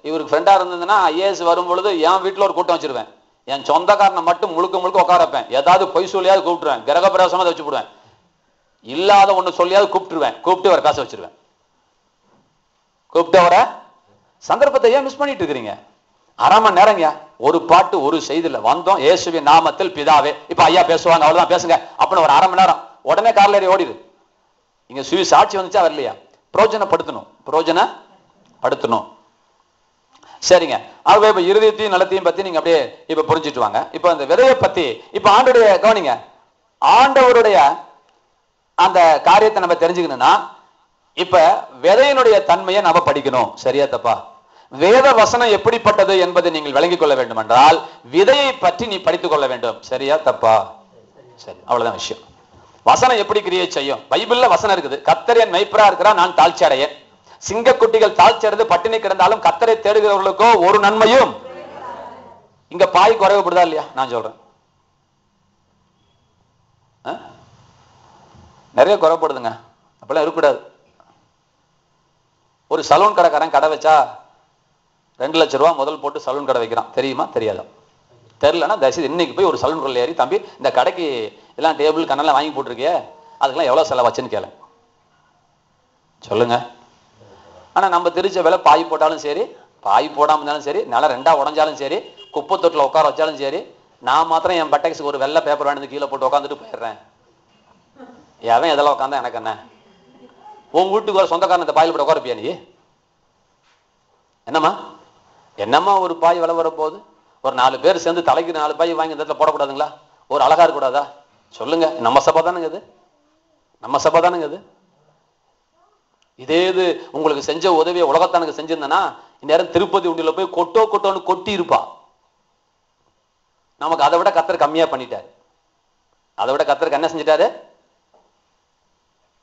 இவருக்கு ஃப்ரெண்டா இருந்ததுன்னா ஐஏஎஸ் வரும் பொழுது என் வீட்டுல ஒரு கூட்டம் வச்சிருவேன். என் சொந்தக்காரனை மட்டும் முழுக்க முழுக்க உட்கார வைப்பேன். ஏதாவது பொய் சொல்லியாவது கூப்பிட்டுருவேன், கிரக பிரவேசமா வச்சு போடுவேன். இல்லாத ஒண்ணு சொல்லியாவது கூப்பிட்டுருவேன், கூப்பிட்டு வர காசு வச்சிருவேன். கூப்பிட்டு வர சந்தர்ப்பத்தை ஏன் மிஸ் பண்ணிட்டு இருக்கிறீங்க? அரை மணி நேரங்க, ஒரு பாட்டு ஒரு செய்தியில வந்தோம், இயேசுவின் நாமத்தில் பிதாவே. இப்ப ஐயா பேசுவாங்க, அவ்வளவுதான் பேசுங்க அப்படின்னு ஒரு அரை மணி நேரம் உடனே கார்ல ஏறி ஓடிடு. இங்க சாட்சி வந்துச்சா வரலையா? பிரயோஜனப்படுத்தணும். சரிங்க. ஆகவே இப்ப இருதயத்தையும் நலத்தையும் பத்தி நீங்க அப்படியே இப்ப புரிஞ்சுட்டு வாங்க. இப்ப இந்த விதையை பத்தி இப்ப ஆண்டவருடைய கவனிங்க, ஆண்டவருடைய அந்த காரியத்தை நம்ம தெரிஞ்சுக்கணும்னா இப்ப விதையினுடைய தன்மையை நம்ம படிக்கணும். சரியா தப்பா? வேத வசனம் எப்படிப்பட்டது என்பதை நீங்கள் விளங்கிக் கொள்ள வேண்டும் என்றால் விதையை பற்றி நீ படித்துக் கொள்ள வேண்டும். சரியா தப்பா? சரி, அவ்வளவுதான் விஷயம். வசனம் எப்படி கிரியை செய்யும்? பைபிள்ல வசனம் இருக்குது. கர்த்தர் என் மெய்ப்பரா இருக்கிறா, நான் தாழ்ச்சி அடையேன். சிங்கக்குட்டிகள் தாழ்ச்சி அடைந்து பட்டினி கிடந்தாலும் கர்த்தரை தேடுகிறவர்களுக்கோ ஒரு நன்மையும். இங்க பாய் குறைவுபடுதா இல்லையா? நான் சொல்றேன் நிறைய குறைப்படுதுங்க. அப்பெல்லாம் இருக்கக்கூடாது. ஒரு சலூன் கடைக்காரன் கடை வச்சா 2 லட்சம் ரூபாய் முதல் போட்டு சலூன் கடை வைக்கிறான். தெரியுமா? தெரியாதா? தெரியலன்னா தயவுசெய்து இன்னைக்கு போய் ஒரு சலூன் கடையில் ஏறி, தம்பி இந்த கடைக்கு எல்லாம் டேபிள் கண்ணெல்லாம் வாங்கி போட்டிருக்கிய, அதுக்கெல்லாம் எவ்வளவு செலவாச்சுன்னு கேளு. சொல்லுங்க. ஆனா நம்ம தெரிஞ்ச வேலை பாய் போட்டாலும் சரி, பாய் போடாம இருந்தாலும் சரி, நிலம் 2ஆ உடஞ்சாலும் சரி, குப்பை தொட்டில் உட்கார வச்சாலும் சரி, நான் மாத்திரம் என் பட்டெக்ஸுக்கு ஒரு வெள்ளை பேப்பர் வேணுது கீழே போட்டு உட்காந்துட்டு போயிடுறேன். எவன் எதெல்லாம் உட்காந்தா எனக்கு என்ன? உன் வீட்டுக்கு ஒரு சொந்தக்காரன் இந்த பாயில் போட்டு உட்காரப்பியா நீ? என்னம்மா ஒரு பாய் விலை வர போகுது? ஒரு 4 பேர் சேர்ந்து தலைக்கு 4 பாய் வாங்கி இந்த இடத்துல போடக்கூடாதுங்களா? ஒரு அழகா இருக்கக்கூடாதா? சொல்லுங்க. நம்ம சபை தானுங்க இது, நம்ம சபை தானுங்க இது. இதே இது உங்களுக்கு செஞ்ச உதவியை உலகத்தானுக்கு செஞ்சிருந்தனா இந்நேரம் திருப்பதி உண்டியில போய் கொட்டோன்னு கொட்டி இருப்பா. நமக்கு அதை விட கர்த்தர் கம்மியா பண்ணிட்டாரு. அதை விட கர்த்தருக்கு என்ன செஞ்சிட்டாரு?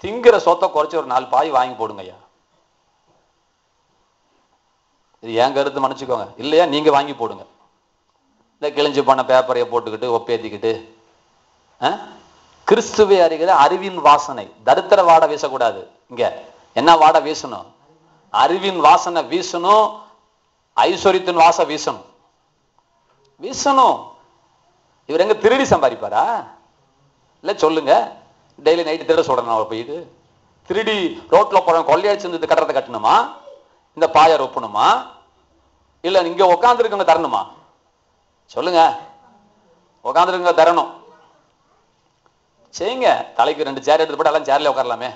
திங்கிற சொத்தை குறைச்சி ஒரு 4 பாய் வாங்கி போடுங்க ஐயா. இது என் கருத்து, மன்னிச்சுக்கோங்க. இல்லையா நீங்க வாங்கி போடுங்க. இந்த கிழிஞ்சு பண்ண பேப்பரையை போட்டுக்கிட்டு ஒப்பேத்திக்கிட்டு கிறிஸ்துவை அறிகிற அறிவின் வாசனை. தரித்திர வாடை வீசக்கூடாது. இங்க என்ன வாடை வீசணும்? அறிவின் வாசனை வீசணும், ஐஸ்வர்யத்தின் வாசம் வீசணும். இவர் எங்க திருடி சம்பாதிப்பாரா? இல்ல சொல்லுங்க. டெய்லி நைட்டு திருட சொல்றேன் அவர் போயிட்டு திருடி ரோட்ல போறேன் கொள்ளையடிச்சு இந்த கட்டடத்தை கட்டணுமா? இந்த பாயை ரொப்பணுமா? இல்ல இங்க உட்கார்ந்து இருக்கவங்க தரணுமா? சொல்லுங்க. உட்கார்ந்து இருக்கவங்க தரணும். செய்யுங்க. தலைக்கு 2 சேர் எடுத்து போட்டு எல்லாம் சேர்ல உட்காரலாமே.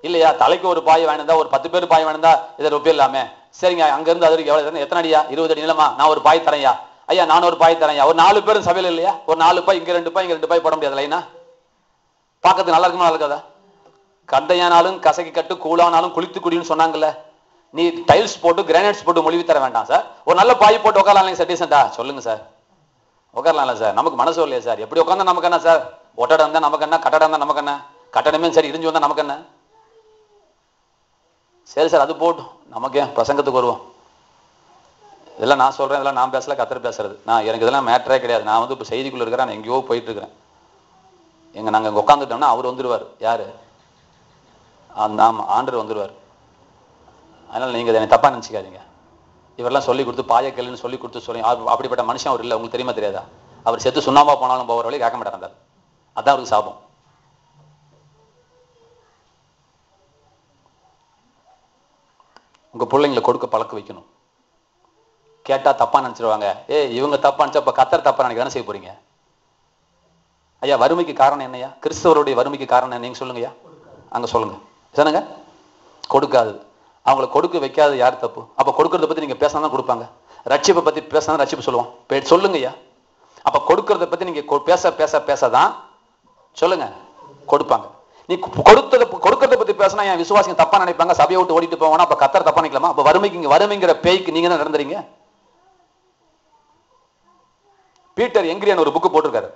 இல்லையா தலைக்கு ஒரு பாய் வாங்கினா ஒரு 10 பேர் பாய் வாங்கினா இதை ரொப்பிடலாமே. சரிங்க. அங்க இருந்து அது எவ்வளவு? எத்தனை அடியா? 20 அடி நீளமா? நான் ஒரு பாய் தரையா? ஐயா நான் ஒரு பாய் தரையா? ஒரு 4 பேரும் சபையில் இல்லையா? ஒரு 4 பாய், இங்க 2 பாய், இங்க 2 பாய் போட முடியாது. லைனா பாக்கிறதுக்கு நல்லா இருக்குமா? நல்லா இருக்காதா? கண்டையானாலும் கசக்கி கட்டு, கூழானாலும் குளித்து குடின்னு சொன்னாங்கல்ல. நீ டைல்ஸ் போட்டு கிரானைட்ஸ் போட்டு மொழிவி தர வேண்டாம் சார். ஒரு நல்ல பாய் போட்டு உட்காரலாம் சார். டீசெண்டா சொல்லுங்க சார். உட்காரலாம்ல சார்? நமக்கு மனசு இல்லையா சார்? எப்படி உட்காந்தா நமக்கு என்ன சார்? ஒட்டடம் தான் நமக்கு என்ன? கட்டடம் தான் நமக்கு என்ன? கட்டடமே சரி இடிஞ்சு வந்தா நமக்கு என்ன? சரி சார், அது போட்டும். நமக்கு ஏன்? பிரசங்கத்துக்கு வருவோம். இதெல்லாம் நான் சொல்றேன், இதெல்லாம் நான் பேசல, கர்த்தர் பேசுறது. எனக்கு இதெல்லாம் மேட்டரே கிடையாது. நான் வந்து இப்போ செய்திக்குள்ள இருக்கிறேன், நான் எங்கேயோ போயிட்டு இருக்கிறேன். நாங்க இங்க உட்காந்துட்டோம்னா அவர் வந்துருவார். யாரு? ஆண்டவர் வந்துருவார். அதனால நீங்க என்னை தப்பா நினைச்சுக்காதீங்க. இவரெல்லாம் சொல்லி கொடுத்து பாய கேளுன்னு சொல்லி கொடுத்து சொல்லி அப்படிப்பட்ட மனுஷன் அவர் இல்லை. உங்களுக்கு தெரியுமா தெரியாதா? அவர் செத்து சுண்ணாம்பா போனாலும் போகிற வழி கேட்க மாட்டார். அதான் அவருக்கு சாபம். உங்க பிள்ளைங்களை கொடுக்க பழக்க வைக்கணும். கேட்டா தப்பா நினைச்சிருவாங்க. இவங்க தப்பா நினைச்சா அப்ப கர்த்தர் தப்பா நினைக்க தானே செய்ய போறீங்க. ஐயா வறுமைக்கு காரணம் என்னையா? கிறிஸ்தவருடைய வறுமைக்கு காரணம் நீங்க சொல்லுங்கய்யா. அங்க சொல்லுங்க. சரிங்க. கொடுக்காது. அவங்களை கொடுக்க வைக்காது யார் தப்பு? அப்ப கொடுக்கறத பத்தி நீங்க பேசினா தான் கொடுப்பாங்க. ரட்சிப்பை பத்தி பேசினா ரட்சிப்பு சொல்லுவோம். சொல்லுங்க ஐயா. அப்ப கொடுக்கறத பத்தி நீங்க பேசதான் சொல்லுங்க கொடுப்பாங்க. நீ கொடுக்கறத பத்தி பேசினா என் விசுவாசிங்க தப்பா நினைப்பாங்க, சபையை விட்டு ஓடிட்டு போவானா? அப்ப கர்த்தர் தப்பா நினைக்கலாமா? அப்ப வறுமைங்கிற பேய்க்கு நீங்க தான் நடந்துறீங்க. பீட்டர் எங்கிரியான் ஒரு புக்கு போட்டிருக்காரு.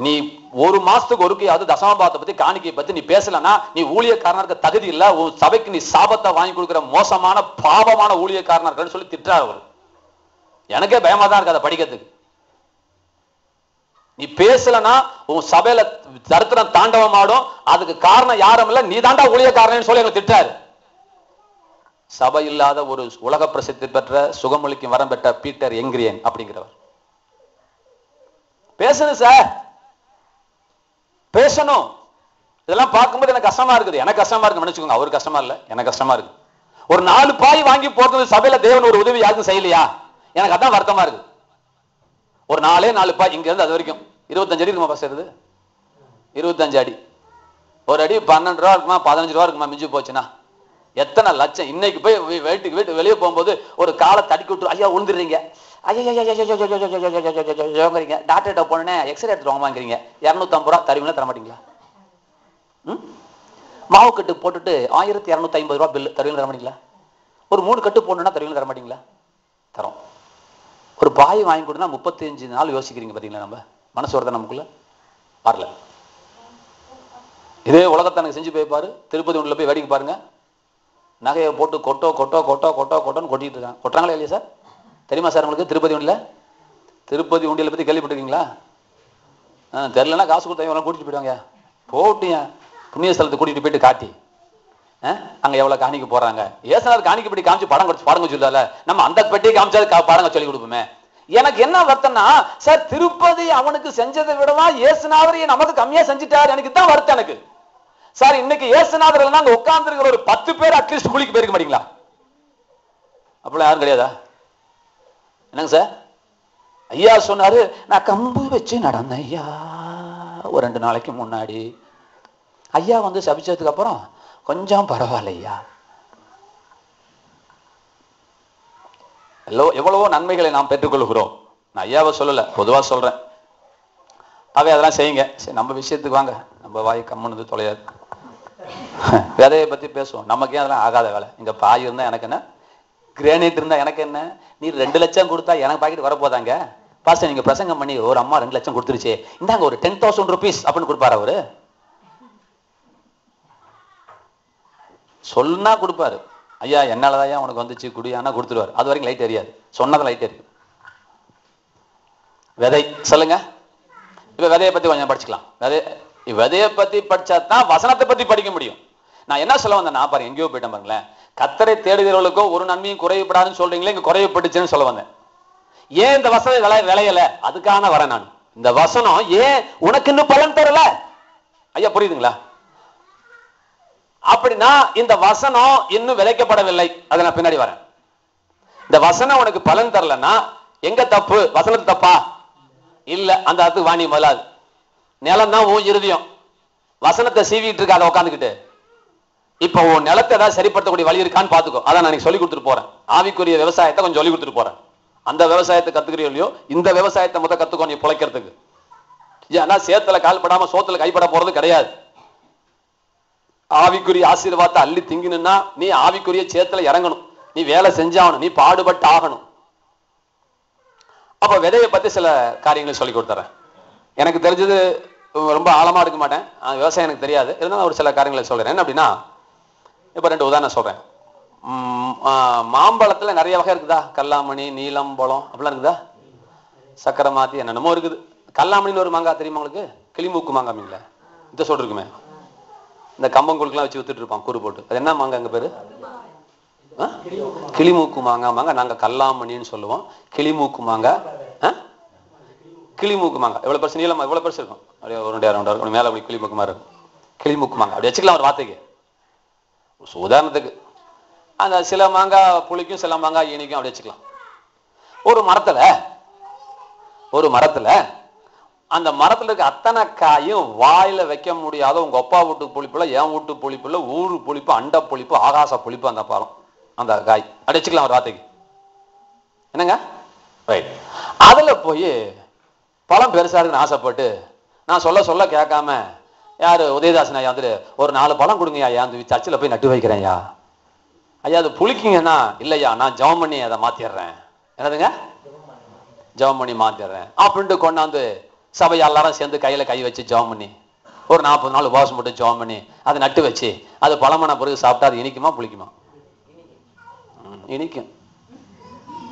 நீ ஒரு மாசத்துக்கு ஒருக்கையாவது தசமபாவத்தை பத்தி காணிக்கையை பத்தி நீ பேசலன்னா நீ ஊழியக்காரனுக்கு தகுதி இல்ல, உன் சபைக்கு நீ சாபத்தை வாங்கி கொடுக்கிற மோசமான பாவமான ஊழியக்காரனா இருக்கன்னு சொல்லி திட்டார் அவர். எனக்கே பயமா தான் இருக்கு அதை படிக்கிறதுக்கு. நீ பேசலன்னா உன் சபையில தரித்திரம் தாண்டவம் ஆடும், அதுக்கு காரணம் யாரும் இல்ல, நீ தாண்டா ஊழியக்காரன்னு சொல்லி எங்களை திட்டாரு. சபை இல்லாத ஒரு உலக பிரசித்தி பெற்ற சுகமொழிக்கும் வரம் பெற்ற பீட்டர் எங்கிரியன் அப்படிங்கிறவர். பேசணும் சார், பேசணும். இதெல்லாம் பார்க்கும்போது எனக்கு கஷ்டமா இருக்குது. எனக்கு கஷ்டமா இருக்கு நினைச்சுக்கோங்க, அவரு கஷ்டமா இல்ல, எனக்கு கஷ்டமா இருக்கு. ஒரு 4 பாய் வாங்கி போறது சபையில தேவன் ஒரு உதவி யாருக்கும் செய்யலையா? எனக்கு அதான் வருத்தமா இருக்கு. ஒரு 4 பாய் இங்க இருந்து அது வரைக்கும் 25 அடி இருக்குமா பஸ்? 25 அடி. ஒரு அடி 12 ரூபா இருக்குமா, 15 ரூபா இருக்குமா மிஞ்சி போச்சுன்னா? எத்தனை லட்சம். இன்னைக்கு போய் வீட்டு வெளியே போகும்போது ஒரு காலை தடுக்கி விட்டு ஐயா உழுந்துடுறீங்க, ஐயோங்கிறீங்க, டாக்டர்கிட்ட போனே எக்ஸ்ரே எடுத்து வாங்குறீங்க, 250 ரூபா தருவீங்களா தர மாட்டீங்களா? மாவு கட்டு போட்டுட்டு 1250 ரூபா பில்லு தருவீங்களா தர மாட்டீங்களா? ஒரு 3 கட்டு போடணும்னா தருவீங்களா தர மாட்டீங்களா? தரோம். ஒரு பாய் வாங்கி கொடுத்தா 35 நாள் யோசிக்கிறீங்க பாத்தீங்களா? நம்ம மனசு வருதா நமக்குள்ள? வரல. இதே உலகத்தை எனக்கு செஞ்சு போய் பாரு, திருப்பதி உள்ள போய் வேடிக்கை பாருங்க, நகையை போட்டு கொட்டோ கொட்டோ கொட்டோ கொட்டோ கொட்டோன்னு கொட்டிட்டு இருக்காங்க. கொட்டுறாங்களா இல்லையா சார்? தெரியுமா சார் உங்களுக்கு? திருப்பதி உண்டியலை பத்தி கேள்விப்பட்டிருக்கீங்களா? தெரியலன்னா காசு கொடுத்தா கூட்டிட்டு போயிடுவாங்க. போட்டியா புண்ணிய ஸ்தலத்தை கூட்டிட்டு போயிட்டு காட்டி அங்க எவ்வளவு காணிக்க போறாங்க. ஏசனார் காணிக்க பெட்டி காமிச்சு படங்க சொல்லால, நம்ம அந்த பெட்டியை காமிச்சாது படங்க சொல்லி கொடுப்போமே. எனக்கு என்ன வருத்தம்னா சார், திருப்பதி அவனுக்கு செஞ்சதை விடவா ஏசுநாதர் நமக்கு கம்மியா செஞ்சுட்டாரு, எனக்கு தான் வருத்தம் எனக்கு. சார் இன்னைக்கு ஏசுநாதர் அங்க உட்கார்ந்து இருக்கிற ஒரு 10 பேர் அட்லீஸ்ட் கூலிக்கு போயிருக்க மாட்டீங்களா? அப்படிலாம் யாரும் கிடையாதா? என்னங்க சார்? ஐயா சொன்னாரு, நான் கம்பு வச்சு நடந்தேன் ஐயா ஒரு 2 நாளைக்கு முன்னாடி. ஐயா வந்து சபிச்சதுக்கு அப்புறம் கொஞ்சம் பரவாயில்லையா. எவ்வளவோ நன்மைகளை நாம் பெற்றுக்கொள்கிறோம். நான் ஐயாவை சொல்லல, பொதுவா சொல்றேன். அவை அதெல்லாம் செய்யுங்க. சரி, நம்ம விஷயத்துக்கு வாங்க. நம்ம வாய் கம்முனது தொலையாது. விதையை பத்தி பேசுவோம். நமக்கே அதெல்லாம் ஆகாத வேலை. இங்க பாய் இருந்தா எனக்கு என்ன, கிரானைட் இருந்தா எனக்கு என்ன, நீ 2 லட்சம் கொடுத்தா எனக்கு பாக்கெட் வரப்போதாங்க. பாஸ்டர் நீங்க பிரசங்கம் பண்ணி ஒரு அம்மா 2 லட்சம் கொடுத்துருச்சு, இந்தாங்க ஒரு 10,000 rupees அப்படின்னு கொடுப்பாரு அவரு. சொன்னா கொடுப்பாரு. ஐயா என்னாலதான் உனக்கு வந்துச்சு குடியானா கொடுத்துருவாரு. அது வரைக்கும் லைட் எரியாது, சொன்னது லைட் எரியும். விதை சொல்லுங்க. இப்ப விதையை பத்தி கொஞ்சம் படிச்சுக்கலாம். விதையை பத்தி படிச்சாதான் வசனத்தை பத்தி படிக்க முடியும். நான் என்ன சொல்ல வந்தேன், நான் பாருங்க எங்கேயோ போயிட்டேன் பாருங்களேன். கர்த்தரை தேடுகிறவர்களுக்கோ ஒரு நன்மையும் குறைவுபடாதுன்னு சொல்றீங்களே, இங்க குறைவுபட்டுச்சுன்னு சொல்ல வந்தேன். ஏன் இந்த வசனம் விளையல, அதுக்கான வரேன் நான். இந்த வசனம் ஏன் உனக்கு இன்னும் பலன் தரல? ஐயா புரியுதுங்களா? அப்படின்னா இந்த வசனம் இன்னும் விளைக்கப்படவில்லை, அதை நான் பின்னாடி வரேன். இந்த வசனம் உனக்கு பலன் தரலன்னா எங்க தப்பு? வசனத்து தப்பா? இல்ல, அந்த இடத்துக்கு வாணி வராது. நிலம் தான் உன் இருதயம். வசனத்தை சீவிட்டு இருக்க அதை உட்காந்துக்கிட்டு இப்ப உன் நிலத்தை ஏதாவது சரிப்படுத்தக்கூடிய வழி இருக்கான்னு பாத்துக்கோ. அதான் நான் சொல்லி கொடுத்துட்டு போறேன். ஆவிக்குரிய விவசாயத்தை கொஞ்சம் சொல்லி கொடுத்துட்டு போறேன். அந்த விவசாயத்தை கத்துக்கிறீங்களோ இல்லையோ, இந்த விவசாயத்தை முதல் கத்துக்கோ நீ பிழைக்கிறதுக்கு. ஏன்னா சேத்துல கால்படாம சோத்துல கைப்பட போறது கிடையாது. ஆவிக்குரிய ஆசீர்வாதத்தை அள்ளி திங்கினா நீ ஆவிக்குரிய சேத்துல இறங்கணும், நீ வேலை செஞ்சாகணும், நீ பாடுபட்டு ஆகணும். அப்ப விதையை பத்தி சில காரியங்களை சொல்லி கொடுத்துறேன். எனக்கு தெரிஞ்சது ரொம்ப ஆழமா எடுக்க மாட்டேன், விவசாயம் எனக்கு தெரியாது, இருந்தாலும் ஒரு சில காரியங்களை சொல்றேன். என்ன அப்படின்னா, இப்ப 2 உதாரணம் சொல்றேன். மாம்பழத்துல நிறைய வகை இருக்குதா? கல்லாமணி, நீலம் பழம் அப்படிலாம் இருக்குதா? சக்கரை மாத்தி என்னென்னமோ இருக்குது. கல்லாமணின்னு ஒரு மாங்காய் தெரியுமா உங்களுக்கு? கிளிமூக்கு மாங்காய் மீன்ல இந்த சொல்ற இருக்குமே, இந்த கம்பங்குழுக்கெல்லாம் வச்சு வித்துட்டு இருப்பான் கூறு போட்டு. அது என்ன மாங்காய் எங்க பேரு? கிளிமூக்கு மாங்காய். நாங்க கல்லாமணின்னு சொல்லுவோம். கிளிமூக்கு மாங்காய். கிளிமூக்கு மாங்காய் எவ்வளவு பெருசு, நீளமா எவ்வளவு பெருசு இருக்கும், அப்படியே ஒரு மேல அப்படி கிளிமூக்கு மாதிரி இருக்கும். கிளிமூக்கு மாங்காய் அப்படி வச்சுக்கலாம் ஒரு வார்த்தைக்கு. உதாரணத்துக்கு அந்த சில மாங்காய் புளிக்கும், சில மாங்காய் இனிக்கும், அப்படி வச்சுக்கலாம். ஒரு மரத்துல அந்த மரத்துல இருக்க அத்தனை காயும் வாயில வைக்க முடியாத உங்க அப்பா வீட்டு புளிப்புல, என் வீட்டு புளிப்புல, ஊரு புளிப்பு, அண்ட புளிப்பு, ஆகாச புளிப்பு, அந்த பழம், அந்த காய் அப்படி வச்சுக்கலாம் ஒரு வார்த்தைக்கு. என்னங்க ரைட். அதுல போய் பழம் பெருசா இருக்குன்னு ஆசைப்பட்டு நான் சொல்ல சொல்ல கேட்காம யாரு உதயதாசன் ஐயா வந்துட்டு ஒரு 4 பழம் கொடுங்க ஐயா, அந்த சர்ச்சில் போய் நட்டு வைக்கிறேன் ஐயா. ஐயா அது புளிக்குங்கன்னா இல்லையா, நான் ஜெபம் பண்ணி அதை மாத்திடுறேன். என்னதுங்க? ஜெபம் பண்ணி மாத்திடுறேன் அப்படின்ட்டு கொண்டாந்து சபை எல்லாரும் சேர்ந்து கையில கை வச்சு ஜெபம் பண்ணி ஒரு 40 நாள் உபவாசம் போட்டு ஜெபம் பண்ணி அதை நட்டு வச்சு அது பழமான பிறகு சாப்பிட்டா அது இனிக்குமா புளிக்குமா? இனிக்கும்.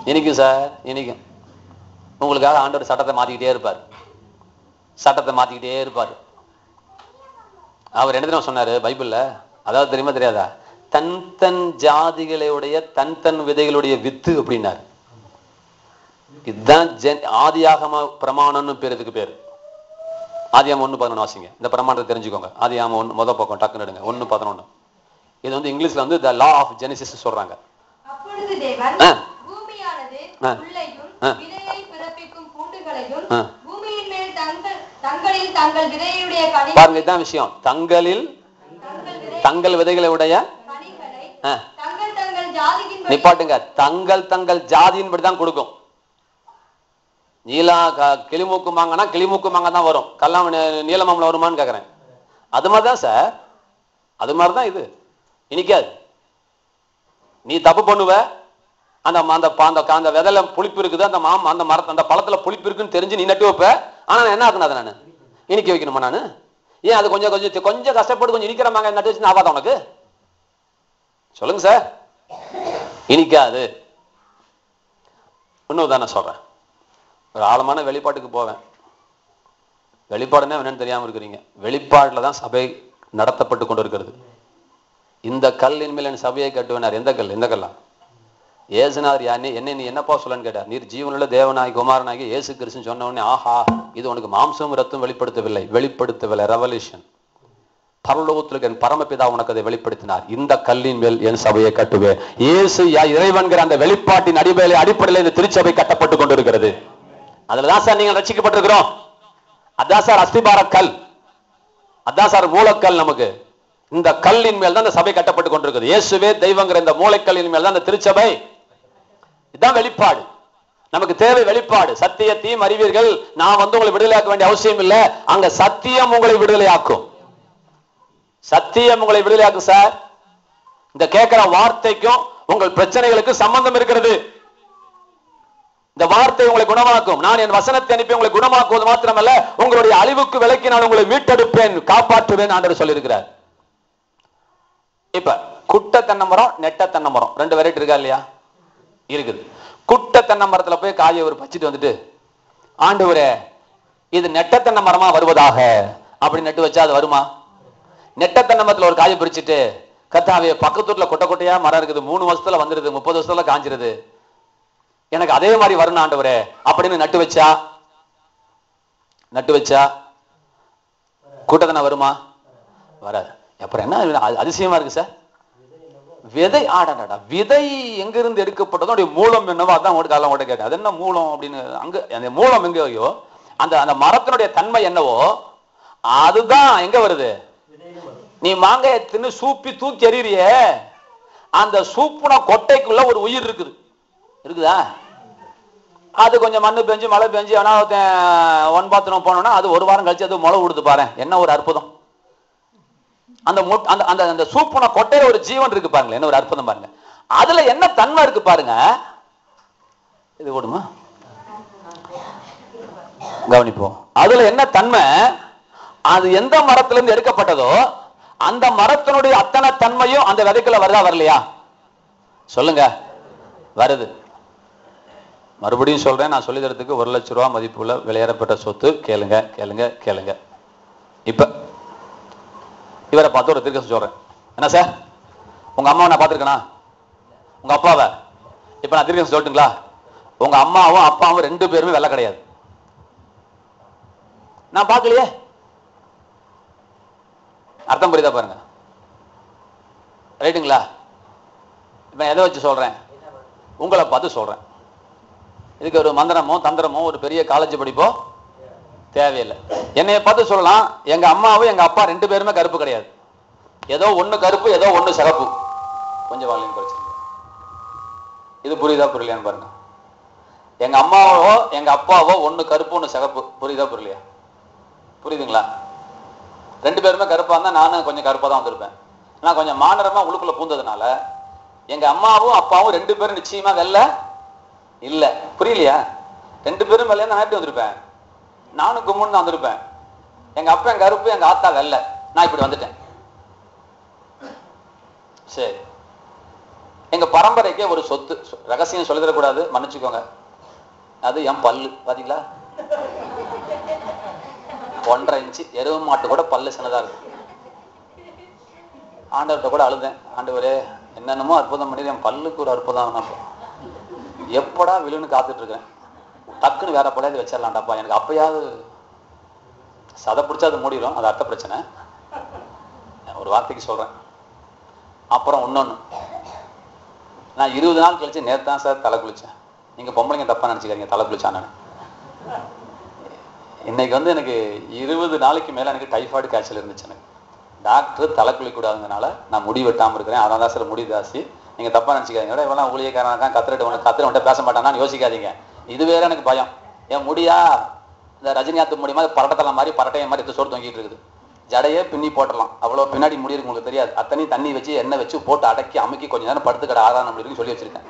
இனிக்கும் சார், இனிக்கும். உங்களுக்காக ஆண்டவர் சட்டத்தை மாத்திக்கிட்டே இருப்பார். சட்டத்தை மாத்திக்கிட்டே இருப்பார். அவர் என்ன தெரியுமா சொன்னாரு பைபிள்ல? அதாவது தெரியுமா தெரியாதா? தன் தன் ஜாதிகளுடைய தன் தன் விதைகளுடைய வித்து அப்படின்னாரு. இதுதான் ஆதியாகம பிரமாணம்னு பேர். இதுக்கு பேரு ஆதியாகமம் 1:11 வாசிங்க. இந்த பிரமாணத்தை தெரிஞ்சுக்கோங்க. ஆதியாகமம் 1 முதல் பக்கம் டக்குன்னு எடுங்க. 1:11. இது வந்து இங்கிலீஷ்ல வந்து த லா ஆஃப் ஜெனிசிஸ் சொல்றாங்க. அப்பொழுது தேவன் பூமியானது உள்ளையும் விதையை பிறப்பிக்கும் பூண்டுகளையும் பூமியின் மேல் தங்களில் தங்கள் விதையுடைய கனி, பாருங்க இதான் விஷயம், தங்களில் தங்கள் விதைகளுடைய கனிகளை தங்கள் தங்கள் ஜாதியின்படி, நிப்பாட்டுங்க, தங்கள் தங்கள் ஜாதியின்படி தான் கொடுக்கும். நீலா கிளிமூக்கு மாங்கன்னா கிளிமூக்கு மாங்க தான் வரும். கல்லாம் நீலமாமல வருமானு கேக்குறேன். அது மாதிரிதான் சார், அது மாதிரிதான் இது. இனிக்காது. நீ தப்பு பண்ணுவ, அந்த அந்த விதையில புளிப்பு இருக்குது, அந்த அந்த மரத்து அந்த பழத்துல புளிப்பு இருக்குன்னு தெரிஞ்சு நீ நட்டு வைப்ப. ஆனா நான் என்ன ஆக்கணும்? அதை நான் இனிக்க வைக்கணுமா? நானு ஏன் அது கொஞ்சம் கொஞ்சம் கொஞ்சம் கஷ்டப்பட்டு கொஞ்சம் இனிக்கிற மாங்க நட்டு வச்சு ஆகாத உனக்கு? சொல்லுங்க சார், இனிக்காது. இன்னும் தான் நான் சொல்றேன். ஒரு ஆழமான வெளிப்பாட்டுக்கு போவேன். வெளிப்பாடுன்னா என்னன்னு தெரியாம இருக்கிறீங்க. வெளிப்பாடுல தான் சபை நடத்தப்பட்டு கொண்டு இருக்கிறது. இந்த கல்லின் மேல் என் சபையை கட்டுவேனார். எந்த கல்? எந்த கல்லா? ஏசுனார். என்ன நீ என்னப்பா சொல்லன்னு கேட்டார். நீர் ஜீவனுள்ள தேவனாகி குமாரனாகி இயேசு கிறிஸ்துன்னு சொன்ன உடனே ஆஹா, இது உனக்கு மாம்சம் ரத்தம் வெளிப்படுத்தவில்லை ரெவல்யூஷன். பரலோகத்திற்கு என் பரமபிதா உனக்கு அதை வெளிப்படுத்தினார். இந்த கல்லின் மேல் என் சபையை கட்டுவேன். இயேசு இறைவன்கிற அந்த வெளிப்பாட்டின் அடிப்படையில் இந்த திருச்சபை கட்டப்பட்டு கொண்டிருக்கிறது. அதுலதான் சார் நீங்கள் ரட்சிக்கப்பட்டிருக்கிறோம். அதான் சார் அஸ்திபார கல், அதான் சார் மூலக்கல். நமக்கு இந்த கல்லின் மேல் தான் இந்த சபை கட்டப்பட்டு கொண்டிருக்கிறது. இயேசுவே தெய்வங்கிற இந்த மூளைக்கல்லின் மேல் தான் இந்த திருச்சபை. இதுதான் வெளிப்பாடு. நமக்கு தேவை வெளிப்பாடு. சத்தியத்தையும் அறிவீர்கள். நான் வந்து உங்களை விடுதலையாக்க வேண்டிய அவசியம் இல்லை. அங்க சத்தியம் உங்களை விடுதலையாக்கும். சத்தியம் உங்களை விடுதலையாக்கும் சார். இந்த கேட்கிற வார்த்தைக்கும் உங்கள் பிரச்சனைகளுக்கு சம்பந்தம் இருக்கிறது. இந்த வார்த்தை உங்களை குணமாக்கும். நான் என் வசனத்தை அனுப்பி உங்களை குணமாக்குவது மாத்திரமல்ல, உங்களுடைய அழிவுக்கு விலக்கி நான் உங்களை மீட்டெடுப்பேன், காப்பாற்றுவேன் ஆண்டவர் சொல்லியிருக்கிறார். இப்ப குட்டை தென்னை மரம், நெட்ட தென்னை மரம், 2 வெரைட்டி இருக்கா இல்லையா? இருக்குது. குட்டை தென்னை மரத்துல போய் காயை ஒரு பச்சிட்டு வந்துட்டு, ஆண்டவரே இது நெட்ட தென்னை மரமா வருவதாக அப்படி நட்டு வச்சா அது வருமா? நெட்ட தென்னை மரத்துல ஒரு காயை பிரிச்சுட்டு, கர்த்தாவே பக்கத்தூர்ல கொட்டை கொட்டையா மரம் இருக்குது, 3 வருஷத்துல வந்துருது, 30 வருஷத்துல காஞ்சிருது, எனக்கு அதே மாதிரி வரணும் ஆண்டவரே அப்படின்னு நட்டு வச்சா கூட்டத்தனை வருமா? வராது. அப்புறம் என்ன அதிசயமா இருக்கு சார். விதை ஆடாடா, விதை எங்க இருந்து எடுக்கப்பட்டதோ மூலம் என்னவோ அதான் ஓட்டு காலம் ஓட்ட கேட்க. அது என்ன மூலம் அப்படின்னு அங்க அந்த மூலம் எங்கயோ அந்த அந்த மரத்தினுடைய தன்மை என்னவோ அதுதான் எங்க வருது. நீ மாங்காயை தின்னு சூப்பி தூக்கி எறிறியே, அந்த சூப்புன கொட்டைக்குள்ள ஒரு உயிர் இருக்குதா? அது கொஞ்சம் மண்ணு பெஞ்சு மழை பெஞ்சு ஆனா ஒன் பாத்ரூம் போனோம்னா அது ஒரு வாரம் கழிச்சு அது முளை விடுது. பாரு என்ன ஒரு அற்புதம். அந்த அந்த அந்த சூப்புன கொட்டையில ஒரு ஜீவன் இருக்கு பாருங்க, என்ன ஒரு அற்புதம் பாருங்க. அதுல என்ன தன்மை இருக்கு பாருங்க. இது ஓடுமா? கவனிப்போம். அதுல என்ன தன்மை, அது எந்த மரத்துல இருந்து எடுக்கப்பட்டதோ அந்த மரத்தினுடைய அத்தனை தன்மையும் அந்த விதைக்குள்ள வருதா வரலையா? சொல்லுங்க. வருது. மறுபடியும் சொல்றேன், நான் சொல்லி தரத்துக்கு 1 லட்சம் ரூபாய் மதிப்புள்ள விளையாடப்பட்ட சொத்து. கேளுங்க கேளுங்க கேளுங்க. இப்ப இவரை பார்த்து ஒரு தீர்க்கம் சொல்றேன். என்ன சார், உங்க அம்மாவை நான் பார்த்திருக்கேனா? உங்க அப்பாவை இப்ப நான் தீர்க்கம் சொல்லட்டுங்களா? உங்க அம்மாவும் அப்பாவும் 2 பேருமே வெள்ளை கிடையாது. நான் பார்க்கலையே. அர்த்தம் புரியுதா பாருங்க. ரைட்டுங்களா? இப்ப எதை வச்சு சொல்றேன்? உங்களை பார்த்து சொல்றேன். இதுக்கு ஒரு மந்திரமோ தந்திரமோ ஒரு பெரிய காலேஜ் படிப்போ தேவையில்லை. என்னைய பார்த்து சொல்லலாம், எங்க அம்மாவும் எங்க அப்பா 2 பேருமே கருப்பு கிடையாது. ஏதோ ஒண்ணு கருப்பு, ஏதோ ஒண்ணு சிகப்பு. கொஞ்சம் வால்யூம் குறைச்சிருங்க. இது புரியுதா புரியலையான்னு பாருங்க. எங்க அம்மாவோ எங்க அப்பாவோ ஒண்ணு கருப்பு ஒண்ணு சிகப்பு. புரியுதா புரியலையா? புரியுதுங்களா? 2 பேருமே கருப்பா இருந்தா நானும் கொஞ்சம் கருப்பா தான் வந்திருப்பேன். நான் கொஞ்சம் மாநிலமா உள்ளுக்குள்ள பூந்ததுனால எங்க அம்மாவும் அப்பாவும் 2 பேரும் நிச்சயமா வெள்ளை இல்ல. புரியலையா? 2 பேரும் வெள்ளையா நான் எப்படி வந்திருப்பேன்? நானும் கும்முன்னு வந்திருப்பேன். எங்க அப்பன் கருப்பு, எங்க ஆத்தா வெள்ளை. நான் இப்படி வந்துட்டேன். சரி, எங்க பரம்பரைக்கே ஒரு சொத்து, ரகசியம் சொல்லிடக்கூடாது, மன்னிச்சுக்கோங்க. அது என் பல்லு. பாத்தீங்களா, 1.5 இன்ச்சு. எருவு மாட்டு கூட பல்லு சின்னதா இருக்கு. ஆண்டவர்கிட்ட கூட அழுதேன், ஆண்டவரே என்னென்னமோ அற்புதம் பண்ணி என் பல்லுக்கு ஒரு அற்புதம், எப்படா விழுன்னு காத்துட்டு இருக்கேன். டக்குன்னு வேற பழையது வச்சிடலாம்டாப்பா, எனக்கு அப்பயாவது சதை பிடிச்சா அது மூடிடும், அது அர்த்த பிரச்சனை. ஒரு வார்த்தைக்கு சொல்றேன். அப்புறம் இன்னொன்னு, நான் 20 நாள் கழிச்சு நேற்று தான் சார் தலை குளிச்சேன். நீங்க பொம்பளைங்க தப்பா நினைச்சுக்காதீங்க, தலை குளிச்சான்னு. இன்னைக்கு எனக்கு 20 நாளைக்கு மேல எனக்கு டைஃபாய்டு காய்ச்சல் இருந்துச்சு. எனக்கு டாக்டர் தலை குளிக்கூடாதுனால நான் முடி வெட்டாம இருக்கிறேன். அதனால தான் சார் முடி ஜாஸ்தி. நீங்க தப்பா நினைச்சுக்காதீங்க. இவெல்லாம் ஊழியக்காரன் கத்திரிட்டு பேச மாட்டான்னு யோசிக்காதீங்க. இது வேற எனக்கு பயம். என் முடியா இந்த ரஜினிகாந்த் முடியுமா பரட்டத்தலை மாதிரி பரட்டையை மாதிரி சோறு தொங்கிட்டு இருக்குது. ஜடையே பின்னி போட்டலாம், அவ்வளவு பின்னாடி முடி இருக்கு, உங்களுக்கு தெரியாது. அத்தனையும் தண்ணி வச்சு எண்ணெய் வச்சு போட்டு அடக்கி அமுக்கி கொஞ்ச நேரம் படுத்து கடை ஆறான முடியுன்னு சொல்லி வச்சிருக்கேன்.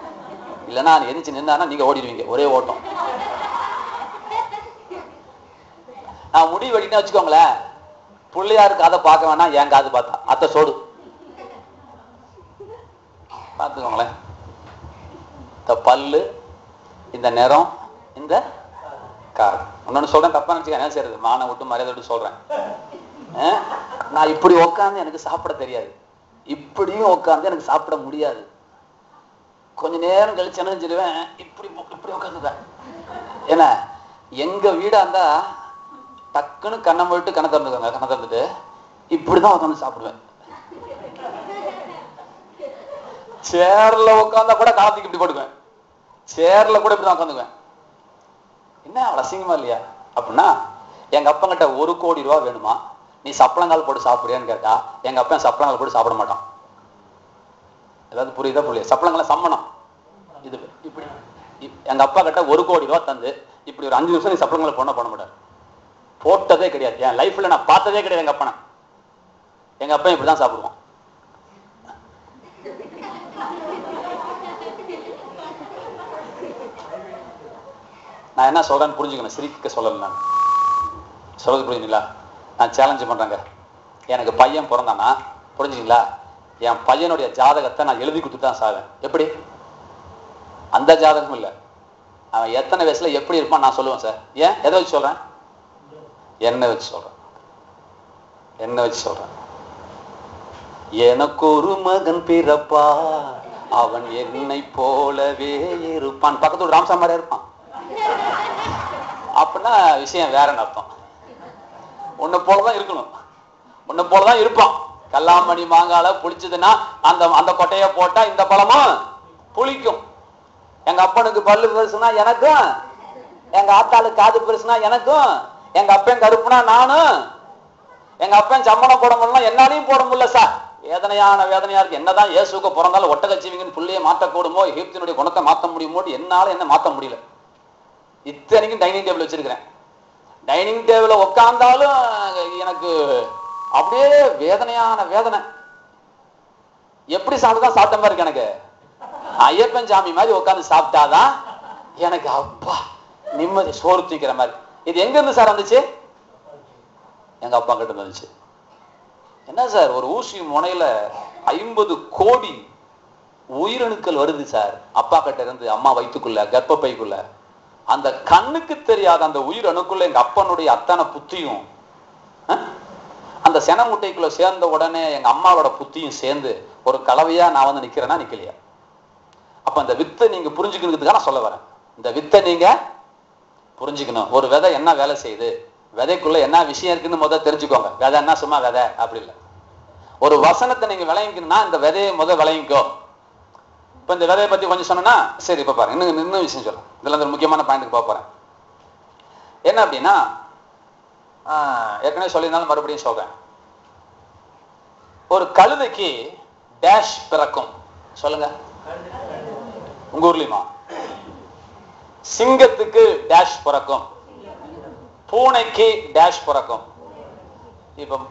இல்லைன்னா எந்திரிச்சு நின்னா நீங்க ஓடிடுவீங்க, ஒரே ஓட்டம். நான் முடி வெட்டினா வச்சுக்கோங்களேன், பிள்ளையாரு காதை பார்க்க வேணாம், என் காது பார்த்தா அத்தை சோடு. பார்த்துக்கோங்களேன், இந்த பல்லு, இந்த நிறம், இந்த கார். இன்னொன்னு சொல்றேன், தப்பா நினைச்சுக்க, என்ன செய்யறது, மான விட்டு மரியாதை விட்டு சொல்றேன். நான் இப்படி உட்காந்து எனக்கு சாப்பிட தெரியாது, இப்படியும் உட்காந்து எனக்கு சாப்பிட முடியாது. கொஞ்ச நேரம் கழிச்சு என்ன செஞ்சிருவேன், இப்படி இப்படி உட்காந்துவேன். ஏன்னா எங்க வீடா இருந்தா டக்குன்னு கண்ணை போயிட்டு கண்ணை திறந்துட்டு இப்படிதான் உட்காந்து சாப்பிடுவேன். சேர்ல உட்காந்தா கூட காலத்துக்கு இப்படி போட்டுக்குவேன், சேர்ல கூட இப்படிதான் உட்காந்துக்குவேன். என்ன அசிங்கமா இல்லையா? அப்படின்னா எங்க அப்பா கிட்ட 1 கோடி ரூபா வேணுமா, நீ சப்பளங்கால் போட்டு சாப்பிடுறியான்னு கேட்டா எங்க அப்பா சப்பளங்கால் போட்டு சாப்பிட மாட்டான். ஏதாவது புரியுதா புரியல? சப்பளங்கால சம்மணம் இது இப்படி. எங்க அப்பா கிட்ட 1 கோடி ரூபா தந்து இப்படி ஒரு 5 நிமிஷம் நீ சப்பளங்கால பண்ண மாட்டார். போட்டதே கிடையாது, என் லைஃப்ல நான் பார்த்ததே கிடையாது எங்க அப்பனை. எங்க அப்பா இப்படிதான் சாப்பிடுவான். நான் என்ன சொல்றேன்னு புரிஞ்சுக்கணும், சிரிக்க சொல்லல. நான் சொல்றது புரியுதுங்களா? நான் சேலஞ்சு பண்றேங்க. எனக்கு பையன் பிறந்தானா, புரிஞ்சுங்களா, என் பையனுடைய ஜாதகத்தை நான் எழுதி கொடுத்துட்டு தான் சாவேன். எப்படி? அந்த ஜாதகம் இல்லை, அவன் எத்தனை வயசுல எப்படி இருப்பான் நான் சொல்லுவேன் சார். ஏன் எதை வச்சு சொல்றேன்? என்ன வச்சு சொல்றேன், என்ன வச்சு சொல்றேன். எனக்கு ஒரு மகன் பிறப்பா, அவன் என்னை போலவே இருப்பான். பக்கத்துல ஒரு ராமசாமியா இருப்பான் அப்படின்னா விஷயம் வேறன்னு அர்த்தம். உன்னை போலதான் இருக்கணும், உன்னை போலதான் இருப்பான். கல்லாமணி மாங்கால புளிச்சதுன்னா அந்த அந்த கொட்டைய போட்டா இந்த பழமும் புளிக்கும். எங்க அப்பனுக்கு பல்லு பெருசுனா எனக்கும், எங்க ஆத்தாளுக்கு காது பெருசுனா எனக்கும், எங்க அப்பன் கருப்புனா நானும், எங்க அப்பன் சம்மணம் போட முடியல என்னாலையும் போட முடியல சார். வேதனையான வேதனையா இருக்கு. என்னதான் இயேசுக்கு பிறந்தாலும் ஒட்டகச்சிவிங்கன்னு புள்ளையை மாற்றக்கூடுமோ, எகிப்தினுடைய குணத்தை மாற்ற முடியுமோ, என்னால என்ன மாற்ற முடியல. இத்தனைக்கும் டைனிங் டேபிள் வச்சிருக்கிறேன். டைனிங் டேபிள உட்கார்ந்தாலும் எனக்கு அப்படியே வேதனையான வேதனை. எப்படி சாப்பிட்டுதான் சாப்பிட்ட மாதிரி இருக்கு. எனக்கு ஐயப்பன் சாமி மாதிரி உட்காந்து சாப்பிட்டாதான் எனக்கு அப்பா நிம்மதி, சோறு தூக்கிற மாதிரி. இது எங்க இருந்து சார் வந்துச்சு? எங்க அப்பா கிட்ட வந்துச்சு. என்ன சார், ஒரு ஊசி முனையில 50 கோடி உயிரணுக்கள் வருது சார் அப்பா கிட்ட இருந்து, அம்மா வயிற்றுக்குள்ள, கர்ப்பப்பைக்குள்ள. அந்த கண்ணுக்கு தெரியாத அந்த உயிர் அணுக்குள்ள எங்க அப்பனுடைய அத்தனை புத்தியும் அந்த சென முட்டைக்குள்ள சேர்ந்த உடனே எங்க அம்மாவோட புத்தியும் சேர்ந்து ஒரு கலவையா நான் வந்து நிக்கிறேன்னா நிக்கலையா? அப்ப அந்த வித்தை நீங்க புரிஞ்சுக்கிறதுக்காக நான் சொல்ல வரேன். இந்த வித்தை நீங்க புரிஞ்சுக்கணும். ஒரு விதை என்ன வேலை செய்யுது, விதைக்குள்ள என்ன விஷயம் இருக்குன்னு முதல் தெரிஞ்சுக்கோங்க. விதை என்ன சும்மா விதை அப்படி இல்லை. ஒரு வசனத்தை நீங்க விளைவிக்கணும்னா இந்த விதையை முதல் விளைவிக்கோ. இப்ப இந்த விதையை பத்தி கொஞ்சம் சொன்னா சரி. இப்ப பாருங்க, இன்னும் விஷயம் சொல்றேன். இதுல இந்த முக்கியமான பாயிண்ட்டுக்கு போக போறேன். என்ன அப்படின்னா, ஏற்கனவே சொல்லியிருந்தாலும் மறுபடியும் சொல்றேன். ஒரு கழுதைக்கு டேஷ் பிறக்கும் சொல்லுங்க, உங்க ஊர்லயுமா? சிங்கத்துக்கு டேஷ் பிறக்கும், பூனைக்கு டேஷ் பிறக்கும்.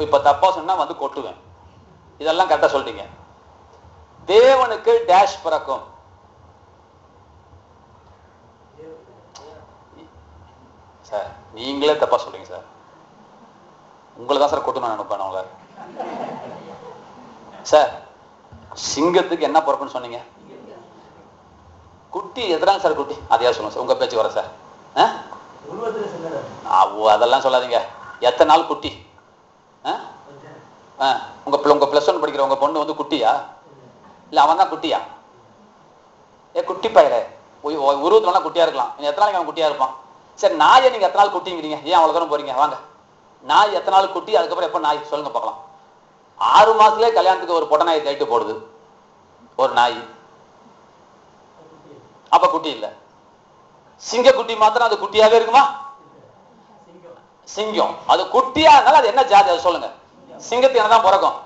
இப்ப தப்பா சொன்னா வந்து கொட்டுவேன். இதெல்லாம் கரெக்டா சொல்றீங்க. தேவனுக்கு டேஷ் பிறக்கும். சார் நீங்களே தப்பா சொல்றீங்க சார். உங்களை தான் சார் கொட்டணும் நினைப்பேன் அவங்கள. சார் சிங்கத்துக்கு என்ன பிறப்புன்னு சொன்னீங்க? குட்டி எத்தனை சார் குட்டி? அதையா சொல்லுங்க சார், உங்க பேச்சு வர சார். அதெல்லாம் சொல்லாதீங்க. எத்தனை நாள் குட்டி? உங்க பிளஸ் 1 படிக்கிற உங்க பொண்ணு வந்து குட்டியா? இல்ல அவன் தான் குட்டியா? குட்டி பயிர உருவத்துலாம் குட்டியா இருக்கலாம். எத்தனை நாளைக்கு அவன் குட்டியா இருப்பான்? சரி நாயை நீங்க எத்தனை நாள் குட்டிங்கிறீங்க? ஏன் அவ்வளவு தூரம் போறீங்க? வாங்க, நாய் எத்தனை நாள் குட்டி, அதுக்கப்புறம் எப்ப நாய் சொல்லுங்க பார்க்கலாம். 6 மாசத்துலயே கல்யாணத்துக்கு ஒரு பொட்டை நாயை தேய்ட்டு போடுது ஒரு நாய். அப்ப குட்டி இல்ல. சிங்க குட்டி மாத்திரம் அது குட்டியாவே இருக்குமா? சிங்கம் அது குட்டியா இருந்தாலும் அது என்ன ஜாதி அது சொல்லுங்க. சிங்கத்துக்கு என்னதான் பிறக்கும்?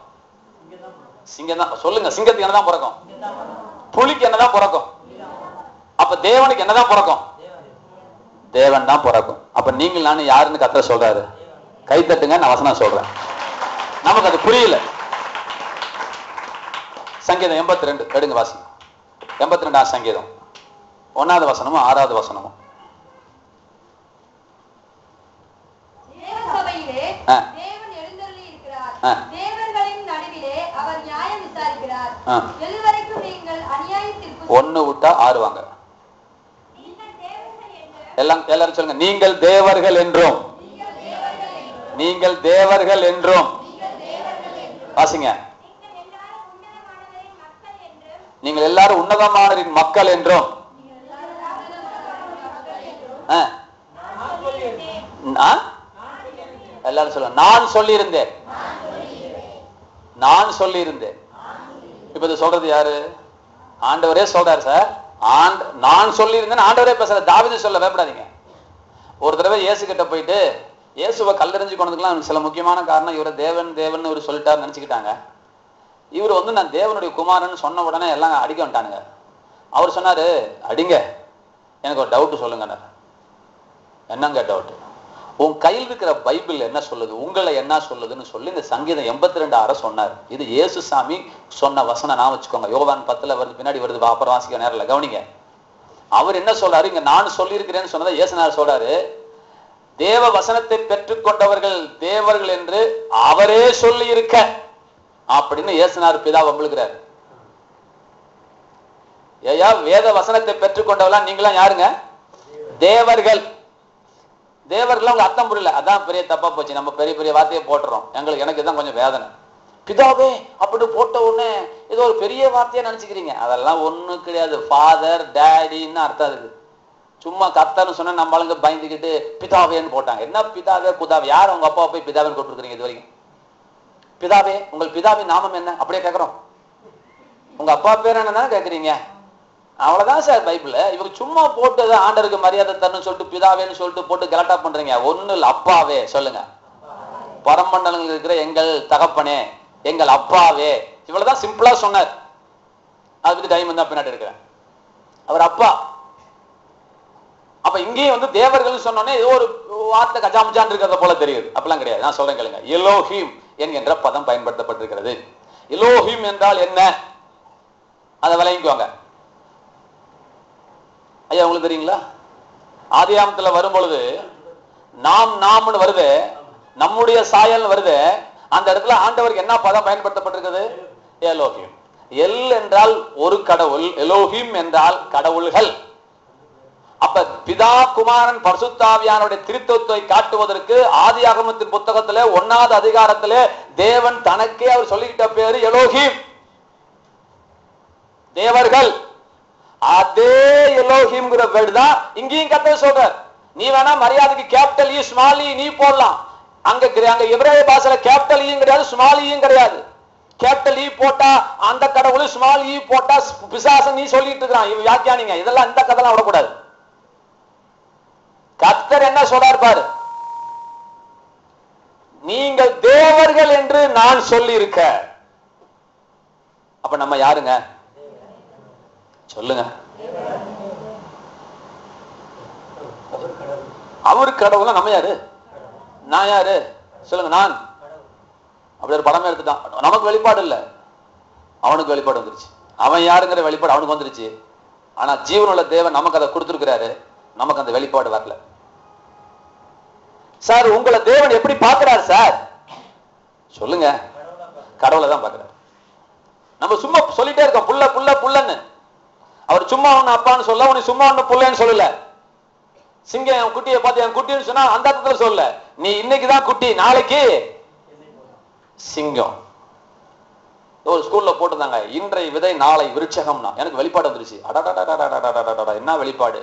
சிங்கம் தான். சொல்லுங்க, சிங்கத்துக்கு என்னதான் பிறக்கும்? புலிக்கு என்னதான் பிறக்கும்? அப்ப தேவனுக்கு என்னதான் பிறக்கும்? தேவன் தான் பிறக்கும். அப்ப நீங்கள் நானும் யாருன்னு கர்த்தர் சொல்றாரு? கை தட்டுங்க, நான் வசனம் சொல்றேன். நமக்கு அது புரியல. சங்கீதம் 82 எடுங்க வாசி. 82ஆம் சங்கீதம் 1வது வசனமும் 6வது வசனமும். தேவன் எழுந்தருளி இருக்கிறார். தேவர்களின் நடுவிலே அவர் நியாயம் விசாரிக்கிறார். எதுவரைக்கும் நீங்கள் அநியாயத்திற்கு 1 விட்டா 6 வாங்க. எல்லாரும் சொல்லுங்க. நீங்கள் தேவர்கள் என்றும். நீங்கள் தேவர்கள் என்றும். வாசிங்க. நீங்கள் எல்லாரும் உன்னதமானவரின் மக்கள் என்றும். எல்லாரும் சொல்லுங்க. நான் சொல்லியிருந்தேன். நான் சொல்லியிருந்தேன். இப்ப இது சொல்றது யாரு? ஆண்டவரே சொல்றாரு சார். நான் சொல்லியிருந்தேன் ஆண்டவரே பேசுற. தாவீது சொல்ல பயப்படாதீங்க. ஒரு தடவை இயேசு கிட்ட போயிட்டு இயேசுவை கல்லெறிஞ்சு கொண்டதுக்கெல்லாம் சில முக்கியமான காரணம் இவரை தேவன் தேவன் இவர் சொல்லிட்டாரு நினைச்சுக்கிட்டாங்க. இவர் வந்து நான் தேவனுடைய குமாரன் சொன்ன உடனே எல்லாம் அடிக்க வந்துட்டானுங்க. அவர் சொன்னாரு, அடிங்க, எனக்கு ஒரு டவுட் சொல்லுங்க. என்னங்க டவுட்? உன் கையில் இருக்கிற பைபிள் என்ன சொல்லுது, உங்களை என்ன சொல்லுதுன்னு சொல்லி இந்த சங்கீதம் 82 சொன்னார். இது இயேசுசாமி சொன்ன வசனம். நான் வச்சுக்கோங்க, யோவான் 10 வருது, பின்னாடி வருது, அப்புறம் வாசிக்க நேரம் இல்லை, கவனிங்க. அவர் என்ன சொல்றாரு? இங்க நான் சொல்லியிருக்கிறேன்னு சொன்னதை இயேசுநாதர் சொல்றாரு. தேவ வசனத்தை பெற்றுக்கொண்டவர்கள் தேவர்கள் என்று அவரே சொல்லி இருக்க அப்படின்னு இயேசுநாதர் பிதா வம்பிழுக்கிறார். ஏயா வேத வசனத்தை பெற்றுக்கொண்டவர்களா நீங்களாம் யாருங்க? தேவர்கள். தேவர்கள் உங்க அர்த்தம் புரியல, அதான் பெரிய தப்பா போச்சு. நம்ம பெரிய பெரிய வார்த்தையை போட்டுறோம். எனக்கு இதான் கொஞ்சம் வேதனை. பிதாவே அப்படி போட்ட உடனே ஏதோ ஒரு பெரிய வார்த்தையா நினைச்சுக்கிறீங்க. அதெல்லாம் ஒண்ணும் கிடையாது. ஃபாதர் டேடின்னு அர்த்தம் இருக்கு. சும்மா கர்த்தர்னு சொன்னா நம்ம ஆளுங்க பயந்துக்கிட்டு பிதாவேன்னு போட்டாங்க. என்ன பிதாவே குதாவே? யார் உங்க அப்பா போய் பிதாவேன்னு கூப்பிட்டுருக்கீங்க இது வரைக்கும்? பிதாவே, உங்கள் பிதாவின் நாமம் என்ன அப்படியே கேட்கிறோம். உங்க அப்பா பேர் என்னன்னு கேட்குறீங்க. அவ்வளவுதான் சார் பைபிள். இவங்க சும்மா போட்டு ஆண்டருக்கு மரியாதை தரணும்னு சொல்லிட்டு பிதாவேன்னு சொல்லிட்டு போட்டு கலட்டா பண்றீங்க. ஒண்ணு இல்ல, அப்பாவே சொல்லுங்க. பரமண்டலங்கள் இருக்கிற எங்கள் தகப்பனே, எங்கள் அப்பாவே, இவ்வளவுதான் சிம்பிளா சொன்னார். அதை பத்தி டைம் தான் பின்னாடி இருக்கிறேன். அவர் அப்பா. அப்ப இங்கேயும் வந்து தேவர்கள் சொன்னோன்னே ஏதோ ஒரு வார்த்தை கஜாமுஜான் இருக்கிறத போல தெரியுது. அப்பெல்லாம் கிடையாது. நான் சொல்றேன் கேளுங்க. எலோஹிம் என்கின்ற பதம் பயன்படுத்தப்பட்டிருக்கிறது. எலோஹிம் என்றால் என்ன? அதை விளங்கிக்குவாங்க. ஐயா உங்களுக்கு தெரியுங்களா? ஆதியாகமத்துல வரும் பொழுது நாம்னு வருது, நம்முடைய சாயல் வருது. அந்த இடத்துல ஆண்டவருக்கு என்ன பதம் பயன்படுத்தப்பட்டிருக்கிறது? எலோஹிம். எல் என்றால் ஒரு கடவுள், எலோஹிம் என்றால் கடவுள்கள். அப்ப பிதா குமாரன் பரிசுத்தாவியானுடைய திரித்துவத்தை காட்டுவதற்கு ஆதியாகமத்தின் புத்தகத்திலே 1வது அதிகாரத்திலே தேவன் தனக்கே அவர் சொல்லிக்கிட்ட பேரு எலோஹிம், தேவர்கள். அதே எலோஹிம்ங்கிற வேர்டு தான் இங்கேயும் கர்த்தர் சொல்றார். நீ வேணா மரியாதைக்கு கேபிட்டல் இ ஸ்மால் இ நீ போடலாம். அங்க எபிரேய பாஷையில கேபிட்டல் ஈயும் கிடையாது, ஸ்மால் ஈயும் கிடையாது. கேபிட்டல் இ போட்டா அந்த கடவுள், ஸ்மால் இ போட்டா பிசாசு நீ சொல்லிட்டு இருக்கான். வியாக்கியானிங்க இதெல்லாம் இந்த கதைலாம் விடக்கூடாது. கர்த்தர் என்ன சொல்றார் பாரு, நீங்கள் தேவர்கள் என்று நான் சொல்லி இருக்க. அப்ப நம்ம யாருங்க சொல்லுங்க? அவரு கடவுள், நம்ம யாரு? நான் யாரு சொல்லுங்க? நான் அப்படி ஒரு படமே எடுத்துட்டான். நமக்கு வெளிப்பாடு இல்ல, அவனுக்கு வெளிப்பாடு வந்துருச்சு. அவன் யாருங்கிற வெளிப்பாடு அவனுக்கு வந்துருச்சு. ஆனா ஜீவனுள்ள தேவன் நமக்கு அதை கொடுத்திருக்கிறாரு, நமக்கு அந்த வெளிப்பாடு வரல. சார் உங்களை தேவன் எப்படி பார்க்கிறார் சார்? சொல்லுங்க. கடவுளை தான் பார்க்கிறார். நம்ம சும்மா சொல்லிட்டே இருக்கோம் புள்ள புள்ள புள்ளன்னு. அவர் சும்மா ஒண்ணு அப்பான்னு சொல்ல, உனக்கு சும்மா ஒண்ணு புள்ளன்னு சொல்லல. சிங்கம் என் குட்டியை பார்த்து என் குட்டின்னு சொன்னா அந்த அர்த்தத்துல சொல்லல. நீ இன்னைக்குதான் குட்டி, நாளைக்கு சிங்கம். ஒரு ஸ்கூல்ல போட்டிருந்தாங்க, இன்றைய விதை நாளை விருட்சகம்னா. எனக்கு வெளிப்பாடு வந்துருச்சு. அடடா, என்ன வெளிப்பாடு!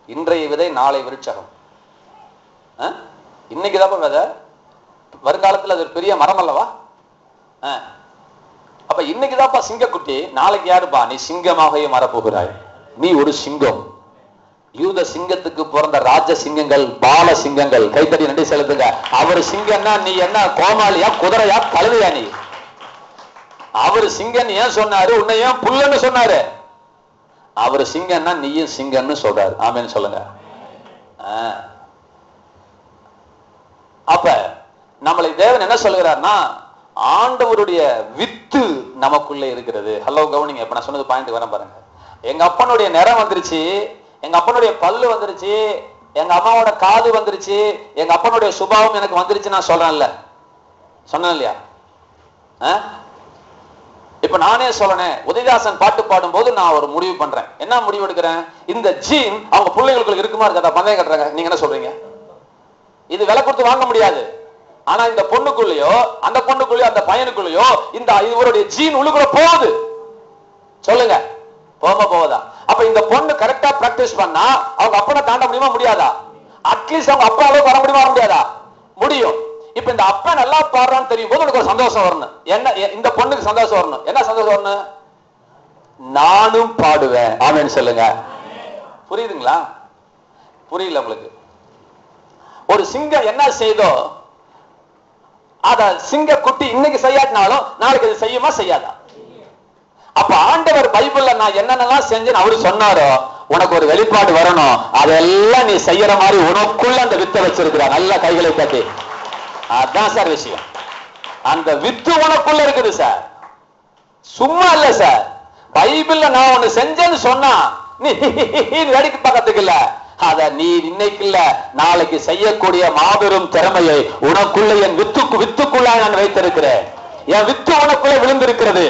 இன்றைய விதை நாளை விருட்சகம். இன்னைக்குதான் விதை, வருங்காலத்துல அது ஒரு பெரிய மரம் அல்லவா? அப்ப இன்னைக்குதான்ப்பா சிங்கக்குட்டி, நாளைக்கு யாருப்பா? நீ சிங்கமாகவே மாறப்போகிறாய். நீ ஒரு சிங்கம். யூத சிங்கத்துக்கு பிறந்த ராஜ சிங்கங்கள், பால சிங்கங்கள். கைத்தடி நன்றி செலுத்துங்க. அவர் சிங்கம்னா நீ என்ன கோமாளியா, குதிரையா, கழுதையா? நீ அவர் சிங்கன் ஏன் சொன்னாரு? உன்னை ஏன் புல்லன்னு சொன்னாரு? அவர் சிங்கம்னா நீயும் சிங்கன்னு சொல்றாரு. ஆமேன்னு சொல்லுங்க. அப்ப நம்மளை தேவன் என்ன சொல்லுகிறார்னா, ஆண்டவருடைய வித்து நமக்குள்ள இருக்கிறது. ஹலோ கவனிங்க. இப்ப நான் சொன்னது பாயிண்ட் வர பாருங்க. எங்க அப்பனுடைய நிறம் வந்துருச்சு, எங்க அப்பனுடைய பல்லு வந்துருச்சு, எங்க அம்மாவோட காது வந்துருச்சு, எங்க அப்பனுடைய சுபாவம் எனக்கு வந்துருச்சு. நான் சொல்றேன்ல, சொன்னேன் இல்லையா? இப்ப நானே சொல்லனே, உதயதாசன் பாட்டு பாடும் போது நான் ஒரு முடிவு பண்றேன். என்ன முடிவு எடுக்கிறேன்? இந்த ஜீன் அவங்க பிள்ளைங்களுக்கு இருக்குமா இருக்கா? பந்தயம் கட்டுறாங்க. நீங்க என்ன சொல்றீங்க? இது விலை கொடுத்து வாங்க முடியாது. ஆனா இந்த பொண்ணுக்குள்ளயோ அந்த பொண்ணுக்குள்ளயோ அந்த பையனுக்குள்ளயோ இந்த இவருடைய ஜீன் உள்ளுக்குள்ள போகுது. சொல்லுங்க, போவதா? அப்ப இந்த பொண்ணு கரெக்டா பிராக்டிஸ் பண்ணா அவங்க அப்பனை தாண்ட முடியுமா முடியாதா? அட்லீஸ்ட் அவங்க அப்பா அளவுக்கு வர முடியுமா முடியாதா? முடியும். இப்ப இந்த அப்பா நல்லா பாடுறான்னு தெரியும் போது உனக்கு ஒரு சந்தோஷம் வரணும். என்ன? இந்த பொண்ணுக்கு சந்தோஷம் வரணும். என்ன சந்தோஷம் வரணும்? நானும் பாடுவேன். ஆமென் சொல்லுங்க. புரியுதுங்களா? புரியல உங்களுக்கு? ஒரு சிங்கம் என்ன செய்தோ அத சிங்க குட்டி இன்னைக்கு செய்யாட்டினாலும் நாளைக்கு அது செய்யுமா செய்யாதா? அப்ப ஆண்டவர் பைபிள்ல நான் என்னென்னலாம் செஞ்சேன்னு அவரு சொன்னாரோ, உனக்கு ஒரு வெளிப்பாடு வரணும். அதெல்லாம் நீ செய்யற மாதிரி உனக்குள்ள அந்த வித்தை வச்சிருக்கிறார். நல்ல கைகளை கட்டி. அதான் சார் விஷயம். அந்த வித்து உனக்குள்ள இருக்குது சார், சும்மா இல்ல சார். பைபிள்ல நான் ஒண்ணு செஞ்சேன்னு சொன்னா நீ வேடிக்கை பார்க்கறதுக்கு இல்ல, அத நீ இன்னைக்கு இல்ல நாளைக்கு செய்யக்கூடிய மாபெரும் திறமையை உனக்குள்ள என் வித்துக்குள்ள நான் வைத்திருக்கிறேன். என் வித்து உனக்குள்ள விழுந்திருக்கிறது.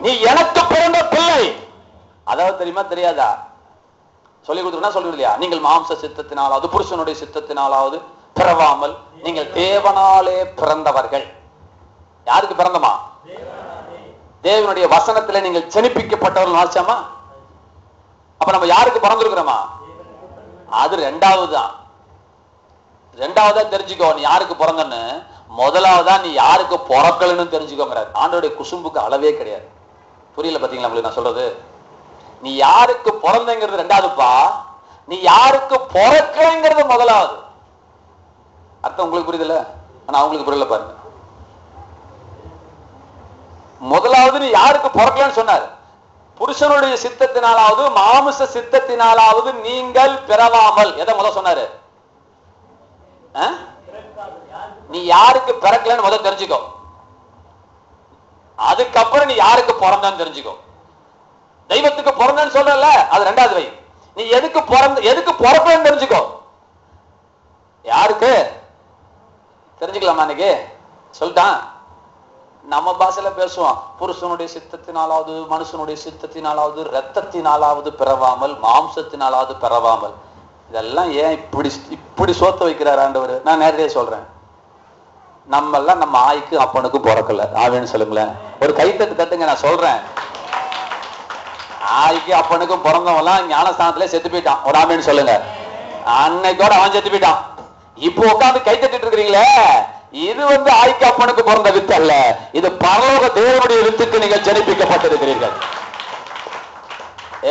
நீ எனக்கு பிறந்த பிள்ளை. அதாவது தெரியுமா தெரியாதா? சொல்லி கொடுத்துருன்னா சொல்லுங்க இல்லையா? நீங்கள் மாம்ச சித்தத்தினாலாவது புருஷனுடைய சித்தத்தினாலாவது பிறவாமல் நீங்கள் தேவனாலே பிறந்தவர்கள். யாருக்கு பிறந்தமா? தேவனுடைய வசனத்திலே நீங்கள் ஜனிப்பிக்கப்பட்டவர்கள் ஆச்சாமா? அப்ப நம்ம யாருக்கு பிறந்திருக்கிறோமா? அது ரெண்டாவது தான். ரெண்டாவதா தெரிஞ்சுக்கோ நீ யாருக்கு பிறந்தன்னு. முதலாவதா நீ யாருக்கு பிறக்கலன்னு தெரிஞ்சுக்கோங்கிறார். ஆண்டோடைய குசும்புக்கு அளவே கிடையாது. புரியல பாத்தீங்களா உங்களுக்கு நான் சொல்றது? நீ யாருக்கு பிறந்தங்கிறது ரெண்டாவதுப்பா, நீ யாருக்கு பிறக்கலைங்கிறது முதலாவது. அர்த்தம் உங்களுக்கு புரியுதுல்ல? ஆனா அவங்களுக்கு புரியல பாருங்க. முதலாவது நீ யாருக்கு பிறக்கலன்னு சொன்னார். புருஷனுடைய சித்தத்தினாலாவது மாமிச சித்தத்தினாலாவது நீங்கள் பிறவாமல். எதை முதல் சொன்னாரு? நீ யாருக்கு பிறக்கலன்னு முதல் தெரிஞ்சுக்கோ. அதுக்கப்புறம் நீ யாருக்கு பிறந்தன்னு தெரிஞ்சுக்கோ. தெய்வத்துக்கு பிறந்தன்னு சொல்றல, அது ரெண்டாவது வை. நீ எதுக்கு பிறக்கலன்னு தெரிஞ்சுக்கோ. யாருக்கு தெரிஞ்சுக்கலாமா? இன்னைக்கு சொல்லிட்டான். நம்ம பாஷையில பேசுவோம். புருஷனுடைய சித்தத்தினாலாவது மனுஷனுடைய சித்தத்தினாலாவது ரத்தத்தினாலாவது பிறவாமல் மாம்சத்தினாலாவது பிறவாமல். இதெல்லாம் ஏன் இப்படி சோத்த வைக்கிறார் ஆண்டவர்? நான் நேரடியாக சொல்றேன். நம்ம எல்லாம் நம்ம ஆய்க்கு அப்பனுக்கு பிறக்கல. ஆவேன்னு சொல்லுங்களேன். ஒரு கைத்தட்டு தட்டுங்க. நான் சொல்றேன், ஆய்க்கு அப்பனுக்கும் பிறந்தவெல்லாம் ஞானஸ்தானத்திலே செத்து போயிட்டான். ஒரு ஆமேன்னு சொல்லுங்க. அன்னைக்கோட அவன் செத்து போயிட்டான். இப்போ உட்காந்து கை தட்டிட்டு இருக்கிறீங்களே, இது ஆய்க்கு அப்பனுக்கு பிறந்த வித்து அல்ல. இது பரலோக தேவனுடைய வித்துக்கு நீங்கள் ஜனிப்பிக்கப்பட்டிருக்கிறீர்கள்.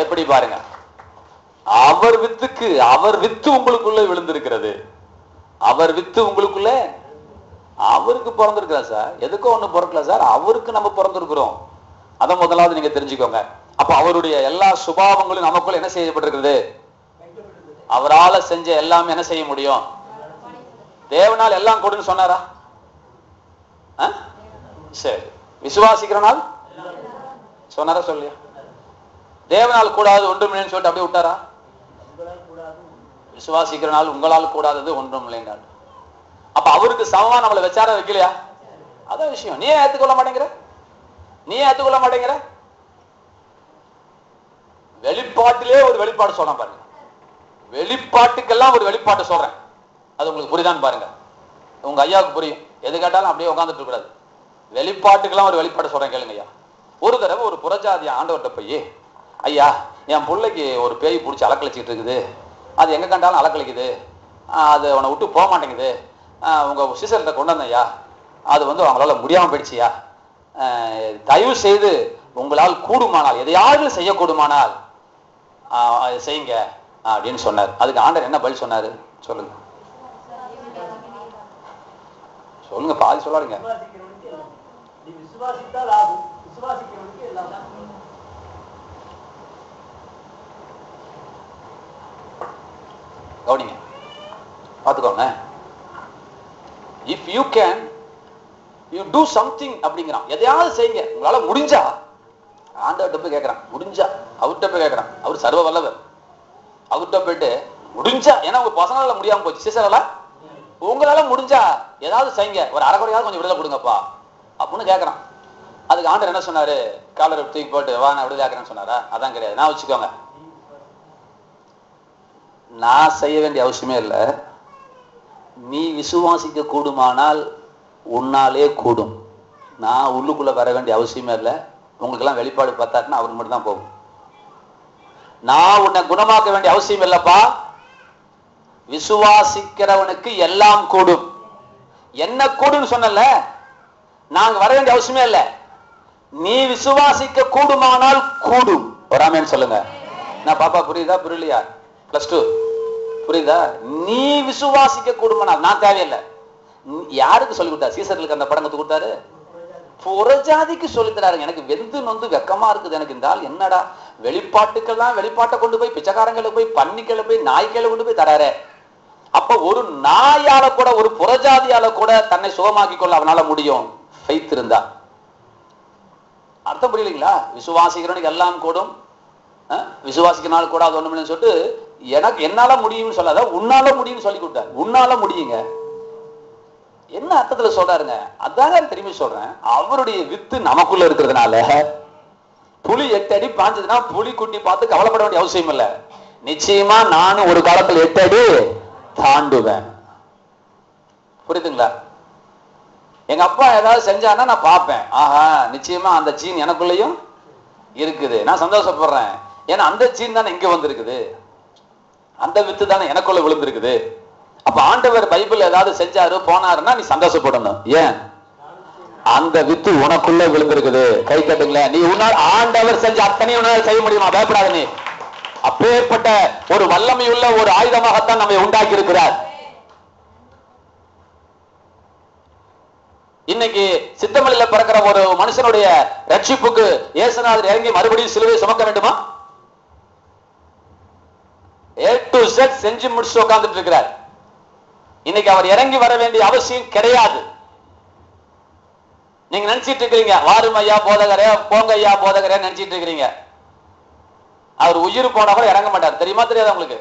எப்படி பாருங்க, அவர் வித்து உங்களுக்குள்ள விழுந்திருக்கிறது. அவர் வித்து உங்களுக்குள்ள அவருக்கு பிறந்திருக்கிறார் சார். எதுக்கோ ஒண்ணு பிறக்கல சார், அவருக்கு நம்ம பிறந்திருக்கிறோம். அதை முதலாவது நீங்க தெரிஞ்சுக்கோங்க. அப்ப அவருடைய எல்லா சுபாவங்களும் நமக்குள்ள என்ன செய்யப்பட்டிருக்கிறது? அவரால செஞ்ச எல்லாமே என்ன செய்ய முடியும்? தேவனால் எல்லாம் கொடுன்னு சொன்னாரா? சரி, விசுவாசிக்கிறனால் சொன்னாரா? சொல்லியா? தேவனால் கூடாது ஒன்றும் இல்லைன்னு சொல்லிட்டு அப்படியே விட்டாரா? விசுவாசிக்கிறனால் உங்களால் கூடாதது ஒன்றும் இல்லைன்றால். அப்ப அவருக்கு சமமா நம்மளை வச்சார வைக்கலையா? அதான் விஷயம். நீ ஏன் ஏத்துக்கொள்ள மாட்டேங்கிற? வெளிப்பாட்டிலே ஒரு வெளிப்பாடு சொல்றேன் பாருங்க. வெளிப்பாட்டுக்கெல்லாம் ஒரு வெளிப்பாட்டு சொல்றேன். அது உங்களுக்கு புரியுதான்னு பாருங்க. உங்க ஐயாவுக்கு புரியும். எது கேட்டாலும் அப்படியே உட்காந்துட்டு கூடாது. வெளிப்பாட்டுக்கெல்லாம் ஒரு வெளிப்பாடு சொல்றேன் கேளுங்க ஐயா. ஒரு தடவை ஒரு புறஜாதி ஆண்டவர்கிட்ட போய், ஐயா என் பிள்ளைக்கு ஒரு பேய் பிடிச்சி அலக்கழிச்சிட்டு இருக்குது, அது எங்க கண்டாலும் அலக்கழிக்குது, அது அவனை விட்டு போக மாட்டேங்குது, உங்க சிசர்கிட்ட கொண்டு வந்தேன் ஐயா, அது அவங்களால முடியாம போயிடுச்சியா, தயவு செய்து உங்களால் கூடுமானால் எதையாவது செய்யக்கூடுமானால் செய்யுங்க அப்படின்னு சொன்னார். அதுக்கு ஆண்டவர் என்ன பதில் சொன்னாரு சொல்லுங்க? சொல்லுங்க, பாதி சொல்லாருங்க. கவனிங்க, பாத்துக்கோங்க. If you can you do something அப்படிங்கிறான். எதையாவது செய்யுங்க உங்களால முடிஞ்சா. ஆண்டவர்கிட்ட போய் கேட்கறான், முடிஞ்சா. அவர்கிட்ட போய் கேட்கறான், அவர் சர்வ வல்லவர். அவர்கிட்ட போயிட்டு முடிஞ்சா, ஏன்னா உங்க பசங்களால முடியாம போச்சு, சிசரால உங்களால முடிஞ்சா ஏதாவது செய்யுங்க, ஒரு அரைக்குறையாவது கொஞ்சம் விடுதலை கொடுங்கப்பா அப்படின்னு கேட்கறான். அதுக்கு ஆண்டவர் என்ன சொன்னாரு? காலரை தூக்கி போட்டு வா நான் விடுதலை ஆக்குறேன்னு சொன்னாரா? அதான் கிடையாது. நான் வச்சுக்கோங்க, நான் செய்ய வேண்டிய அவசியமே இல்லை. நீ விசுவாசிக்க கூடுமானால் உன்னாலே கூடும். நான் உள்ளுக்குள்ள வர வேண்டிய அவசியமே இல்லை. உங்களுக்கு எல்லாம் வெளிப்பாடு பார்த்தாருன்னா அவருக்கு மட்டும் தான் போகும். நான் உன்னை குணமாக்க வேண்டிய அவசியம் இல்லப்பா. விசுவாசிக்கிறவனுக்கு எல்லாம் கூடும். என்ன கூடும் சொன்னல, நாங்க வர வேண்டிய அவசியமே இல்லை. நீ விசுவாசிக்க கூடுமானால் கூடும். ஒரு ஆமென் சொல்லுங்க. நான் பாப்பா புரியுதா புரியலையா? +2 புரியுதா? நீ விசுவாசிக்க கூடுமானால், நான் தேவையில்லை. யாருக்கு சொல்லி கொடுத்தாரு? சீசர்களுக்கு அந்த படம் கத்து கொடுத்தாரு? புறஜாதிக்கு சொல்லி தராருங்க. எனக்கு வெந்து நொந்து வெக்கமா இருக்குது. எனக்கு இருந்தால் என்னடா வெளிப்பாட்டுக்கெல்லாம் வெளிப்பாட்டை கொண்டு போய் பிச்சைக்காரங்களை போய் பன்னிக்களை போய் நாய்க்களை கொண்டு போய் தராரு. அப்ப ஒரு நாயால கூட, ஒரு புறஜாதியால கூட தன்னை சுகமாக்கி கொள்ள அவனால முடியும், ஃபெய்த் இருந்தா. அர்த்தம் புரியலீங்களா? விசுவாசிக்கிறவனுக்கு எல்லாம் கூடும், விசுவாசிக்கிறனால கூட அது ஒண்ணுமே சொல்லிட்டு எனக்கு என்னால முடியும்னு சொல்லாத, உன்னால முடியும்னு சொல்லி கொடுத்தாரு. உன்னால முடியுங்க. என்ன அர்த்தத்துல சொல்றாருங்க? அதாங்க திரும்பி சொல்றேன். அவருடைய வித்து நமக்குள்ள இருக்கிறதுனால புலி 8 அடி பாஞ்சதுன்னா புலி குட்டி பார்த்து கவலைப்பட வேண்டிய அவசியம் இல்லை. நிச்சயமா நானும் ஒரு காலத்துல 8 அடி தாண்டுவேன். புரியுதுங்களா? எங்க அப்பா ஏதாவது செஞ்சானா நான் பார்ப்பேன், ஆஹா நிச்சயமா அந்த ஜீன் எனக்குள்ளயும் இருக்குது, நான் சந்தோஷப்படுறேன். ஏன்னா அந்த ஜீன் தானே இங்க வந்திருக்குது, அந்த வித்து தானே எனக்குள்ள விழுந்திருக்குது. அப்ப ஆண்டவர் பைபிள் ஏதாவது செஞ்சாரு போனாருன்னா நீ சந்தோஷப்படணும். ஏன்? அந்த வித்து உனக்குள்ள விழுந்திருக்குது. கை கட்டுங்களேன். நீ உன்னால் ஆண்டவர் செஞ்ச அத்தனையும் உன்னால் செய்ய முடியுமா? பயப்படாத. நீ அப்பேற்பட்ட ஒரு வல்லமையுள்ள ஒரு ஆயுதமாகத்தான் நம்மை உண்டாக்கி இருக்கிறார். இன்னைக்கு சித்தமல்லியில பிறக்கிற ஒரு மனுஷனுடைய ரட்சிப்புக்கு இயேசுநாதர் இறங்கி மறுபடியும் சிலுவை சுமக்க வேண்டுமா? A to Z செஞ்சு முடிச்சு உட்கார்ந்துட்டு இருக்கிறார். இன்னைக்கு அவர் இறங்கி வர வேண்டிய அவசியம் கிடையாது. நீங்க நினைச்சிட்டு இருக்கிறீங்க வாரும் ஐயா போதகரே, போங்க ஐயா போதகரே நினைச்சிட்டு இருக்கிறீங்க. அவர் உயிர் போனா கூட இறங்க மாட்டார். தெரியுமா தெரியாது உங்களுக்கு?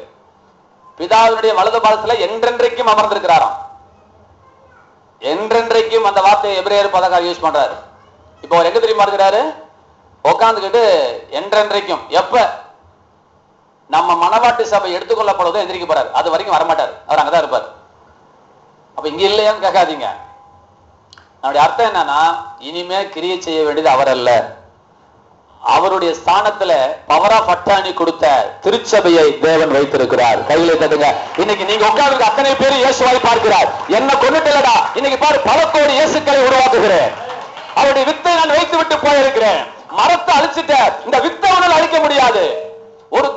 பிதாவினுடைய வலது பாதத்துல என்றென்றைக்கும் அமர்ந்திருக்கிறாராம். என்றென்றைக்கும் அந்த வார்த்தையை எபிரேயர் பதக்கார் யூஸ் பண்றாரு. இப்போ அவர் எங்க தெரியுமா இருக்கிறாரு? உட்காந்துக்கிட்டு என்றென்றைக்கும். எப்ப நம்ம மனவாட்டி சபை எடுத்துக்கொள்ளப்படுவதும் எந்திரிக்க போறாரு, அது வரைக்கும் வரமாட்டார். அவர் அங்கதான் இருப்பார். அப்ப இங்க இல்லையான்னு கேட்காதீங்க. நம்முடைய அர்த்தம் என்னன்னா, இனிமே கிரியை செய்ய வேண்டியது அவர் அல்ல. அவருடைய ஸ்தானத்துல பவர் ஆஃப் அட்டார்னி கொடுத்த திருச்சபையை தேவன் வைத்திருக்கிறார். கையில தட்டுங்க. இன்னைக்கு நீங்க உட்கார்ந்து அத்தனை பேர் இயேசுவாய் பார்க்கிறார். என்ன கொண்டுட்டலடா, இன்னைக்கு பாரு பல கோடி இயேசுக்களை உருவாக்குகிறேன். அவருடைய வித்தை நான் வைத்து விட்டு போயிருக்கிறேன். மரத்தை அழிச்சிட்ட, இந்த வித்தவனால் அழிக்க முடியாது. ஒரு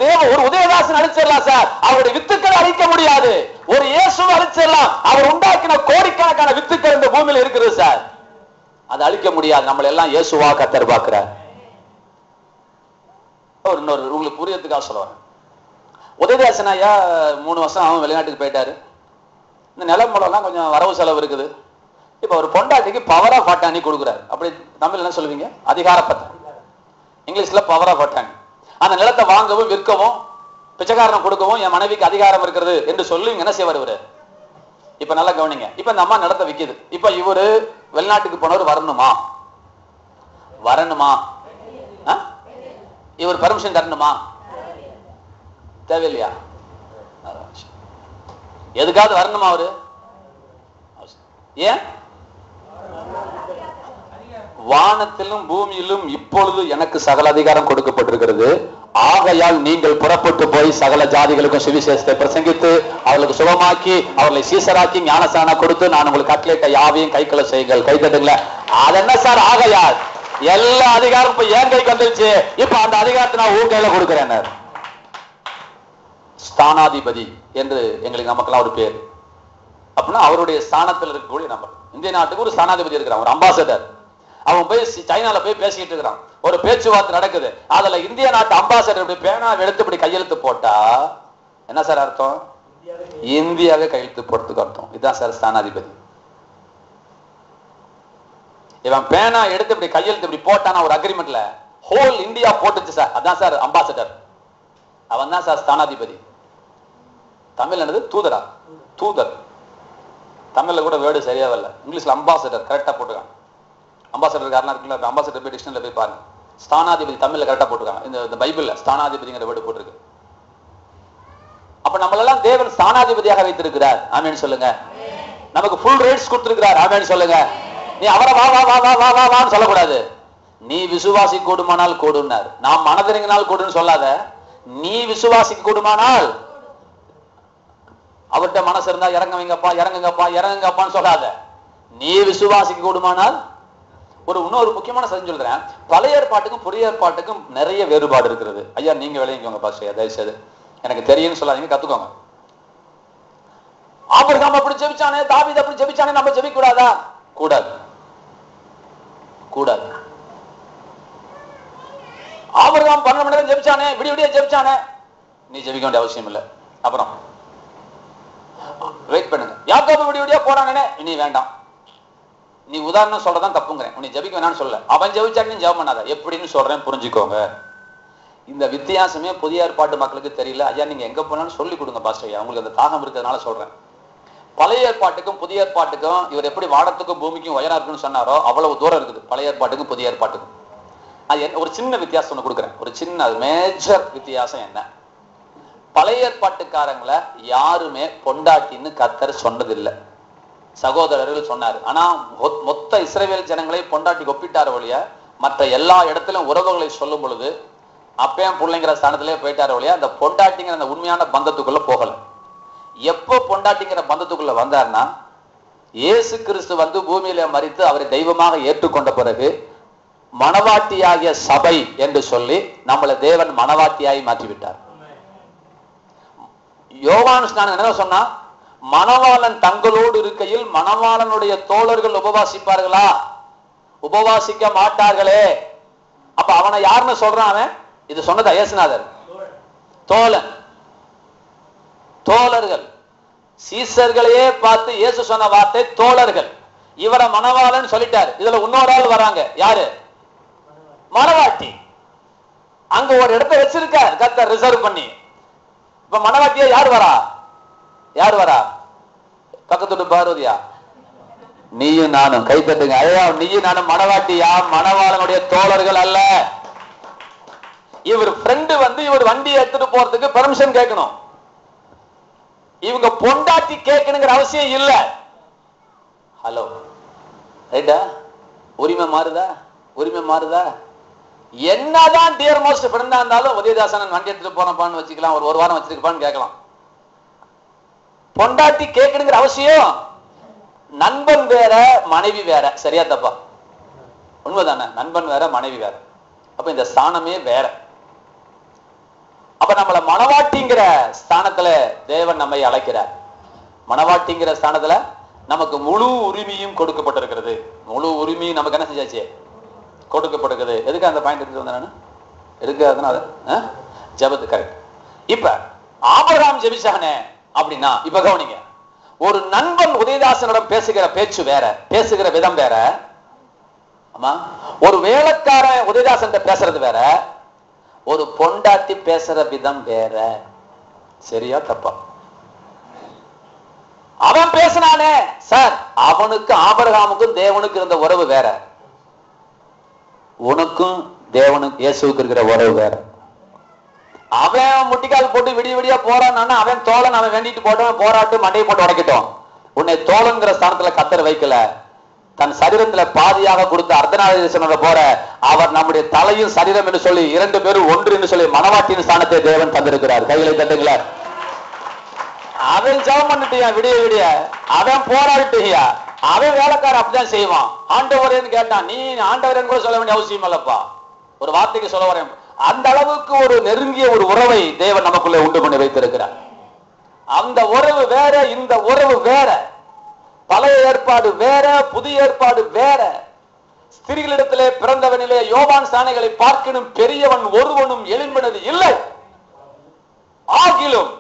உதயதாசன் அழிச்சிடலாம் சார், அவருடைய வித்துக்களை அழிக்க முடியாது. ஒரு இயேசுவை அழிச்சிடலாம், அவர் உண்டாக்கின கோடிக்கணக்கான வித்துக்கள் இந்த பூமியில இருக்குது சார், அதை அழிக்க முடியாது. நம்மள எல்லாம் இயேசுவா கர்த்தர் பார்க்கிறார். இன்னொரு உங்களுக்கு புரியறதுக்காக சொல்லுவாங்க. உதயதாசன் ஐயா 3 வருஷம் அவன் வெளிநாட்டுக்கு போயிட்டாரு. இந்த நிலம்பலம்லாம் கொஞ்சம் வரவு செலவு இருக்குது. இப்ப ஒரு பொண்டாட்டிக்கு பவர் ஆஃப் அட்டார்னி கொடுக்குறாரு. அப்படி தமிழ் என்ன சொல்லுவீங்க? அதிகார பத்திரம். இங்கிலீஷ்ல பவர் ஆஃப் அட்டார்னி. அந்த நிலத்தை வாங்கவும் விற்கவும் பிச்சைக்காரனை கொடுக்கவும் என் மனைவிக்கு அதிகாரம் இருக்கிறது என்று சொல்லி என்ன செய்வார் இவரு? இப்ப நல்லா கவனிங்க. இப்ப இந்த அம்மா நிலத்தை விக்குது. இப்ப இவரு வெளிநாட்டுக்கு போனவர் வரணுமா? இவர் பர்மிஷன் தரணுமா? தேவையில்லையா? எதுக்காவது வரணுமா அவரு? ஏன்? வானத்திலும் பூமியிலும் இப்பொழுது எனக்கு சகல அதிகாரம் கொடுக்கப்பட்டிருக்கிறது, ஆகையால் நீங்கள் புறப்பட்டு போய் சகல ஜாதிகளுக்கும் சுவிசேஷத்தை பிரசங்கித்து அவர்களுக்கு சுகமாக்கி அவர்களை சீசராக்கி ஞானசான கொடுத்து நான் உங்களுக்கு கட்டளையிட்ட யாவையும் கைக்குள்ள செய்யுங்கள். கை தட்டுங்கள. அது என்ன சார் ஆகையால்? எல்லா அதிகாரம் இப்ப என் கைக்கு வந்துருச்சு. இப்ப அந்த அதிகாரத்தை நான் உன் கையில கொடுக்கிறேன். ஸ்தானாதிபதி என்று எங்களுக்கு நமக்கெல்லாம் ஒரு பேர். அப்படின்னா அவருடைய ஸ்தானத்தில் இருக்கக்கூடிய நம்ம இந்திய நாட்டுக்கு ஒரு ஸ்தானாதிபதி இருக்கிறான், ஒரு அம்பாசடர். அவன் போய் சைனால போய் பேசிக்கிட்டு இருக்கிறான். ஒரு பேச்சுவார்த்தை நடக்குது. அதுல இந்திய நாட்டு அம்பாசடர் பேனா எடுத்து இப்படி கையெழுத்து போட்டா என்ன சார் அர்த்தம்? இந்தியாவே கையெழுத்து போடுறதுக்கு அர்த்தம். இதுதான் சார் ஸ்தானாதிபதி. இவன் பேனா எடுத்து இப்படி கையெழுத்து இப்படி போட்டான ஒரு அக்ரிமெண்ட்ல ஹோல் இந்தியா போட்டுச்சு சார். அதான் சார் அம்பாசடர். அவன் தான் சார் ஸ்தானாதிபதி. தமிழ் என்னது? தூதரா? தூதர். தமிழ்ல கூட வேர்டு சரியா வரல. இங்கிலீஷ்ல அம்பாசடர் கரெக்டா போட்டுருக்காங்க. அம்பாசடர் காரணம் இருக்குல்ல, அம்பாசடர் போய் டிக்ஷனரியில போய் பாருங்க. ஸ்தானாதிபதி தமிழ்ல கரெக்டா போட்டுருக்காங்க. இந்த பைபிள்ல ஸ்தானாதிபதிங்கிற வேர்டு போட்டிருக்கு. அப்ப நம்மளெல்லாம் தேவன் ஸ்தானாதிபதியாக வைத்திருக்கிறார். ஆமென் சொல்லுங்க. நமக்கு ஃபுல் ரைட்ஸ் கொடுத்திருக்கிறார். ஆமென் சொல்லுங்க. நீ அவரை வா வா வா வா வா வா வான்னு சொல்லக்கூடாது. நீ விசுவாசி கூடுமானால் கூடுனார். நாம் மனதிறங்கினால் கூடுன்னு சொல்லாத. நீ விசுவாசிக்கு கூடுமானால், அவர்கிட்ட மனசு இருந்தா இறங்க வைங்கப்பா இறங்குங்கப்பா இறங்குங்கப்பான்னு சொல்லாத. நீ விசுவாசிக்கு கூடுமானால். இன்னொரு முக்கியமான சரி சொல்றேன். பழைய ஏற்பாட்டுக்கும் புதிய ஏற்பாட்டுக்கும் நிறைய வேறுபாடு இருக்கிறது. ஐயா நீங்க விளைவிக்கோங்க பாஸ்டர், தயவுசெய்து எனக்கு தெரியும்னு சொல்லாதீங்க, கத்துக்கோங்க. ஆபிரகாம் அப்படி ஜெபிச்சானே, தாவீது அப்படி ஜெபிச்சானே, நம்ம ஜெபிக்க கூடாதா? கூடாது, கூடாது. ஆபிரகாம் 12 மணி நேரம் ஜெபிச்சானே, விடிய விடிய ஜெபிச்சானே, நீ ஜெபிக்க வேண்டிய அவசியம் இல்லை. அப்புறம் வெயிட் பண்ணுங்க. யாக்கோபு விடிய விடிய போறானே, இனி வேண்டாம். நீ உதாரணம் சொல்றதான் தப்புங்கிறேன். நீ ஜெபிக்க வேணாம்னு சொல்ல. அவன் ஜெபிச்சா நீ ஜெபம் பண்ணாத. எப்படின்னு சொல்றேன், புரிஞ்சுக்கோங்க. இந்த வித்தியாசமே புதிய ஏற்பாட்டு மக்களுக்கு தெரியல. ஐயா நீங்க எங்க போனாலும் சொல்லி கொடுங்க பாஸ்டர். ஐயா உங்களுக்கு அந்த தாகம் இருக்கிறதுனால சொல்றேன். பழைய ஏற்பாட்டுக்கும் புதிய ஏற்பாட்டுக்கும் இவர் எப்படி வானத்துக்கும் பூமிக்கும் உயரா இருக்குன்னு சொன்னாரோ அவ்வளவு தூரம் இருக்குது பழைய ஏற்பாட்டுக்கும் புதிய ஏற்பாட்டுக்கும். அது ஒரு சின்ன வித்தியாசம் ஒன்று கொடுக்குறேன். ஒரு சின்ன மேஜர் வித்தியாசம் என்ன? பழைய ஏற்பாட்டுக்காரங்களை யாருமே பொண்டாட்டின்னு கர்த்தர் சொன்னதில்லை. சகோதரர்கள் சொன்னாரு. ஆனா மொத்த இஸ்ரவேல் ஜனங்களை பொண்டாட்டி ஒப்பிட்டார் ஒழிய மற்ற எல்லா இடத்திலும் உறவுகளை சொல்லும் பொழுது அப்பயும் பிள்ளைங்கிற ஸ்தானத்திலே போயிட்டார் ஒழிய அந்த பொண்டாட்டிங்கிற அந்த உண்மையான பந்தத்துக்குள்ள போகல. எப்போ பொண்டாட்டிங்கிற பந்தத்துக்குள்ள வந்தார்னா, இயேசு கிறிஸ்து வந்து பூமியில மரித்து அவரை தெய்வமாக ஏற்றுக்கொண்ட பிறகு மணவாட்டியாகிய சபை என்று சொல்லி நம்மளை தேவன் மணவாட்டியாகி மாற்றிவிட்டார். யோவான் ஸ்நானன் என்ன சொன்னா, மணவாளன் தங்களோடு இருக்கையில் மணவாளனுடைய தோழர்கள் உபவாசிப்பார்களா? உபவாசிக்க மாட்டார்களே. அப்ப அவனை யாருன்னு சொல்றான் அவன்? இது சொன்னது இயேசுநாதர். தோழன், தோழர்கள். சீசர்களையே பார்த்து இயேசு சொன்ன வார்த்தை தோழர்கள். இவரை மணவாளன் சொல்லிட்டாரு. இதுல இன்னொரு ஆள் வராங்க. யாரு? மணவாட்டி. அங்க ஒரு இடத்தை வச்சிருக்கார் கர்த்தர் ரிசர்வ் பண்ணி. இப்ப மணவாட்டியா யார் வரா? யார் வரா? பக்கத்து பார்வதியா? நீயும் நானும். கை தட்டுங்க. ஐயா நீயும் நானும் மணவாட்டியா? மணவாளனுடைய தோழர்கள் அல்ல. இவர் ஃப்ரெண்டு வந்து இவர் வண்டி எடுத்துட்டு போறதுக்கு பெர்மிஷன் கேட்கணும். இவங்க பொண்டாட்டி கேட்கணுங்கிற அவசியம் இல்ல. ஹலோ ரைட்டா? உரிமை மாறுதா? உரிமை மாறுதா? என்னதான் டியர் மோஸ்ட் ஃப்ரெண்டா இருந்தாலும் உதயதாசன் வண்டி எடுத்துட்டு போனப்பான்னு வச்சுக்கலாம், ஒரு வாரம் வச்சிருப்பான்னு கேட்கலாம். பொண்டாட்டி கேட்கணுங்கிற அவசியம். நண்பன் வேற மனைவி வேற. சரியா தப்பா? உண்மைதானே? நண்பன் வேற மனைவி வேற. அப்ப இந்த ஸ்தானமே வேற. அப்ப நம்மள மணவாட்டிங்கிற ஸ்தானத்துல தேவன் நம்மை அழைக்கிறார். மணவாட்டிங்கிற ஸ்தானத்துல நமக்கு முழு உரிமையும் கொடுக்கப்பட்டிருக்கிறது. முழு உரிமையும் நமக்கு என்ன செஞ்சாச்சு? கொடுக்கப்பட்டிருக்குது. எதுக்கு அந்த பாயிண்ட் எடுத்து வந்தேன் நான்? எதுக்கு அதனால ஜெபத்து கரெக்ட். இப்ப ஆபிரகாம் ஜெபிச்சானே அப்படின்னா, இப்ப கவனிங்க. ஒரு நண்பன் உதயதாசனிடம் பேசுகிற பேச்சு வேற, பேசுகிற விதம் வேற. ஆமா, ஒரு வேலைக்காரன் உதயதாசன் பேசுறது வேற, ஒரு பொண்டாட்டி பேசுற விதம் வேற. சரியா தப்பா? அவன் பேசினானே சார், அவனுக்கு ஆபிரகாமுக்கும் தேவனுக்கு இருந்த உறவு வேற, உனக்கும் தேவனுக்கு இயேசுவுக்கு இருக்கிற உறவு வேற. அவன் முட்டிக்கால் போட்டு விடிய விடிய போறான்னா அவன் தோழன், அவன் வேண்டிட்டு போட்டவன் போராட்டு மண்டையை போட்டு உடைக்கட்டும். உன்னை தோழங்கிற ஸ்தானத்துல கத்தர் வைக்கல, தன் சரீரத்துல பாதியாக கொடுத்த அர்த்தநாதீஸ்வரனை போற அவர் நம்முடைய தலையும் சரீரம் என்று சொல்லி 2 பேரும் ஒன்று என்று சொல்லி மனவாட்டியின் ஸ்தானத்தை தேவன் தந்திருக்கிறார். கைகளை தட்டுங்கள. அவன் ஜெபம் பண்ணிட்டியா விடிய விடிய, அவன் போராடிட்டியா, அவன் வேலைக்காரன் அப்படிதான் செய்வான். ஆண்டவரேன்னு கேட்டான், நீ ஆண்டவரேன்னு கூட சொல்ல வேண்டிய அவசியம் இல்லப்பா, ஒரு வார்த்தைக்கு சொல்ல வரேன். அந்த அளவுக்கு ஒரு நெருங்கிய ஒரு உறவை தேவன் நமக்குள்ளே உண்டு பண்ணி வைத்திருக்கிறார். அந்த உறவு வேற, இந்த உறவு வேற. பழைய ஏற்பாடு வேற, புதிய ஏற்பாடு வேற. ஸ்திரீகளிடத்திலே பிறந்தவனிலே யோவான் சாணைகளை பார்க்கணும் பெரியவன் ஒருவனும் எழும்பினது இல்லை, ஆகிலும்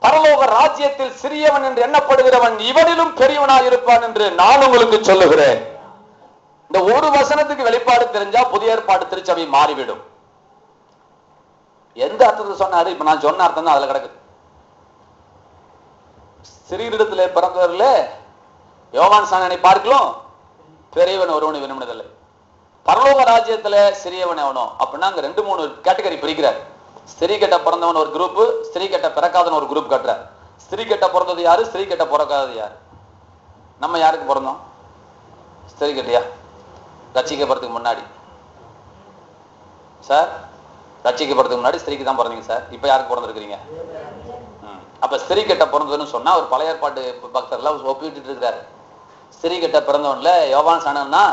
பரலோக ராஜ்யத்தில் சிறியவன் என்று எண்ணப்படுகிறவன் இவனிலும் பெரியவனாக இருப்பான் என்று நான் உங்களுக்கு சொல்லுகிறேன். இந்த ஒரு வசனத்துக்கு வெளிப்பாடு தெரிஞ்சா புதிய ஏற்பாடு திருச்சபை மாறிவிடும். எந்த அர்த்தத்தை சொன்னாரு? இப்ப நான் சொன்ன அர்த்தம் தான் அதுல கிடக்குது. சிறியிடத்திலே பிறந்தவர்களே யோவான் சாணனை பார்க்கலாம் பெரியவன் ஒருவனை விரும்பினதில்லை, பரலோக ராஜ்யத்துல சிறியவன் எவனோ அப்படின்னா அங்க 2-3 கேட்டகரி பிரிக்கிறார். ஸ்திரீ கட்ட பிறந்தவன் ஒரு குரூப், ஸ்திரீ கட்ட பிறக்காதவன் ஒரு குரூப் கட்டுறார். ஸ்திரீ கட்ட பிறந்தது யாரு, ஸ்திரீ கட்ட பிறக்காதது யாரு? நம்ம யாருக்கு பிறந்தோம்? ஸ்திரீ கட்டியா? ரட்சிக்கப்படுறதுக்கு முன்னாடி சார், ரட்சிக்கப்படுறதுக்கு முன்னாடி ஸ்திரீக்கு தான் பிறந்தீங்க சார். இப்ப யாருக்கு பிறந்திருக்கிறீங்க? அப்ப ஸ்திரீ கட்ட பிறந்ததுன்னு சொன்னா ஒரு பழைய ஏற்பாட்டு பக்தர்லாம் ஒப்பிட்டு இருக்கிறாரு. ஸ்திரீ கட்ட பிறந்தவன்ல யோவான் சாணன்னா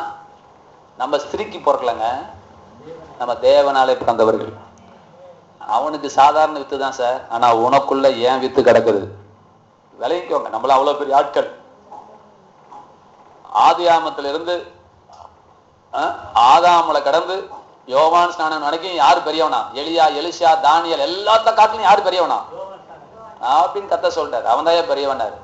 நம்ம ஸ்திரீக்கு பிறக்கலங்க, நம்ம தேவனாலே பிறந்தவர்கள். அவனுக்கு சாதாரண வித்து தான் சார், ஆனா உனக்குள்ள ஏன் வித்து கிடக்குது விளைவிக்கோங்க. நம்மள அவ்வளவு பெரிய ஆட்கள். ஆதியாமத்திலிருந்து ஆதாமல கடந்து யோவான் ஸ்நானம் வரைக்கும் யாரு பெரியவனா? எலியா, எலிஷா, தானியல் எல்லாத்த காட்டிலும் யாரு பெரியவனா அப்படின்னு கத்த சொல்றாரு. அவன் தான் பெரியவனாரு.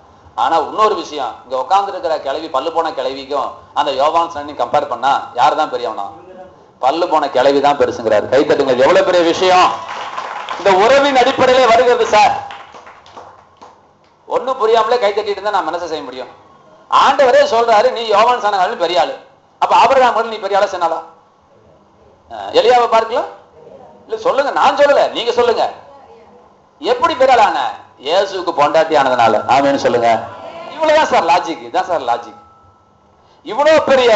ஆனா இன்னொரு விஷயம், இங்க உட்கார்ந்து இருக்கிற கிளவி, பல்லு போன கிளவிக்கும் அந்த யோவான் ஸ்நானம் கம்பேர் பண்ணா யாரு தான் பெரியவனா? பல்லு போன கிளவி தான் பெருசுங்கிறாரு. கை தட்டுங்க, எவ்வளவு பெரிய விஷயம். இந்த உறவின் அடிப்படையிலே வருகிறது சார். ஒண்ணும் புரியாமலே கை தட்டிட்டு இருந்தா நான் மனசை செய்ய முடியும். ஆண்டவரே சொல்றாரு, நீ யோவான் சாணம் பெரிய ஆளு. அப்ப ஆபிரகாம் நீ பெரிய ஆளா சொன்னாலா? எலியாவை பார்க்கலாம் இல்ல? சொல்லுங்க, நான் சொல்லல, நீங்க சொல்லுங்க. எப்படி பெரிய ஆளான? இயேசுக்கு பொண்டாட்டி ஆனதுனால. ஆமென்னு சொல்லுங்க. இவ்வளவுதான் சார் லாஜிக். இதான் சார் லாஜிக். இவ்வளவு பெரிய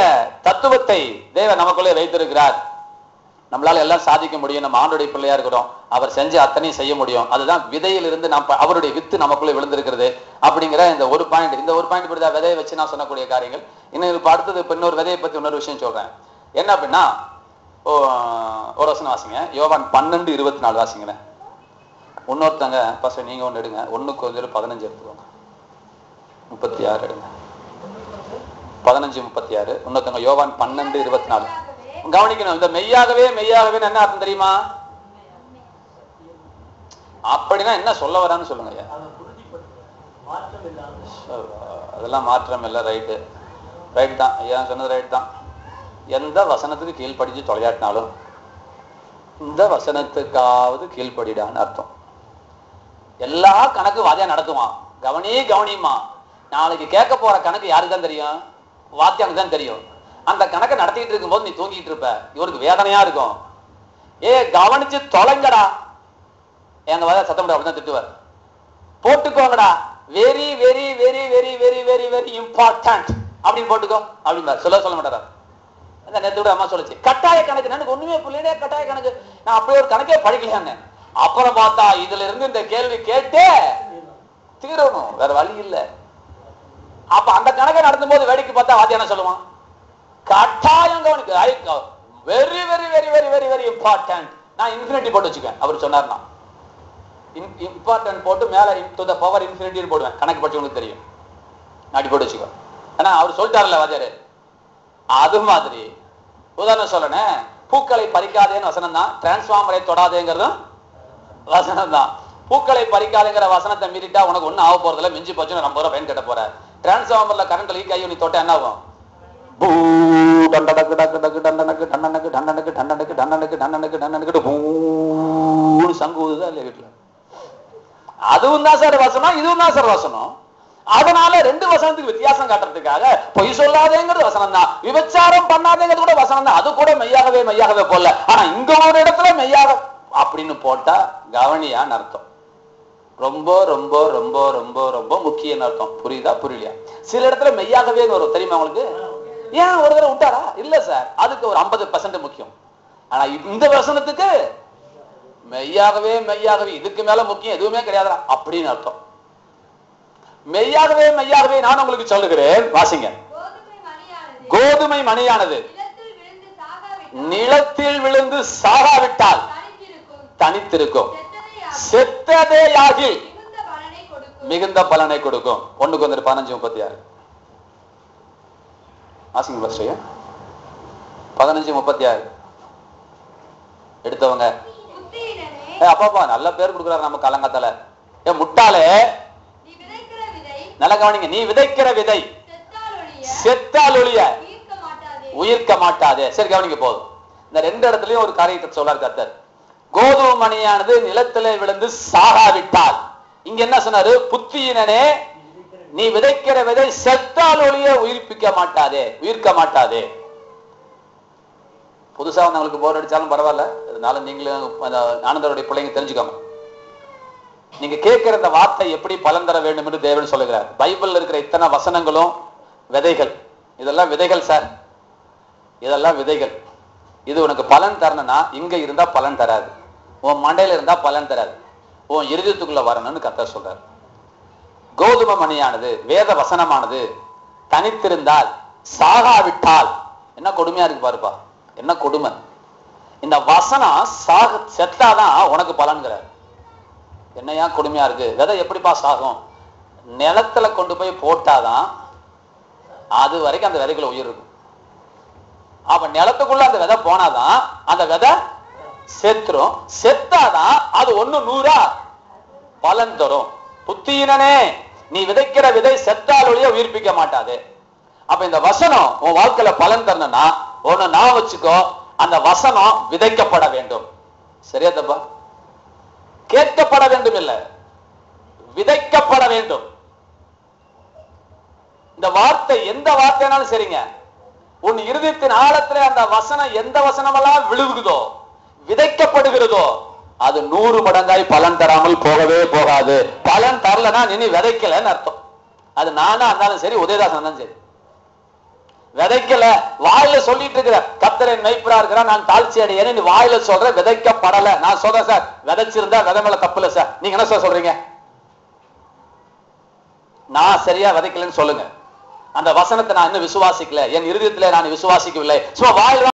தத்துவத்தை தேவன் நமக்குள்ளே வைத்திருக்கிறார். நம்மளால எல்லாம் சாதிக்க முடியும். நம்ம ஆண்டுடைய பிள்ளையா இருக்கிறோம், அவர் செஞ்ச அத்தனையும் செய்ய முடியும். அதுதான் விதையிலிருந்து அவருடைய வித்து நமக்குள்ளே விழுந்திருக்கிறது அப்படிங்கிற இந்த ஒரு பாயிண்ட். இந்த ஒரு பாயிண்ட் இப்படிதான் விதையை வச்சு நான் சொல்லக்கூடிய காரியங்கள். இன்னும் இப்ப அடுத்தது இன்னொரு விதையை பத்தி இன்னொரு விஷயம் சொல்றேன். என்ன அப்படின்னா, ஒரு வசனம் வாசிங்க, யோவான் 12:24 வாசிங்களேன். இன்னொருத்தங்க பசங்க நீங்க ஒண்ணு எடுங்க, 1:15 எடுத்துக்கோங்க. 36 எடுங்க. 15:36. இன்னொருத்தங்க யோவான் 12:24 கவனிக்கணும். இந்த மெய்யாகவே மெய்யாகவே என்ன அர்த்தம் தெரியுமா? அப்படின்னா என்ன சொல்ல வரான்னு சொல்லுங்க. அதெல்லாம் மாற்றம் இல்லை. ரைட்டு, ரைட் தான் ஐயா சொன்னது, ரைட் தான். எந்த வசனத்துக்கு கீழ்படிச்சு தொலையாட்டினாலும் இந்த வசனத்துக்காவது கீழ்படிடான்னு அர்த்தம். எல்லா கணக்கு வாத்தியா நடத்துவான். கவனியுமா, நாளைக்கு கேட்க போற கணக்கு யாருக்கு தான் தெரியும்? வாத்தியானுக்கு தான் தெரியும். அந்த கணக்கை நடத்திட்டு இருக்கும்போது நீ தூங்கிட்டு இருப்ப, இவருக்கு வேதனையா இருக்கும். கவனிச்சு தொலைங்கடா, எங்க வாத்தியா சத்தம் போட அப்படிதான் திட்டுவார். போட்டுக்கோங்கடா, very very very very very very very important அப்படின்னு போட்டுக்கோ அப்படின்னு சொல்ல மாட்டாரா? நேற்று கூட அம்மா சொல்லுச்சு, கட்டாய கணக்கு. எனக்கு ஒண்ணுமே புரியலே, கட்டாய கணக்கு. நான் அப்படியே ஒரு கணக்கே படிக்கலையான்னு. அப்புறம் பார்த்தா இதுல இருந்து இந்த கேள்வி கேட்டே தீரணும், வேற வழி இல்லை. அப்ப அந்த கணக்கை நடத்தும் போது வேடிக்கை பார்த்தா வாத்தியா என்ன சொல்லுவான்? கட்டாயம் கவனிக்க, very very very very very very important. நான் இன்ஃபினிட்டி போட்டு வச்சுக்கேன். அவர் சொன்னார்னா இம்பார்ட்டன்ட் போட்டு மேல டு தி பவர் இன்ஃபினிட்டி போடுவேன். கணக்கு படிச்சவங்களுக்கு தெரியும், நாட்டி போட்டு வச்சுக்கோ. ஆனா அவர் சொல்லிட்டாருல்ல வாத்தியாரு. அது மாதிரி உதாரணம் சொல்லணும், பூக்களை பறிக்காதேன்னு வசனம் தான், டிரான்ஸ்பார்மரை தொடாதேங்கிறதும் வசனம் தான். பூக்களை பறிக்காதேங்கிற வசனத்தை மீறிட்டா உனக்கு ஒன்னும் ஆக போறதுல, மிஞ்சி போச்சுன்னு 50 ரூபாய் பயன் கட்ட போற. டிரான்ஸ்பார்மர்ல கரண்ட் லீக் ஆகி நீ தொட்ட என்ன ஆகும்? சங்குதா இல்ல வீட்டுல. அதுவும் தான் சார் வசனம், இதுவும் தான் சார் வசனம். அதனால 2 வசனத்துக்கு வித்தியாசம் காட்டுறதுக்காக பொய் சொல்லாதேங்கிறது வசனம் தான், விபச்சாரம் பண்ணாதேங்கிறது கூட வசனம் தான், அது கூட மெய்யாகவே மெய்யாகவே போல. ஆனா இங்க ஒரு இடத்துல மெய்யாக அப்படின்னு போட்டா கவனியான்னு அர்த்தம். ரொம்ப ரொம்ப ரொம்ப ரொம்ப ரொம்ப முக்கிய அர்த்தம். புரியுதா புரியலையா? சில இடத்துல மெய்யாகவே வரும், தெரியுமா உங்களுக்கு? ஏன் ஒரு தடவை விட்டாரா? இல்ல சார், அதுக்கு ஒரு 50% முக்கியம். ஆனா இந்த வசனத்துக்கு மெய்யாகவே மெய்யாகவே, இதுக்கு மேல முக்கியம் எதுவுமே கிடையாது அப்படின்னு அர்த்தம். மெய்யாகவே மெய்யாகவே நான் உங்களுக்கு சொல்லுகிறேன், வாசிங்க. கோதுமை மணியானது நிலத்தில் விழுந்து சாகாவிட்டால் தனித்திருக்கும், செத்ததேயாகில் மிகுந்த பலனை கொடுக்கும். 1 Corinthians 15:36. வாசிங்க பாஸ்டர். 15:36 எடுத்தவங்க. அப்பாப்பா நல்ல பேர் கொடுக்குறாரு நம்ம கலங்கத்தால. முட்டாளே, நல்ல கவனிங்க, நீ விதைக்கிற விதை செத்தால் ஒழிய உயிர்க்க மாட்டாதே. சரி கவனிங்க போதும். இந்த 2 இடத்துலயும் ஒரு காரியத்தை சொல்றார் கர்த்தர். கோதுமை மணியானது நிலத்திலே விழுந்து சாகாவிட்டால், இங்க என்ன சொன்னாரு? புத்தியினனே, நீ விதைக்கிற விதை செத்தால் ஒழிய உயிர்ப்பிக்க மாட்டாதே, உயிர்க்க மாட்டாதே. புதுசா வந்தவங்களுக்கு போர் அடிச்சாலும் பரவாயில்ல, அதனால நீங்களும் ஆனந்தருடைய பிள்ளைங்க தெரிஞ்சுக்கோங்க. நீங்க கேட்கிற இந்த வார்த்தை எப்படி பலன் தர வேண்டும் என்று தேவன் சொல்லுகிறார். பைபிள்ல இருக்கிற இத்தனை வசனங்களும் விதைகள். இதெல்லாம் விதைகள் சார், இதெல்லாம் விதைகள். இது உனக்கு பலன் தரணும்னா இங்க இருந்தா பலன் தராது, உன் மண்டையில இருந்தா பலன் தராது, உன் இருதயத்துக்குள்ள வரணும்னு கர்த்தர் சொல்றார். கோதுமை மணியானது வேத வசனமானது தனித்திருந்தால் சாகாவிட்டால், என்ன கொடுமையா இருக்கு பாருப்பா, என்ன கொடுமை. இந்த வசனம் செத்தாதான் உனக்கு பலன்கிறார். என்னையா கொடுமையா இருக்கு. விதை எப்படிப்பா சாகும்? நிலத்துல கொண்டு போய் போட்டாதான் அது வரைக்கும் அந்த விதைக்குள்ள உயிர் இருக்கும். அப்ப நிலத்துக்குள்ள அந்த விதை போனாதான் அந்த விதை செத்துரும், செத்தாதான் அது 100 பலன் தரும். புத்தியினனே, நீ விதைக்கிற விதை செத்தால் ஒழிய உயிர்ப்பிக்க மாட்டாது. அப்ப இந்த வசனம் உன் வாழ்க்கையில பலன் தரணும்னா ஒண்ணு நான் வச்சுக்கோ, அந்த வசனம் விதைக்கப்பட வேண்டும். சரியா தப்பா? கேட்கப்பட வேண்டும் இல்ல, விதைக்கப்பட வேண்டும். இந்த வார்த்தை எந்த வார்த்தைனாலும் சரிங்க, உன் இருதயத்தின் ஆழத்துல அந்த வசனம் எந்த வசனமெல்லாம் விழுகுதோ, விதைக்கப்படுகிறதோ, அது 100 மடங்காய் பலன் தராமல் போகவே போகாது. பலன் தரலன்னா நீ விதைக்கலன்னு அர்த்தம். அது நானா இருந்தாலும் சரி, உதயதாசன் இருந்தாலும் சரி. விதைக்கல, வாயில சொல்லிட்டு இருக்கிற கர்த்தரின் மெய்ப்பரா இருக்கிறா, நான் தாழ்ச்சி அடையேன்னு நீ வாயில சொல்ற, விதைக்கப்படல. நான் சொல்றேன் சார், விதைச்சிருந்தா விதை மேல தப்பு இல்ல சார். நீங்க என்ன சார் சொல்றீங்க? நான் சரியா விதைக்கலன்னு சொல்லுங்க. அந்த வசனத்தை நான் இன்னும் விசுவாசிக்கல, என் இருதயத்துல நான் விசுவாசிக்கவில்லை. சும்மா வாயில